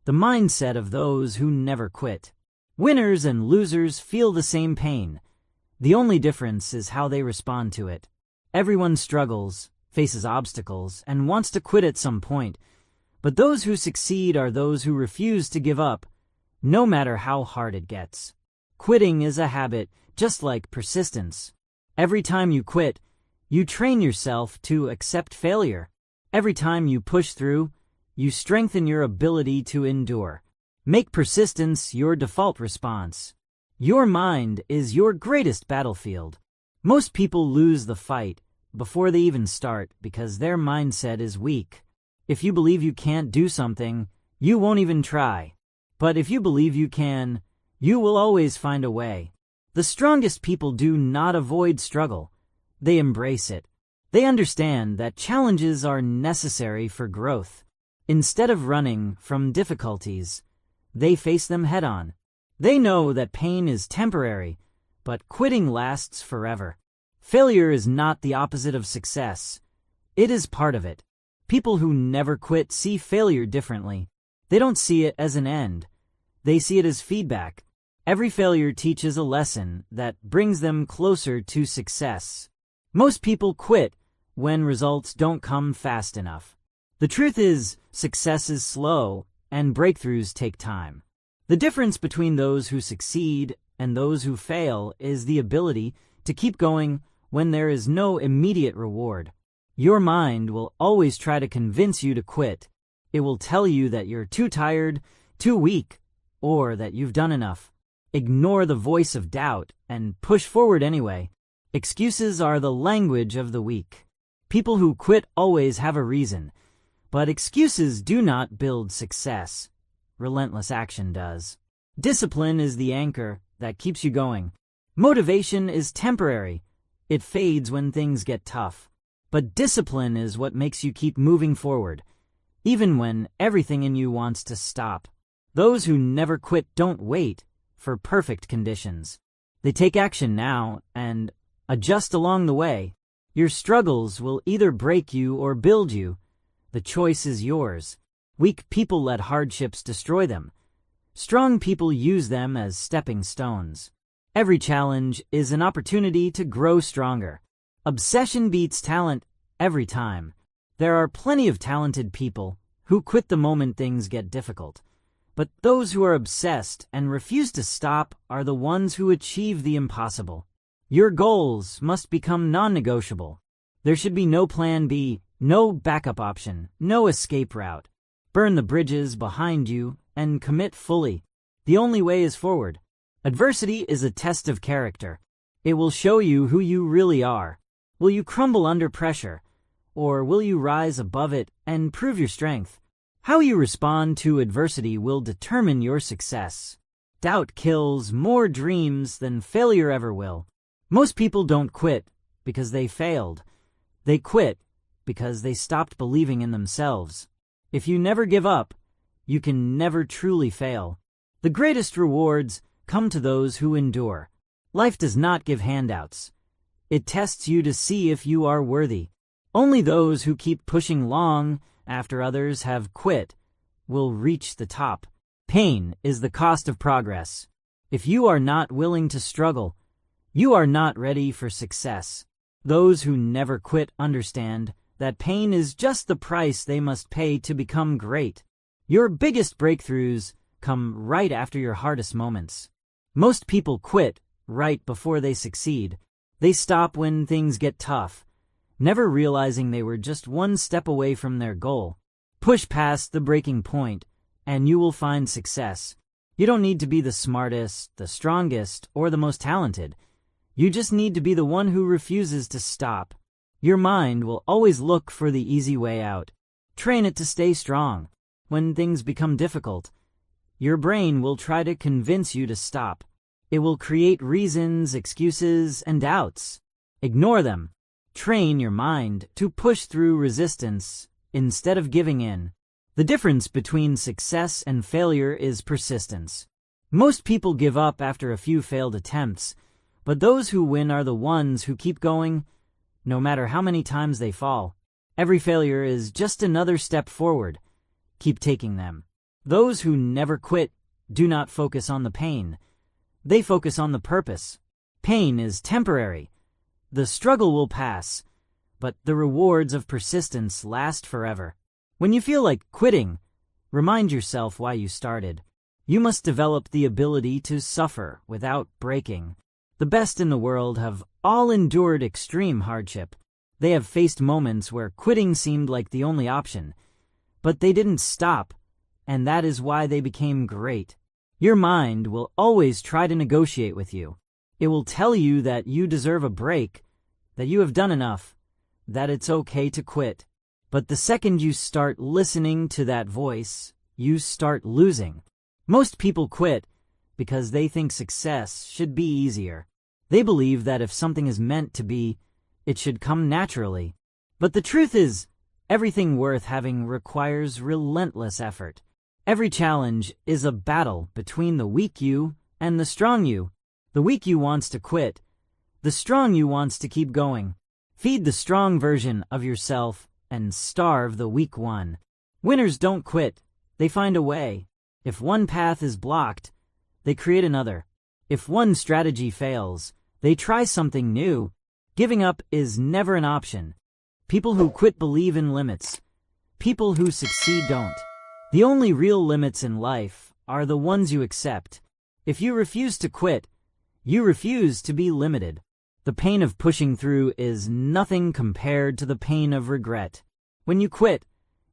S1: The Mindset of Those Who Never Quit. Winners and losers feel the same pain. The only difference is how they respond to it. Everyone struggles, faces obstacles, and wants to quit at some point. But those who succeed are those who refuse to give up, no matter how hard it gets. Quitting is a habit, just like persistence. Every time you quit, you train yourself to accept failure. Every time you push through, you strengthen your ability to endure. Make persistence your default response. Your mind is your greatest battlefield. Most people lose the fight before they even start because their mindset is weak. If you believe you can't do something, you won't even try. But if you believe you can, you will always find a way. The strongest people do not avoid struggle. They embrace it. They understand that challenges are necessary for growth. Instead of running from difficulties, they face them head-on. They know that pain is temporary, but quitting lasts forever. Failure is not the opposite of success. It is part of it. People who never quit see failure differently. They don't see it as an end. They see it as feedback. Every failure teaches a lesson that brings them closer to success. Most people quit when results don't come fast enough. The truth is, success is slow, and breakthroughs take time. The difference between those who succeed and those who fail is the ability to keep going when there is no immediate reward. Your mind will always try to convince you to quit. It will tell you that you're too tired, too weak, or that you've done enough. Ignore the voice of doubt and push forward anyway. Excuses are the language of the weak. People who quit always have a reason, but excuses do not build success. Relentless action does. Discipline is the anchor that keeps you going. Motivation is temporary. It fades when things get tough. But discipline is what makes you keep moving forward, even when everything in you wants to stop. Those who never quit don't wait for perfect conditions. They take action now and adjust along the way. Your struggles will either break you or build you. The choice is yours. Weak people let hardships destroy them. Strong people use them as stepping stones. Every challenge is an opportunity to grow stronger. Obsession beats talent every time. There are plenty of talented people who quit the moment things get difficult. But those who are obsessed and refuse to stop are the ones who achieve the impossible. Your goals must become non-negotiable. There should be no plan B, no backup option, no escape route. Burn the bridges behind you and commit fully. The only way is forward. Adversity is a test of character. It will show you who you really are. Will you crumble under pressure, or will you rise above it and prove your strength? How you respond to adversity will determine your success. Doubt kills more dreams than failure ever will. Most people don't quit because they failed. They quit because they stopped believing in themselves. If you never give up, you can never truly fail. The greatest rewards come to those who endure. Life does not give handouts. It tests you to see if you are worthy. Only those who keep pushing long after others have quit will reach the top. Pain is the cost of progress. If you are not willing to struggle, you are not ready for success. Those who never quit understand that pain is just the price they must pay to become great. Your biggest breakthroughs come right after your hardest moments. Most people quit right before they succeed. They stop when things get tough, never realizing they were just one step away from their goal. Push past the breaking point, and you will find success. You don't need to be the smartest, the strongest, or the most talented. You just need to be the one who refuses to stop. Your mind will always look for the easy way out. Train it to stay strong. When things become difficult, your brain will try to convince you to stop. It will create reasons, excuses, and doubts. Ignore them. Train your mind to push through resistance instead of giving in. The difference between success and failure is persistence. Most people give up after a few failed attempts, but those who win are the ones who keep going, no matter how many times they fall. Every failure is just another step forward. Keep taking them. Those who never quit do not focus on the pain. They focus on the purpose. Pain is temporary. The struggle will pass, but the rewards of persistence last forever. When you feel like quitting, remind yourself why you started. You must develop the ability to suffer without breaking. The best in the world have all endured extreme hardship. They have faced moments where quitting seemed like the only option, but they didn't stop, and that is why they became great. Your mind will always try to negotiate with you. It will tell you that you deserve a break, that you have done enough, that it's okay to quit. But the second you start listening to that voice, you start losing. Most people quit because they think success should be easier. They believe that if something is meant to be, it should come naturally. But the truth is, everything worth having requires relentless effort. Every challenge is a battle between the weak you and the strong you. The weak you wants to quit. The strong you wants to keep going. Feed the strong version of yourself and starve the weak one. Winners don't quit. They find a way. If one path is blocked, they create another. If one strategy fails, they try something new. Giving up is never an option. People who quit believe in limits. People who succeed don't. The only real limits in life are the ones you accept. If you refuse to quit, you refuse to be limited. The pain of pushing through is nothing compared to the pain of regret. When you quit,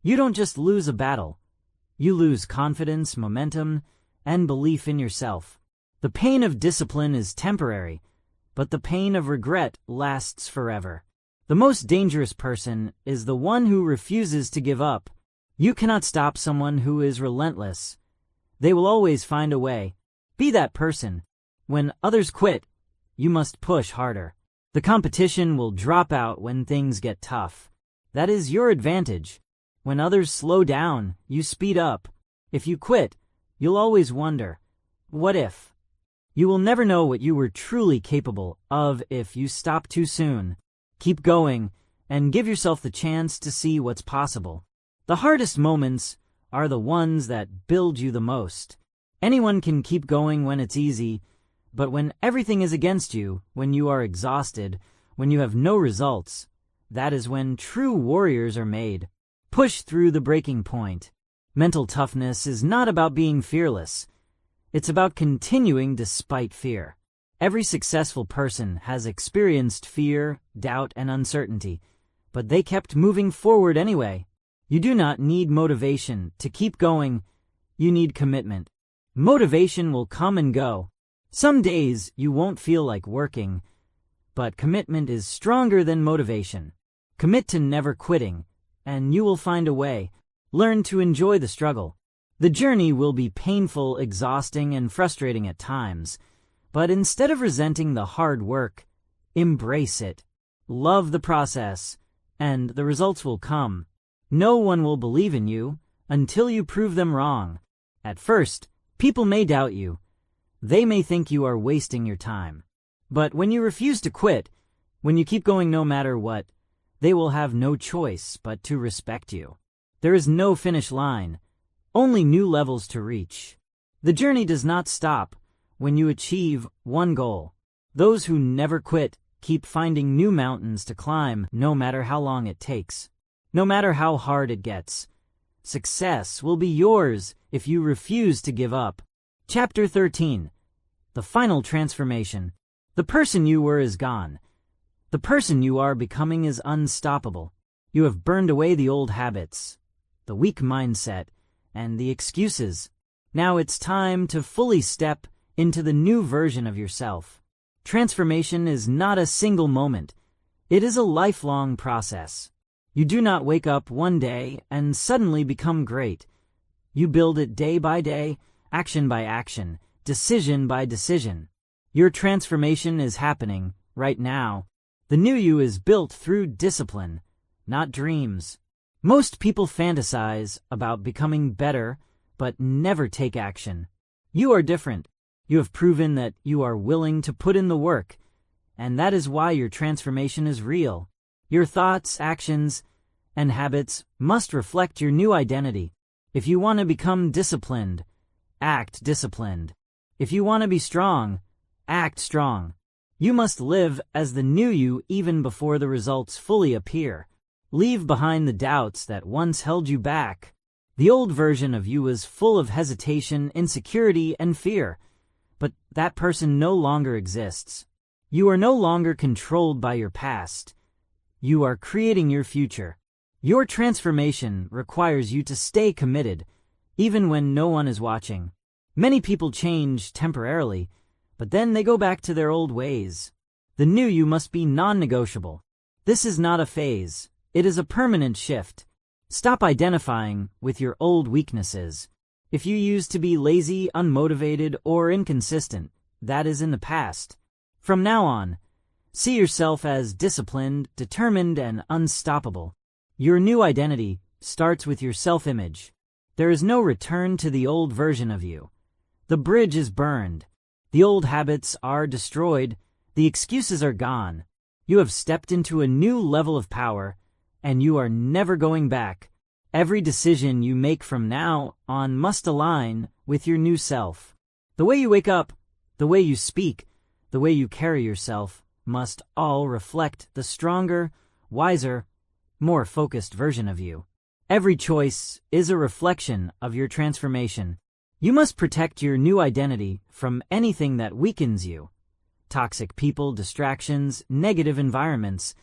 S1: you don't just lose a battle. You lose confidence, momentum, and belief in yourself. The pain of discipline is temporary, but the pain of regret lasts forever. The most dangerous person is the one who refuses to give up. You cannot stop someone who is relentless. They will always find a way. Be that person. When others quit, you must push harder. The competition will drop out when things get tough. That is your advantage. When others slow down, you speed up. If you quit, you'll always wonder, what if? You will never know what you were truly capable of if you stop too soon. Keep going and give yourself the chance to see what's possible. The hardest moments are the ones that build you the most. Anyone can keep going when it's easy, but when everything is against you, when you are exhausted, when you have no results, that is when true warriors are made. Push through the breaking point. Mental toughness is not about being fearless. It's about continuing despite fear. Every successful person has experienced fear, doubt, and uncertainty, but they kept moving forward anyway. You do not need motivation to keep going. You need commitment. Motivation will come and go. Some days you won't feel like working, but commitment is stronger than motivation. Commit to never quitting, and you will find a way. Learn to enjoy the struggle. The journey will be painful, exhausting, and frustrating at times, but instead of resenting the hard work, embrace it. Love the process, and the results will come. No one will believe in you until you prove them wrong. At first, people may doubt you. They may think you are wasting your time. But when you refuse to quit, when you keep going no matter what, they will have no choice but to respect you. There is no finish line, only new levels to reach. The journey does not stop when you achieve one goal. Those who never quit keep finding new mountains to climb, no matter how long it takes, no matter how hard it gets. Success will be yours if you refuse to give up. Chapter 13. The final transformation. The person you were is gone. The person you are becoming is unstoppable. You have burned away the old habits, the weak mindset, and the excuses. Now it's time to fully step into the new version of yourself. Transformation is not a single moment. It is a lifelong process. You do not wake up one day and suddenly become great. You build it day by day, action by action, decision by decision. Your transformation is happening right now. The new you is built through discipline, not dreams. Most people fantasize about becoming better, but never take action. You are different. You have proven that you are willing to put in the work, and that is why your transformation is real. Your thoughts, actions, and habits must reflect your new identity. If you want to become disciplined, act disciplined. If you want to be strong, act strong. You must live as the new you even before the results fully appear. Leave behind the doubts that once held you back. The old version of you was full of hesitation, insecurity, and fear, but that person no longer exists. You are no longer controlled by your past. You are creating your future. Your transformation requires you to stay committed, even when no one is watching. Many people change temporarily, but then they go back to their old ways. The new you must be non-negotiable. This is not a phase. It is a permanent shift. Stop identifying with your old weaknesses. If you used to be lazy, unmotivated, or inconsistent, that is in the past. From now on, see yourself as disciplined, determined, and unstoppable. Your new identity starts with your self-image. There is no return to the old version of you. The bridge is burned. The old habits are destroyed. The excuses are gone. You have stepped into a new level of power, and you are never going back. Every decision you make from now on must align with your new self. The way you wake up, the way you speak, the way you carry yourself must all reflect the stronger, wiser, more focused version of you. Every choice is a reflection of your transformation. You must protect your new identity from anything that weakens you. Toxic people, distractions, negative environments.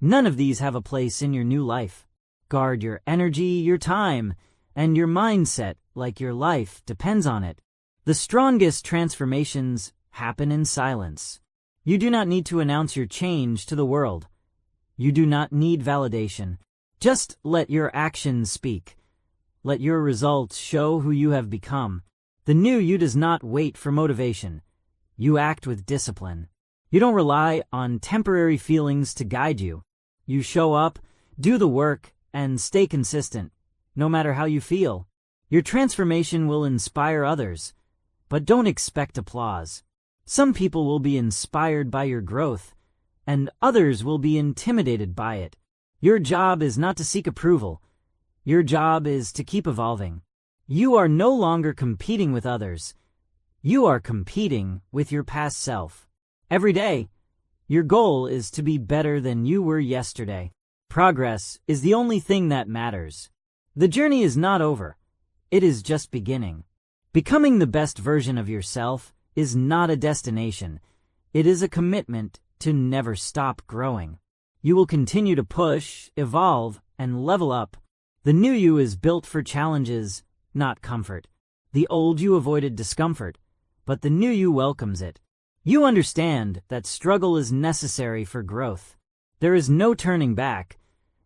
S1: None of these have a place in your new life. Guard your energy, your time, and your mindset like your life depends on it. The strongest transformations happen in silence. You do not need to announce your change to the world. You do not need validation. Just let your actions speak. Let your results show who you have become. The new you does not wait for motivation. You act with discipline. You don't rely on temporary feelings to guide you. You show up, do the work, and stay consistent, no matter how you feel. Your transformation will inspire others, but don't expect applause. Some people will be inspired by your growth, and others will be intimidated by it. Your job is not to seek approval. Your job is to keep evolving. You are no longer competing with others. You are competing with your past self. Every day, your goal is to be better than you were yesterday. Progress is the only thing that matters. The journey is not over. It is just beginning. Becoming the best version of yourself is not a destination. It is a commitment to never stop growing. You will continue to push, evolve, and level up. The new you is built for challenges, not comfort. The old you avoided discomfort, but the new you welcomes it. You understand that struggle is necessary for growth. There is no turning back,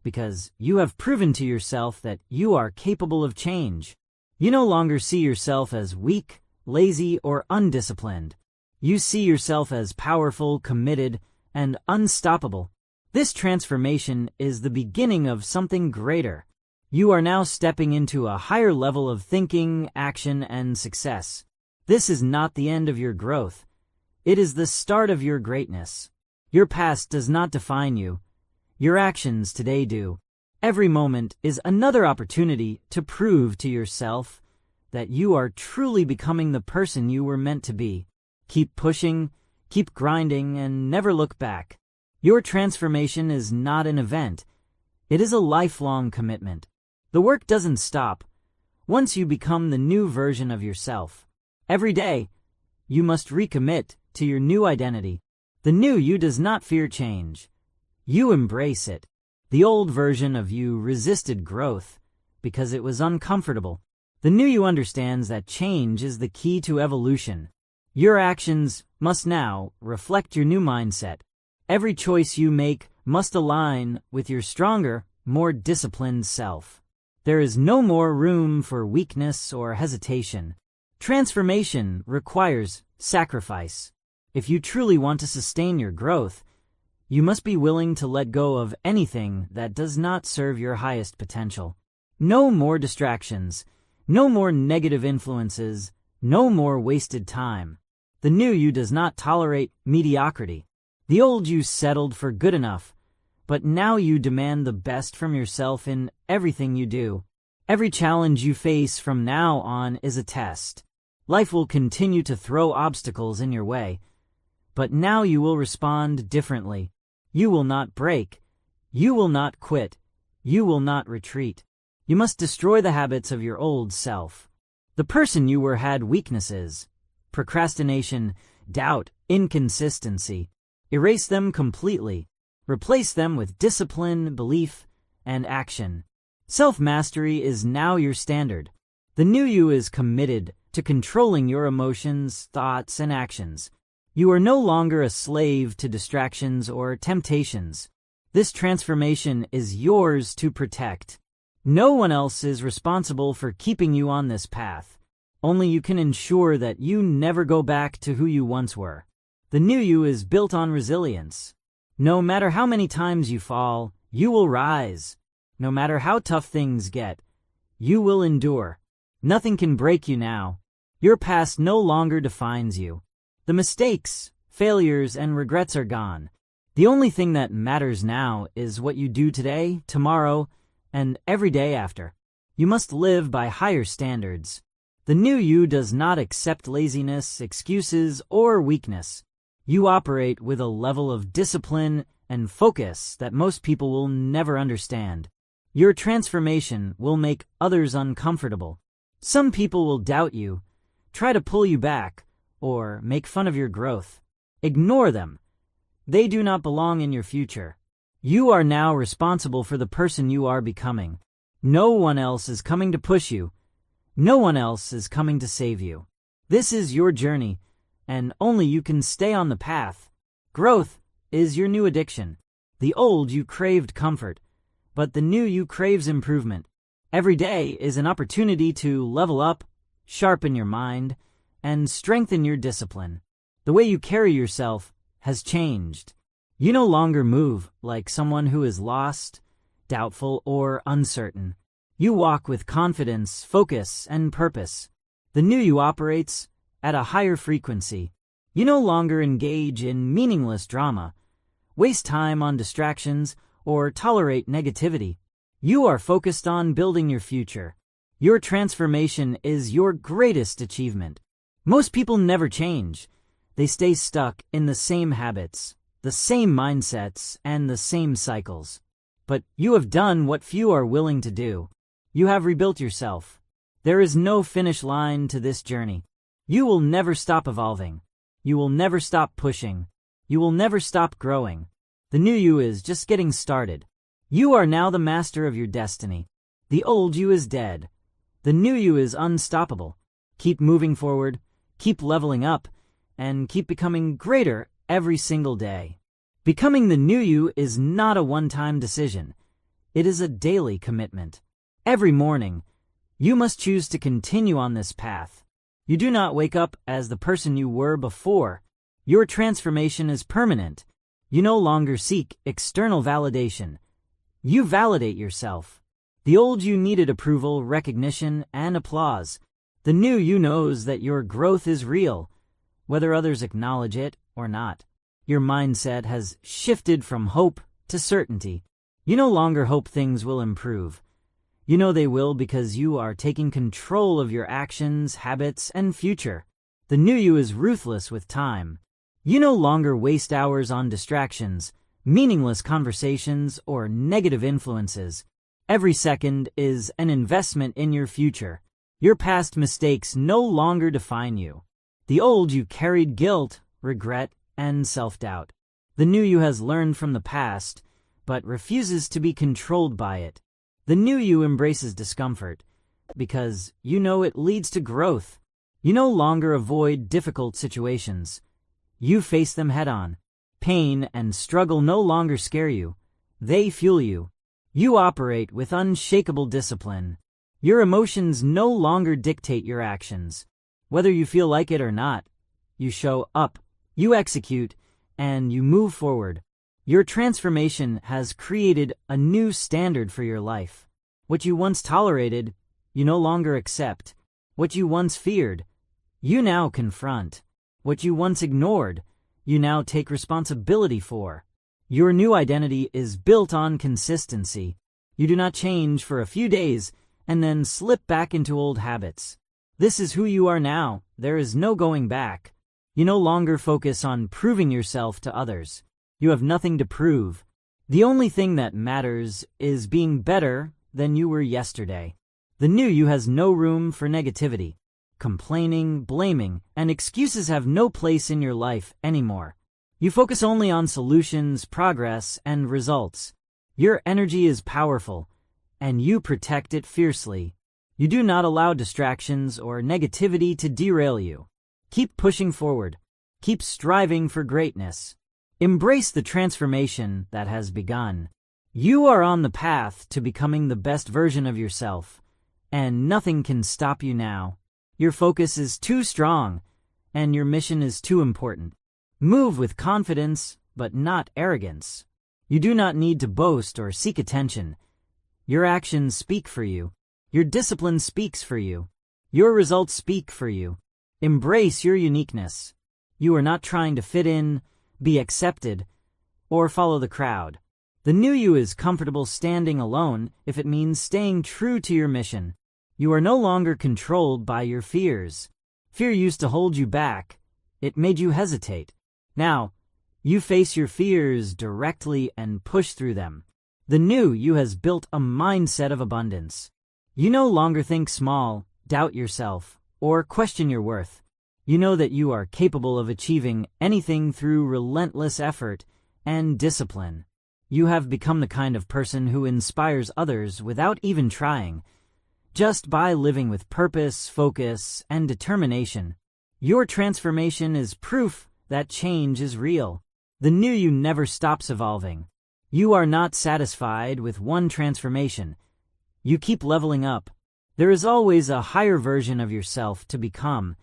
S1: because you have proven to yourself that you are capable of change. You no longer see yourself as weak, lazy, or undisciplined. You see yourself as powerful, committed, and unstoppable. This transformation is the beginning of something greater. You are now stepping into a higher level of thinking, action, and success. This is not the end of your growth. It is the start of your greatness. Your past does not define you. Your actions today do. Every moment is another opportunity to prove to yourself that you are truly becoming the person you were meant to be. Keep pushing, keep grinding, and never look back. Your transformation is not an event. It is a lifelong commitment. The work doesn't stop once you become the new version of yourself. Every day, you must recommit to your new identity. The new you does not fear change. You embrace it. The old version of you resisted growth because it was uncomfortable. The new you understands that change is the key to evolution. Your actions must now reflect your new mindset. Every choice you make must align with your stronger, more disciplined self. There is no more room for weakness or hesitation. Transformation requires sacrifice. If you truly want to sustain your growth, you must be willing to let go of anything that does not serve your highest potential. No more distractions, no more negative influences, no more wasted time. The new you does not tolerate mediocrity. The old you settled for good enough, but now you demand the best from yourself in everything you do. Every challenge you face from now on is a test. Life will continue to throw obstacles in your way, but now you will respond differently. You will not break. You will not quit. You will not retreat. You must destroy the habits of your old self. The person you were had weaknesses, procrastination, doubt, inconsistency. Erase them completely. Replace them with discipline, belief, and action. Self-mastery is now your standard. The new you is committed to controlling your emotions, thoughts, and actions. You are no longer a slave to distractions or temptations. This transformation is yours to protect. No one else is responsible for keeping you on this path. Only you can ensure that you never go back to who you once were. The new you is built on resilience. No matter how many times you fall, you will rise. No matter how tough things get, you will endure. Nothing can break you now. Your past no longer defines you. The mistakes, failures, and regrets are gone. The only thing that matters now is what you do today, tomorrow, and every day after. You must live by higher standards. The new you does not accept laziness, excuses, or weakness. You operate with a level of discipline and focus that most people will never understand. Your transformation will make others uncomfortable. Some people will doubt you, try to pull you back, or make fun of your growth. Ignore them. They do not belong in your future. You are now responsible for the person you are becoming. No one else is coming to push you. No one else is coming to save you. This is your journey, and only you can stay on the path. Growth is your new addiction. The old you craved comfort, but the new you craves improvement. Every day is an opportunity to level up, sharpen your mind, and strengthen your discipline. The way you carry yourself has changed. You no longer move like someone who is lost, doubtful, or uncertain. You walk with confidence, focus, and purpose. The new you operates at a higher frequency. You no longer engage in meaningless drama, waste time on distractions, or tolerate negativity. You are focused on building your future. Your transformation is your greatest achievement. Most people never change. They stay stuck in the same habits, the same mindsets, and the same cycles. But you have done what few are willing to do. You have rebuilt yourself. There is no finish line to this journey. You will never stop evolving. You will never stop pushing. You will never stop growing. The new you is just getting started. You are now the master of your destiny. The old you is dead. The new you is unstoppable. Keep moving forward, keep leveling up, and keep becoming greater every single day. Becoming the new you is not a one-time decision. It is a daily commitment. Every morning, you must choose to continue on this path. You do not wake up as the person you were before. Your transformation is permanent. You no longer seek external validation. You validate yourself. The old you needed approval, recognition, and applause. The new you knows that your growth is real, whether others acknowledge it or not. Your mindset has shifted from hope to certainty. You no longer hope things will improve. You know they will because you are taking control of your actions, habits, and future. The new you is ruthless with time. You no longer waste hours on distractions, meaningless conversations, or negative influences. Every second is an investment in your future. Your past mistakes no longer define you. The old you carried guilt, regret, and self-doubt. The new you has learned from the past, but refuses to be controlled by it. The new you embraces discomfort, because you know it leads to growth. You no longer avoid difficult situations. You face them head-on. Pain and struggle no longer scare you. They fuel you. You operate with unshakable discipline. Your emotions no longer dictate your actions. Whether you feel like it or not, you show up, you execute, and you move forward. Your transformation has created a new standard for your life. What you once tolerated, you no longer accept. What you once feared, you now confront. What you once ignored, you now take responsibility for. Your new identity is built on consistency. You do not change for a few days and then slip back into old habits. This is who you are now. There is no going back. You no longer focus on proving yourself to others. You have nothing to prove. The only thing that matters is being better than you were yesterday. The new you has no room for negativity. Complaining, blaming, and excuses have no place in your life anymore. You focus only on solutions, progress, and results. Your energy is powerful, and you protect it fiercely. You do not allow distractions or negativity to derail you. Keep pushing forward. Keep striving for greatness. Embrace the transformation that has begun. You are on the path to becoming the best version of yourself, and nothing can stop you now. Your focus is too strong, and your mission is too important. Move with confidence, but not arrogance. You do not need to boast or seek attention. Your actions speak for you. Your discipline speaks for you. Your results speak for you. Embrace your uniqueness. You are not trying to fit in, be accepted, or follow the crowd. The new you is comfortable standing alone if it means staying true to your mission. You are no longer controlled by your fears. Fear used to hold you back. It made you hesitate. Now, you face your fears directly and push through them. The new you has built a mindset of abundance. You no longer think small, doubt yourself, or question your worth. You know that you are capable of achieving anything through relentless effort and discipline. You have become the kind of person who inspires others without even trying, just by living with purpose, focus, and determination. Your transformation is proof that change is real. The new you never stops evolving. You are not satisfied with one transformation. You keep leveling up. There is always a higher version of yourself to become,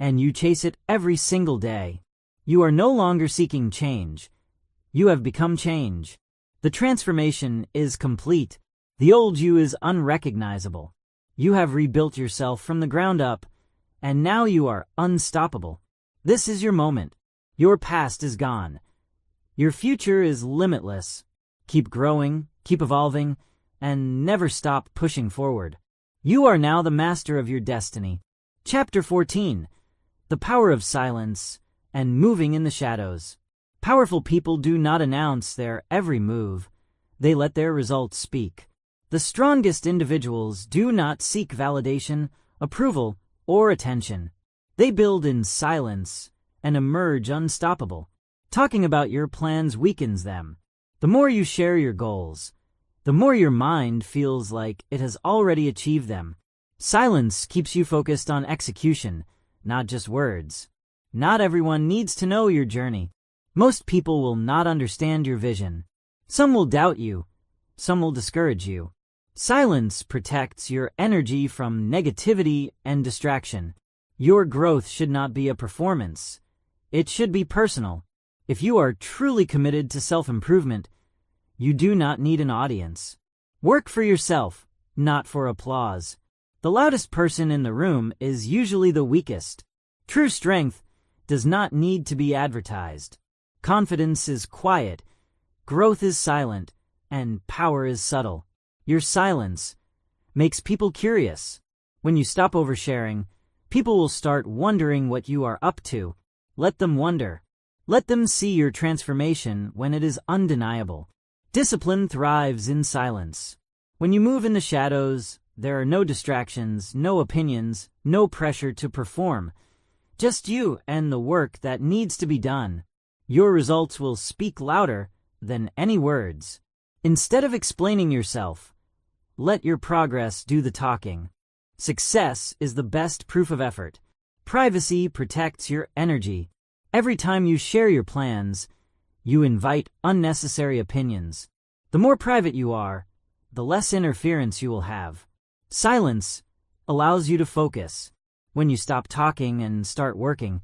S1: and you chase it every single day. You are no longer seeking change. You have become change. The transformation is complete. The old you is unrecognizable. You have rebuilt yourself from the ground up, and now you are unstoppable. This is your moment. Your past is gone. Your future is limitless. Keep growing, keep evolving, and never stop pushing forward. You are now the master of your destiny. Chapter 14. The Power of Silence and Moving in the Shadows. Powerful people do not announce their every move. They let their results speak. The strongest individuals do not seek validation, approval, or attention. They build in silence and emerge unstoppable. Talking about your plans weakens them. The more you share your goals, the more your mind feels like it has already achieved them. Silence keeps you focused on execution, not just words. Not everyone needs to know your journey. Most people will not understand your vision. Some will doubt you. Some will discourage you. Silence protects your energy from negativity and distraction. Your growth should not be a performance. It should be personal. If you are truly committed to self-improvement, you do not need an audience. Work for yourself, not for applause. The loudest person in the room is usually the weakest. True strength does not need to be advertised. Confidence is quiet, growth is silent, and power is subtle. Your silence makes people curious. When you stop oversharing, people will start wondering what you are up to. Let them wonder. Let them see your transformation when it is undeniable. Discipline thrives in silence. When you move in the shadows, there are no distractions, no opinions, no pressure to perform. Just you and the work that needs to be done. Your results will speak louder than any words. Instead of explaining yourself, let your progress do the talking. Success is the best proof of effort. Privacy protects your energy. Every time you share your plans, you invite unnecessary opinions. The more private you are, the less interference you will have. Silence allows you to focus. When you stop talking and start working,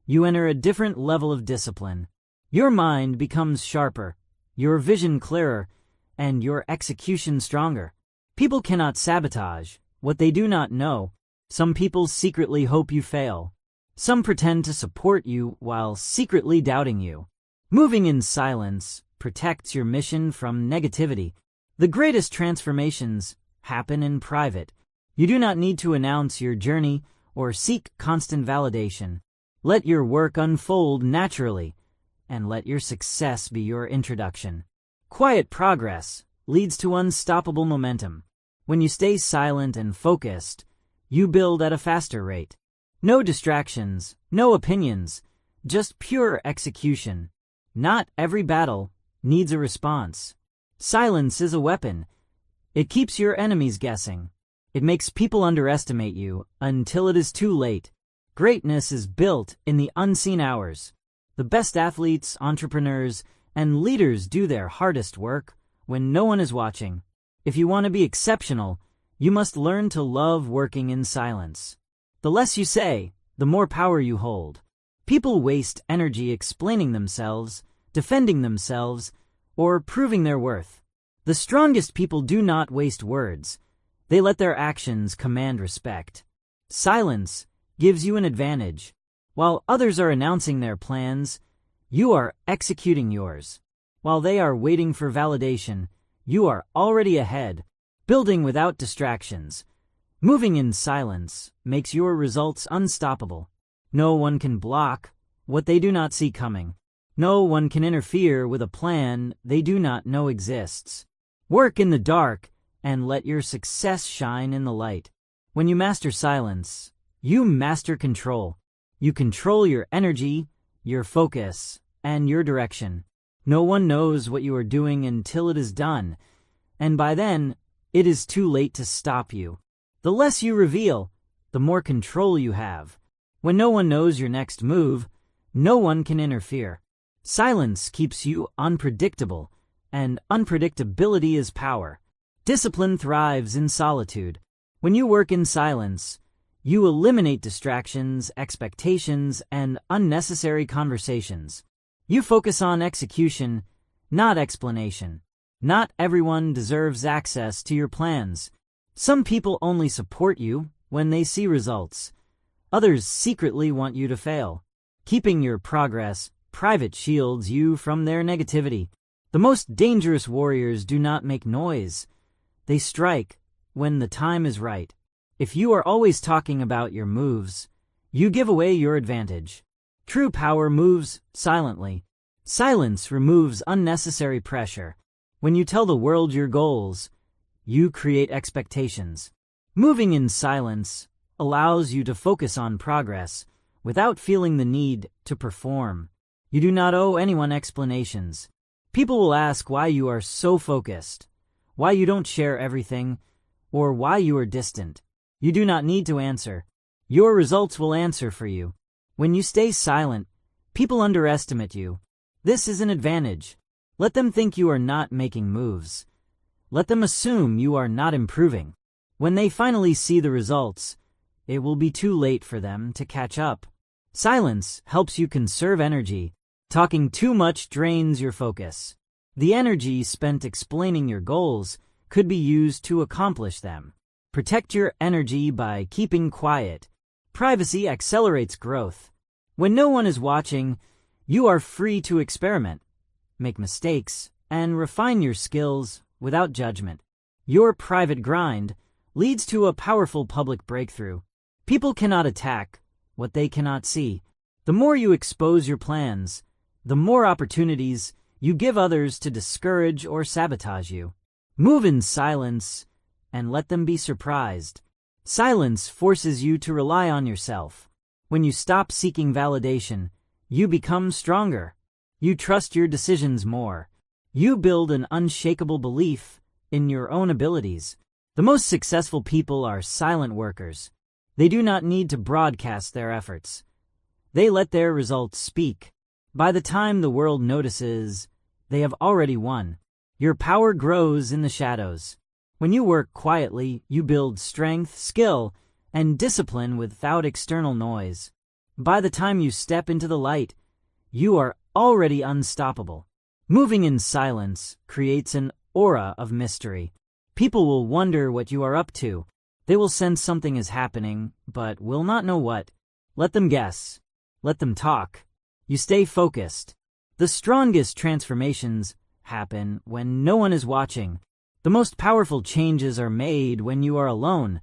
S1: you enter a different level of discipline. Your mind becomes sharper, your vision clearer, and your execution stronger. People cannot sabotage what they do not know. Some people secretly hope you fail. Some pretend to support you while secretly doubting you. Moving in silence protects your mission from negativity. The greatest transformations happen in private. You do not need to announce your journey or seek constant validation. Let your work unfold naturally, and let your success be your introduction. Quiet progress leads to unstoppable momentum. When you stay silent and focused, you build at a faster rate. No distractions, no opinions, just pure execution. Not every battle needs a response. Silence is a weapon. It keeps your enemies guessing. It makes people underestimate you until it is too late. Greatness is built in the unseen hours. The best athletes, entrepreneurs, and leaders do their hardest work when no one is watching. If you want to be exceptional, you must learn to love working in silence. The less you say, the more power you hold. People waste energy explaining themselves, defending themselves, or proving their worth. The strongest people do not waste words. They let their actions command respect. Silence gives you an advantage. While others are announcing their plans, you are executing yours. While they are waiting for validation, you are already ahead, building without distractions. Moving in silence makes your results unstoppable. No one can block what they do not see coming. No one can interfere with a plan they do not know exists. Work in the dark and let your success shine in the light. When you master silence, you master control. You control your energy, your focus, and your direction. No one knows what you are doing until it is done, and by then, it is too late to stop you. The less you reveal, the more control you have. When no one knows your next move, no one can interfere. Silence keeps you unpredictable, and unpredictability is power. Discipline thrives in solitude. When you work in silence, you eliminate distractions, expectations, and unnecessary conversations. You focus on execution, not explanation. Not everyone deserves access to your plans. Some people only support you when they see results. Others secretly want you to fail. Keeping your progress private shields you from their negativity. The most dangerous warriors do not make noise. They strike when the time is right. If you are always talking about your moves, you give away your advantage. True power moves silently. Silence removes unnecessary pressure. When you tell the world your goals, you create expectations. Moving in silence allows you to focus on progress without feeling the need to perform. You do not owe anyone explanations. People will ask why you are so focused, why you don't share everything, or why you are distant. You do not need to answer. Your results will answer for you. When you stay silent, people underestimate you. This is an advantage. Let them think you are not making moves. Let them assume you are not improving. When they finally see the results, it will be too late for them to catch up. Silence helps you conserve energy. Talking too much drains your focus. The energy spent explaining your goals could be used to accomplish them. Protect your energy by keeping quiet. Privacy accelerates growth. When no one is watching, you are free to experiment, make mistakes, and refine your skills without judgment. Your private grind leads to a powerful public breakthrough. People cannot attack what they cannot see. The more you expose your plans, the more opportunities you give others to discourage or sabotage you. Move in silence and let them be surprised. Silence forces you to rely on yourself. When you stop seeking validation, you become stronger. You trust your decisions more. You build an unshakable belief in your own abilities. The most successful people are silent workers. They do not need to broadcast their efforts. They let their results speak. By the time the world notices, they have already won. Your power grows in the shadows. When you work quietly, you build strength, skill, and discipline without external noise. By the time you step into the light, you are already unstoppable. Moving in silence creates an aura of mystery. People will wonder what you are up to. They will sense something is happening, but will not know what. Let them guess. Let them talk. You stay focused. The strongest transformations happen when no one is watching. The most powerful changes are made when you are alone,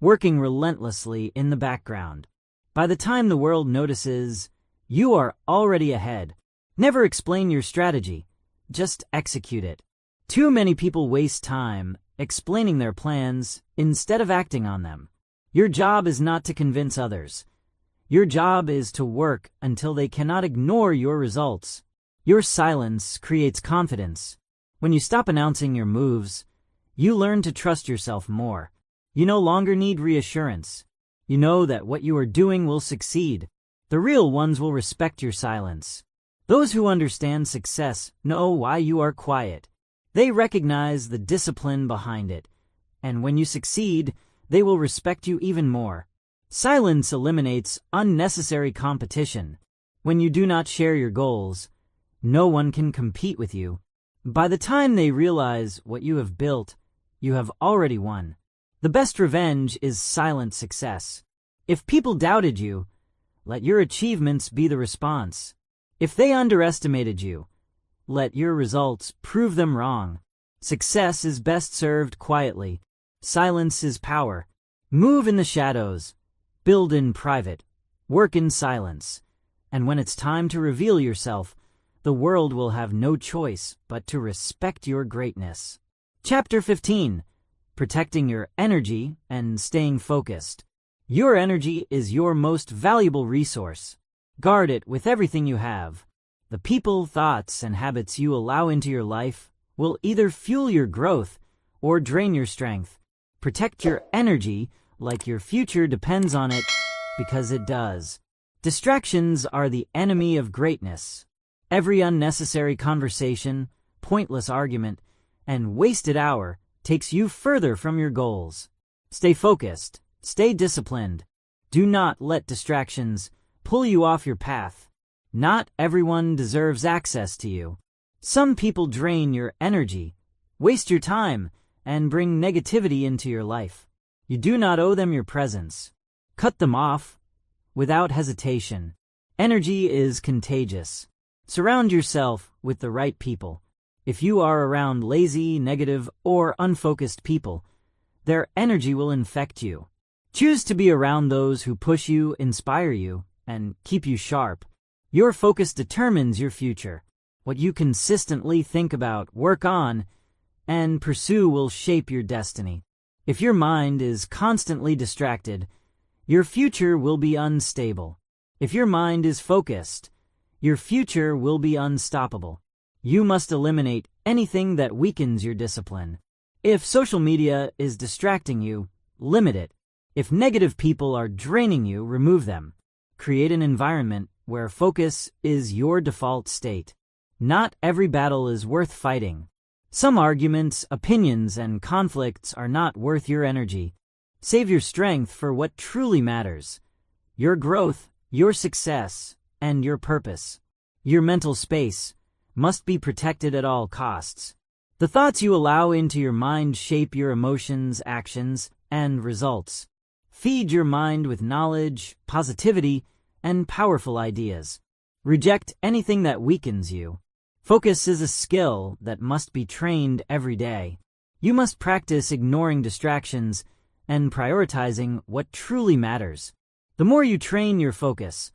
S1: working relentlessly in the background. By the time the world notices, you are already ahead. Never explain your strategy. Just execute it. Too many people waste time explaining their plans instead of acting on them. Your job is not to convince others. Your job is to work until they cannot ignore your results. Your silence creates confidence. When you stop announcing your moves, you learn to trust yourself more. You no longer need reassurance. You know that what you are doing will succeed. The real ones will respect your silence. Those who understand success know why you are quiet. They recognize the discipline behind it. And when you succeed, they will respect you even more. Silence eliminates unnecessary competition. When you do not share your goals, no one can compete with you. By the time they realize what you have built, you have already won. The best revenge is silent success. If people doubted you, let your achievements be the response. If they underestimated you, let your results prove them wrong. Success is best served quietly. Silence is power. Move in the shadows. Build in private. Work in silence. And when it's time to reveal yourself, the world will have no choice but to respect your greatness. Chapter 15. Protecting your energy and staying focused. Your energy is your most valuable resource. Guard it with everything you have. The people, thoughts, and habits you allow into your life will either fuel your growth or drain your strength. Protect your energy like your future depends on it, because it does. Distractions are the enemy of greatness. Every unnecessary conversation, pointless argument, and wasted hour takes you further from your goals. Stay focused. Stay disciplined. Do not let distractions pull you off your path. Not everyone deserves access to you. Some people drain your energy, waste your time, and bring negativity into your life. You do not owe them your presence. Cut them off without hesitation. Energy is contagious. Surround yourself with the right people. If you are around lazy, negative, or unfocused people, their energy will infect you. Choose to be around those who push you, inspire you, and keep you sharp. Your focus determines your future. What you consistently think about, work on, and pursue will shape your destiny. If your mind is constantly distracted, your future will be unstable. If your mind is focused, your future will be unstoppable. You must eliminate anything that weakens your discipline. If social media is distracting you, limit it. If negative people are draining you, remove them. Create an environment where focus is your default state. Not every battle is worth fighting. Some arguments, opinions, and conflicts are not worth your energy. Save your strength for what truly matters: your growth, your success, and your purpose. Your mental space must be protected at all costs. The thoughts you allow into your mind shape your emotions, actions, and results. Feed your mind with knowledge, positivity, and powerful ideas. Reject anything that weakens you. Focus is a skill that must be trained every day. You must practice ignoring distractions and prioritizing what truly matters. The more you train your focus,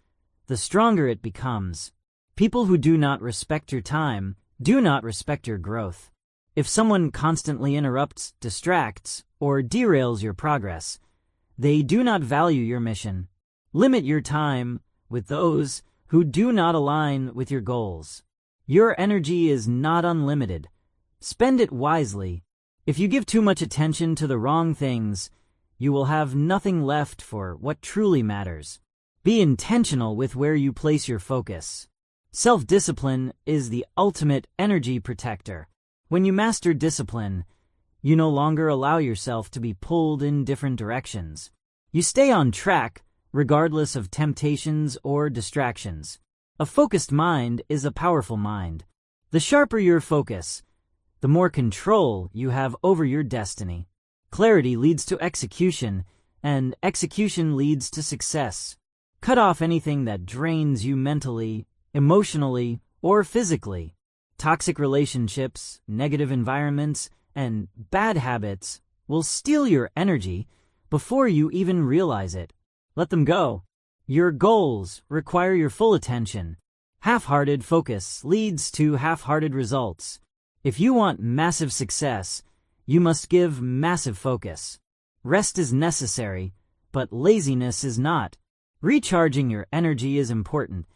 S1: the stronger it becomes. People who do not respect your time do not respect your growth. If someone constantly interrupts, distracts, or derails your progress, they do not value your mission. Limit your time with those who do not align with your goals. Your energy is not unlimited. Spend it wisely. If you give too much attention to the wrong things, you will have nothing left for what truly matters. Be intentional with where you place your focus. Self-discipline is the ultimate energy protector. When you master discipline, you no longer allow yourself to be pulled in different directions. You stay on track, regardless of temptations or distractions. A focused mind is a powerful mind. The sharper your focus, the more control you have over your destiny. Clarity leads to execution, and execution leads to success. Cut off anything that drains you mentally, emotionally, or physically. Toxic relationships, negative environments, and bad habits will steal your energy before you even realize it. Let them go. Your goals require your full attention. Half-hearted focus leads to half-hearted results. If you want massive success, you must give massive focus. Rest is necessary, but laziness is not. Recharging your energy is important,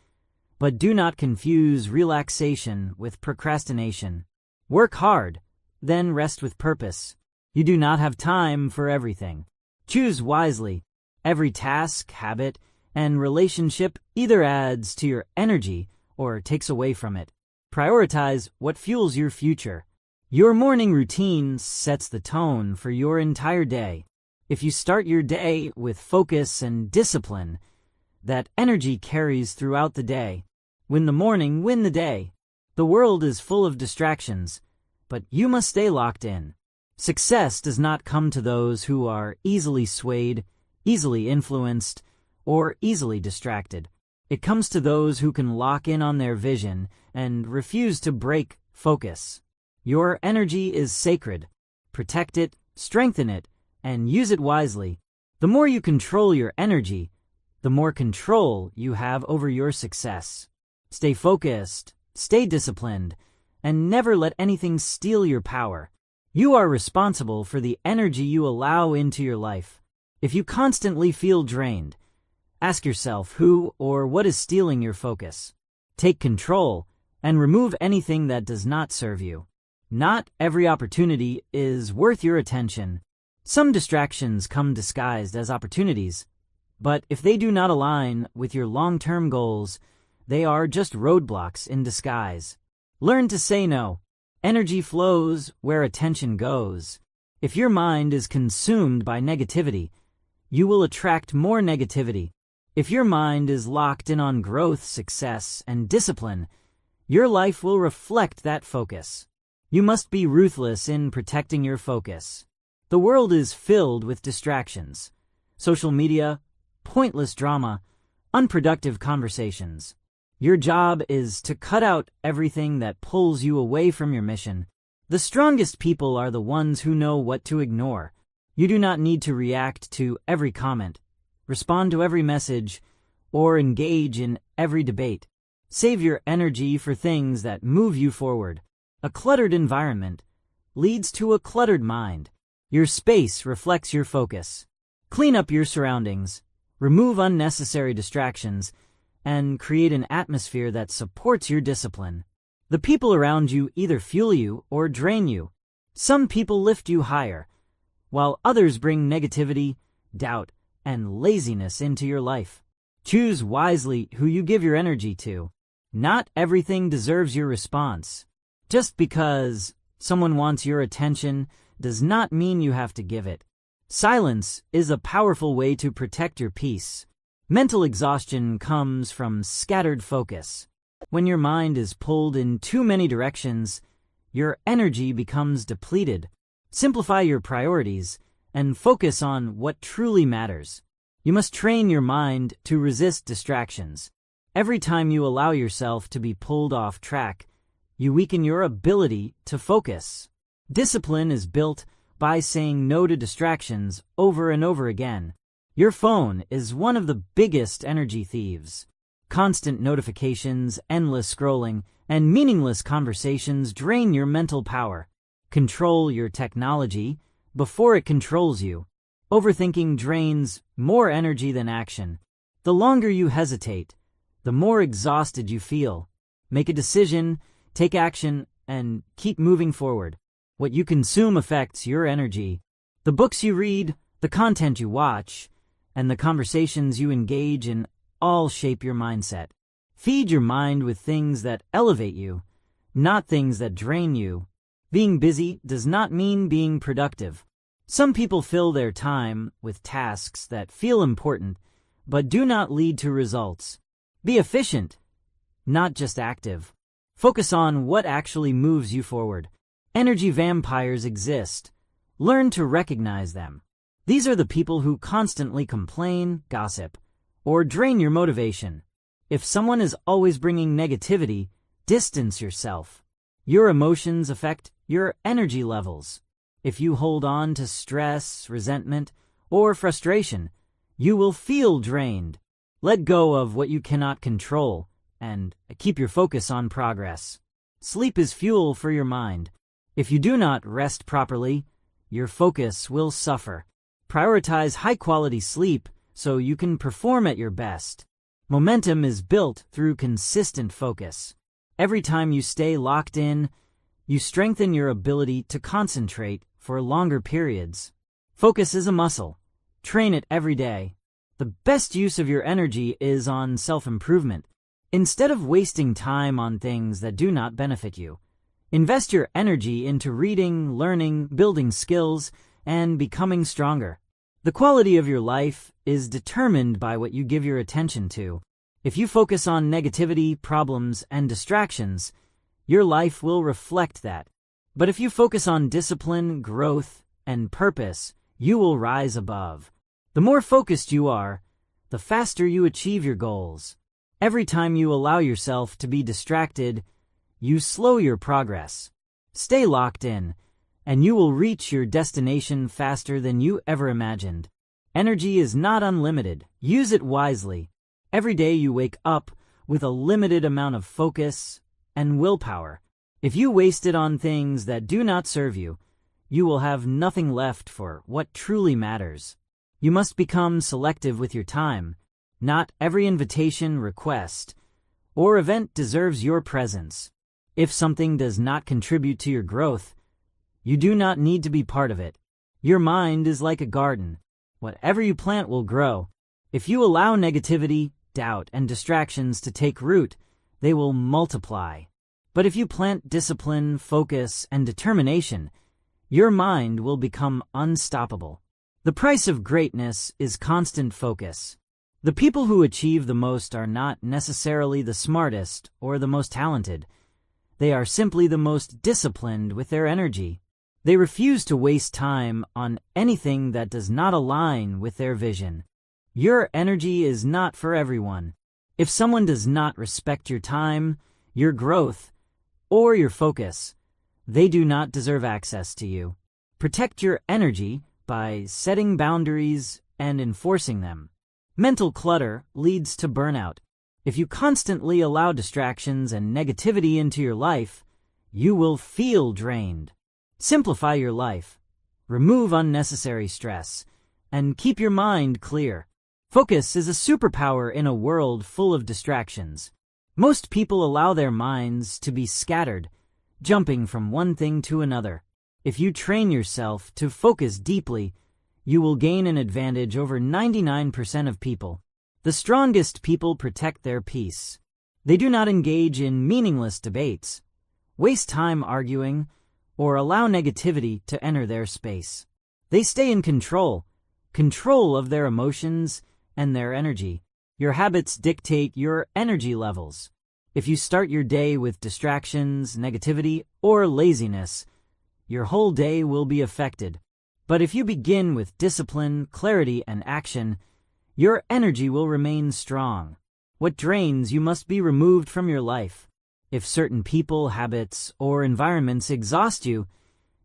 S1: but do not confuse relaxation with procrastination. Work hard, then rest with purpose. You do not have time for everything. Choose wisely. Every task, habit, and relationship either adds to your energy or takes away from it. Prioritize what fuels your future. Your morning routine sets the tone for your entire day. If you start your day with focus and discipline, that energy carries throughout the day. Win the morning, win the day. The world is full of distractions, but you must stay locked in. Success does not come to those who are easily swayed, easily influenced, or easily distracted. It comes to those who can lock in on their vision and refuse to break focus. Your energy is sacred. Protect it, strengthen it, and use it wisely. The more you control your energy, the more control you have over your success. Stay focused, stay disciplined, and never let anything steal your power. You are responsible for the energy you allow into your life. If you constantly feel drained, ask yourself who or what is stealing your focus. Take control and remove anything that does not serve you. Not every opportunity is worth your attention. Some distractions come disguised as opportunities, but if they do not align with your long-term goals, they are just roadblocks in disguise. Learn to say no. Energy flows where attention goes. If your mind is consumed by negativity, you will attract more negativity. If your mind is locked in on growth, success, and discipline, your life will reflect that focus. You must be ruthless in protecting your focus. The world is filled with distractions. Social media, pointless drama, unproductive conversations. Your job is to cut out everything that pulls you away from your mission. The strongest people are the ones who know what to ignore. You do not need to react to every comment, respond to every message, or engage in every debate. Save your energy for things that move you forward. A cluttered environment leads to a cluttered mind. Your space reflects your focus. Clean up your surroundings, remove unnecessary distractions, and create an atmosphere that supports your discipline. The people around you either fuel you or drain you. Some people lift you higher, while others bring negativity, doubt, and laziness into your life. Choose wisely who you give your energy to. Not everything deserves your response. Just because someone wants your attention does not mean you have to give it. Silence is a powerful way to protect your peace. Mental exhaustion comes from scattered focus. When your mind is pulled in too many directions, your energy becomes depleted. Simplify your priorities and focus on what truly matters. You must train your mind to resist distractions. Every time you allow yourself to be pulled off track, you weaken your ability to focus. Discipline is built by saying no to distractions over and over again. Your phone is one of the biggest energy thieves. Constant notifications, endless scrolling, and meaningless conversations drain your mental power. Control your technology before it controls you. Overthinking drains more energy than action. The longer you hesitate, the more exhausted you feel. Make a decision, take action, and keep moving forward. What you consume affects your energy. The books you read, the content you watch, and the conversations you engage in all shape your mindset. Feed your mind with things that elevate you, not things that drain you. Being busy does not mean being productive. Some people fill their time with tasks that feel important, but do not lead to results. Be efficient, not just active. Focus on what actually moves you forward. Energy vampires exist. Learn to recognize them. These are the people who constantly complain, gossip, or drain your motivation. If someone is always bringing negativity, distance yourself. Your emotions affect your energy levels. If you hold on to stress, resentment, or frustration, you will feel drained. Let go of what you cannot control and keep your focus on progress. Sleep is fuel for your mind. If you do not rest properly, your focus will suffer. Prioritize high-quality sleep so you can perform at your best. Momentum is built through consistent focus. Every time you stay locked in, you strengthen your ability to concentrate for longer periods. Focus is a muscle. Train it every day. The best use of your energy is on self-improvement. Instead of wasting time on things that do not benefit you, invest your energy into reading, learning, building skills, and becoming stronger. The quality of your life is determined by what you give your attention to. If you focus on negativity, problems, and distractions, your life will reflect that. But if you focus on discipline, growth, and purpose, you will rise above. The more focused you are, the faster you achieve your goals. Every time you allow yourself to be distracted, you slow your progress. Stay locked in, and you will reach your destination faster than you ever imagined. Energy is not unlimited. Use it wisely. Every day you wake up with a limited amount of focus and willpower. If you waste it on things that do not serve you, you will have nothing left for what truly matters. You must become selective with your time. Not every invitation, request, or event deserves your presence. If something does not contribute to your growth, you do not need to be part of it. Your mind is like a garden. Whatever you plant will grow. If you allow negativity, doubt, and distractions to take root, they will multiply. But if you plant discipline, focus, and determination, your mind will become unstoppable. The price of greatness is constant focus. The people who achieve the most are not necessarily the smartest or the most talented. They are simply the most disciplined with their energy. They refuse to waste time on anything that does not align with their vision. Your energy is not for everyone. If someone does not respect your time, your growth, or your focus, they do not deserve access to you. Protect your energy by setting boundaries and enforcing them. Mental clutter leads to burnout. If you constantly allow distractions and negativity into your life, you will feel drained. Simplify your life, remove unnecessary stress, and keep your mind clear. Focus is a superpower in a world full of distractions. Most people allow their minds to be scattered, jumping from one thing to another. If you train yourself to focus deeply, you will gain an advantage over 99% of people. The strongest people protect their peace. They do not engage in meaningless debates, waste time arguing, or allow negativity to enter their space. They stay in control of their emotions and their energy. Your habits dictate your energy levels. If you start your day with distractions, negativity, or laziness, your whole day will be affected. But if you begin with discipline, clarity, and action, your energy will remain strong. What drains you must be removed from your life. If certain people, habits, or environments exhaust you,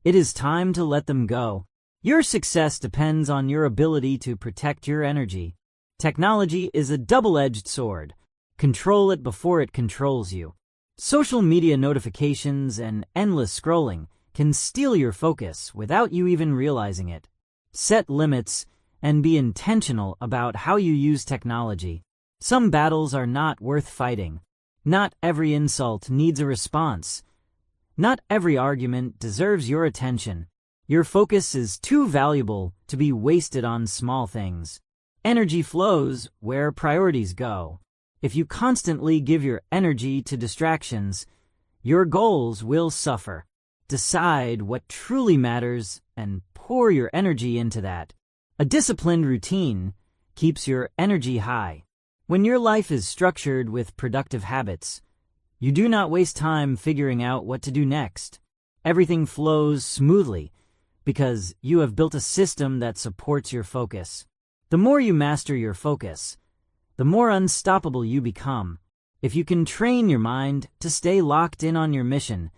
S1: it is time to let them go. Your success depends on your ability to protect your energy. Technology is a double-edged sword. Control it before it controls you. Social media notifications and endless scrolling can steal your focus without you even realizing it. Set limits and be intentional about how you use technology. Some battles are not worth fighting. Not every insult needs a response. Not every argument deserves your attention. Your focus is too valuable to be wasted on small things. Energy flows where priorities go. If you constantly give your energy to distractions, your goals will suffer. Decide what truly matters and pour your energy into that. A disciplined routine keeps your energy high. When your life is structured with productive habits, you do not waste time figuring out what to do next. Everything flows smoothly because you have built a system that supports your focus. The more you master your focus, the more unstoppable you become. If you can train your mind to stay locked in on your mission,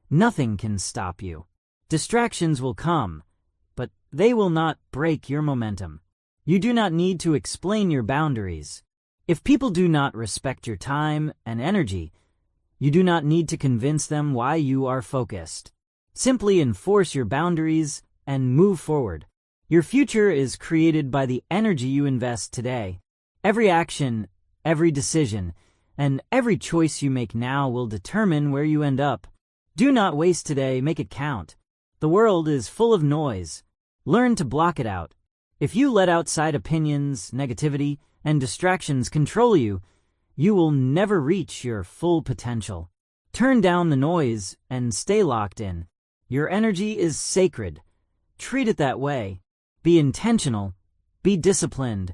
S1: nothing can stop you. Distractions will come, but they will not break your momentum. You do not need to explain your boundaries. If people do not respect your time and energy, you do not need to convince them why you are focused. Simply enforce your boundaries and move forward. Your future is created by the energy you invest today. Every action, every decision, and every choice you make now will determine where you end up. Do not waste today, make it count. The world is full of noise. Learn to block it out. If you let outside opinions, negativity, and distractions control you, you will never reach your full potential. Turn down the noise and stay locked in. Your energy is sacred. Treat it that way. Be intentional, be disciplined,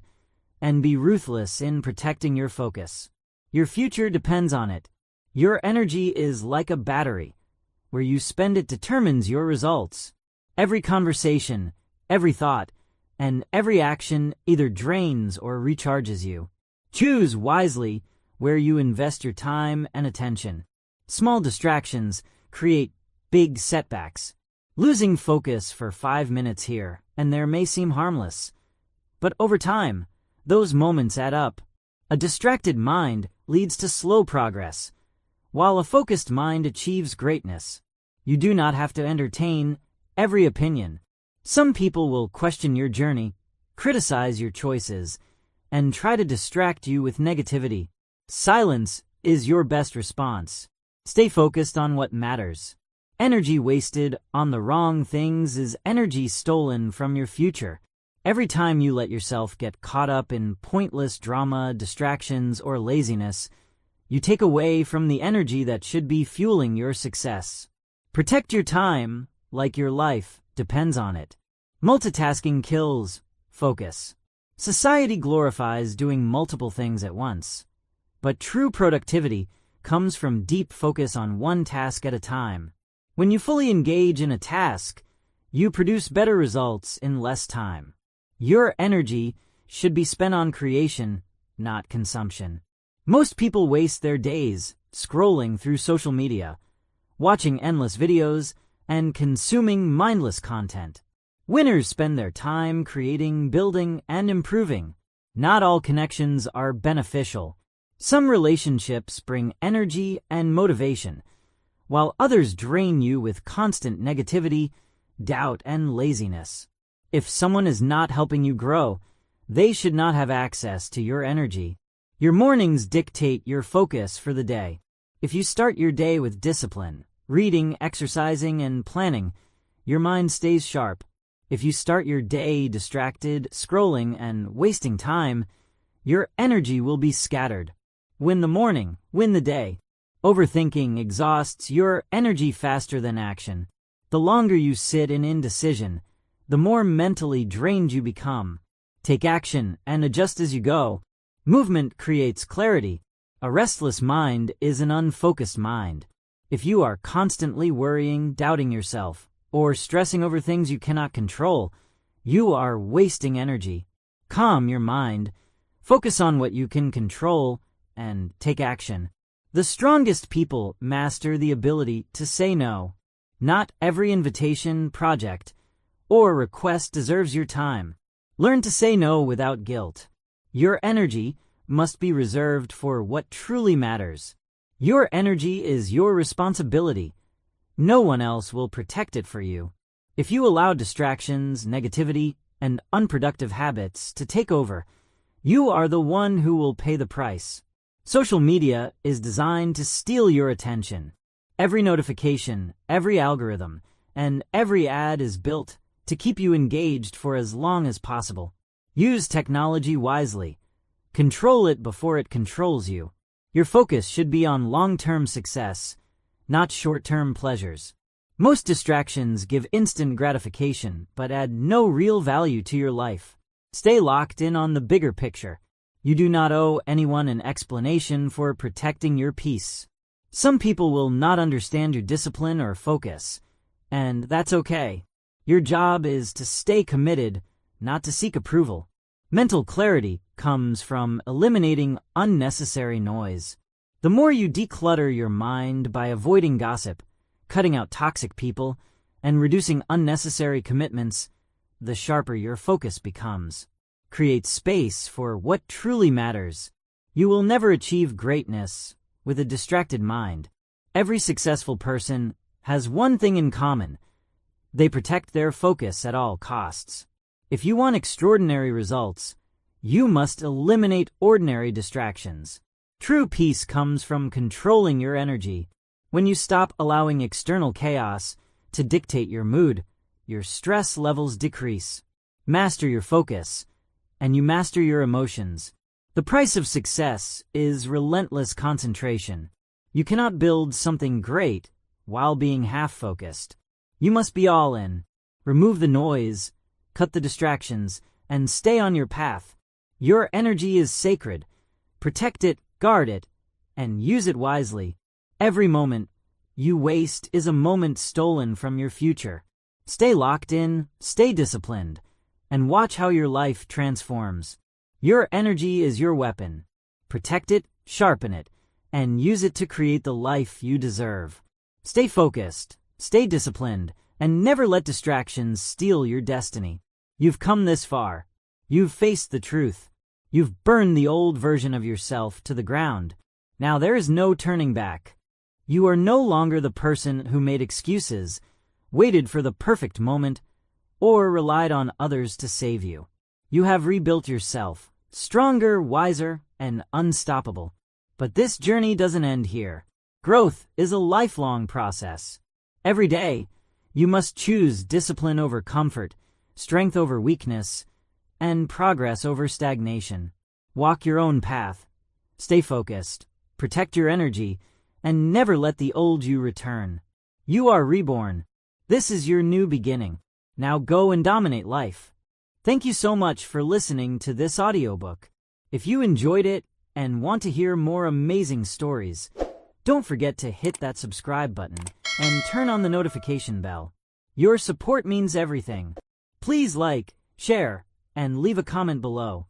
S1: and be ruthless in protecting your focus. Your future depends on it. Your energy is like a battery. Where you spend it determines your results. Every conversation, every thought, and every action either drains or recharges you. Choose wisely where you invest your time and attention. Small distractions create big setbacks. Losing focus for 5 minutes here and there may seem harmless, but over time, those moments add up. A distracted mind leads to slow progress, while a focused mind achieves greatness. You do not have to entertain every opinion. Some people will question your journey, criticize your choices, and try to distract you with negativity. Silence is your best response. Stay focused on what matters. Energy wasted on the wrong things is energy stolen from your future. Every time you let yourself get caught up in pointless drama, distractions, or laziness, you take away from the energy that should be fueling your success. Protect your time like your life depends on it. Multitasking kills focus. Society glorifies doing multiple things at once, but true productivity comes from deep focus on one task at a time. When you fully engage in a task, you produce better results in less time. Your energy should be spent on creation, not consumption. Most people waste their days scrolling through social media, watching endless videos, and consuming mindless content. Winners spend their time creating, building, and improving. Not all connections are beneficial. Some relationships bring energy and motivation, while others drain you with constant negativity, doubt, and laziness. If someone is not helping you grow, they should not have access to your energy. Your mornings dictate your focus for the day. If you start your day with discipline, reading, exercising, and planning, your mind stays sharp. If you start your day distracted, scrolling, and wasting time, your energy will be scattered. Win the morning, win the day. Overthinking exhausts your energy faster than action. The longer you sit in indecision, the more mentally drained you become. Take action and adjust as you go. Movement creates clarity. A restless mind is an unfocused mind. If you are constantly worrying, doubting yourself, or stressing over things you cannot control, you are wasting energy. Calm your mind, focus on what you can control, and take action. The strongest people master the ability to say no. Not every invitation, project, or request deserves your time. Learn to say no without guilt. Your energy must be reserved for what truly matters. Your energy is your responsibility. No one else will protect it for you. If you allow distractions, negativity, and unproductive habits to take over, you are the one who will pay the price. Social media is designed to steal your attention. Every notification, every algorithm, and every ad is built to keep you engaged for as long as possible. Use technology wisely. Control it before it controls you. Your focus should be on long-term success, not short-term pleasures. Most distractions give instant gratification, but add no real value to your life. Stay locked in on the bigger picture. You do not owe anyone an explanation for protecting your peace. Some people will not understand your discipline or focus, and that's okay. Your job is to stay committed, not to seek approval. Mental clarity comes from eliminating unnecessary noise. The more you declutter your mind by avoiding gossip, cutting out toxic people, and reducing unnecessary commitments, the sharper your focus becomes. Create space for what truly matters. You will never achieve greatness with a distracted mind. Every successful person has one thing in common. They protect their focus at all costs. If you want extraordinary results, you must eliminate ordinary distractions. True peace comes from controlling your energy. When you stop allowing external chaos to dictate your mood, your stress levels decrease. Master your focus, and you master your emotions. The price of success is relentless concentration. You cannot build something great while being half-focused. You must be all in. Remove the noise, cut the distractions, and stay on your path. Your energy is sacred. Protect it, guard it, and use it wisely. Every moment you waste is a moment stolen from your future. Stay locked in, stay disciplined, and watch how your life transforms. Your energy is your weapon. Protect it, sharpen it, and use it to create the life you deserve. Stay focused, stay disciplined, and never let distractions steal your destiny. You've come this far. You've faced the truth. You've burned the old version of yourself to the ground. Now there is no turning back. You are no longer the person who made excuses, waited for the perfect moment, or relied on others to save you. You have rebuilt yourself, stronger, wiser, and unstoppable. But this journey doesn't end here. Growth is a lifelong process. Every day, you must choose discipline over comfort, strength over weakness, and progress over stagnation. Walk your own path. Stay focused. Protect your energy, and never let the old you return. You are reborn. This is your new beginning. Now go and dominate life. Thank you so much for listening to this audiobook. If you enjoyed it and want to hear more amazing stories, don't forget to hit that subscribe button and turn on the notification bell. Your support means everything. Please like, share, and leave a comment below.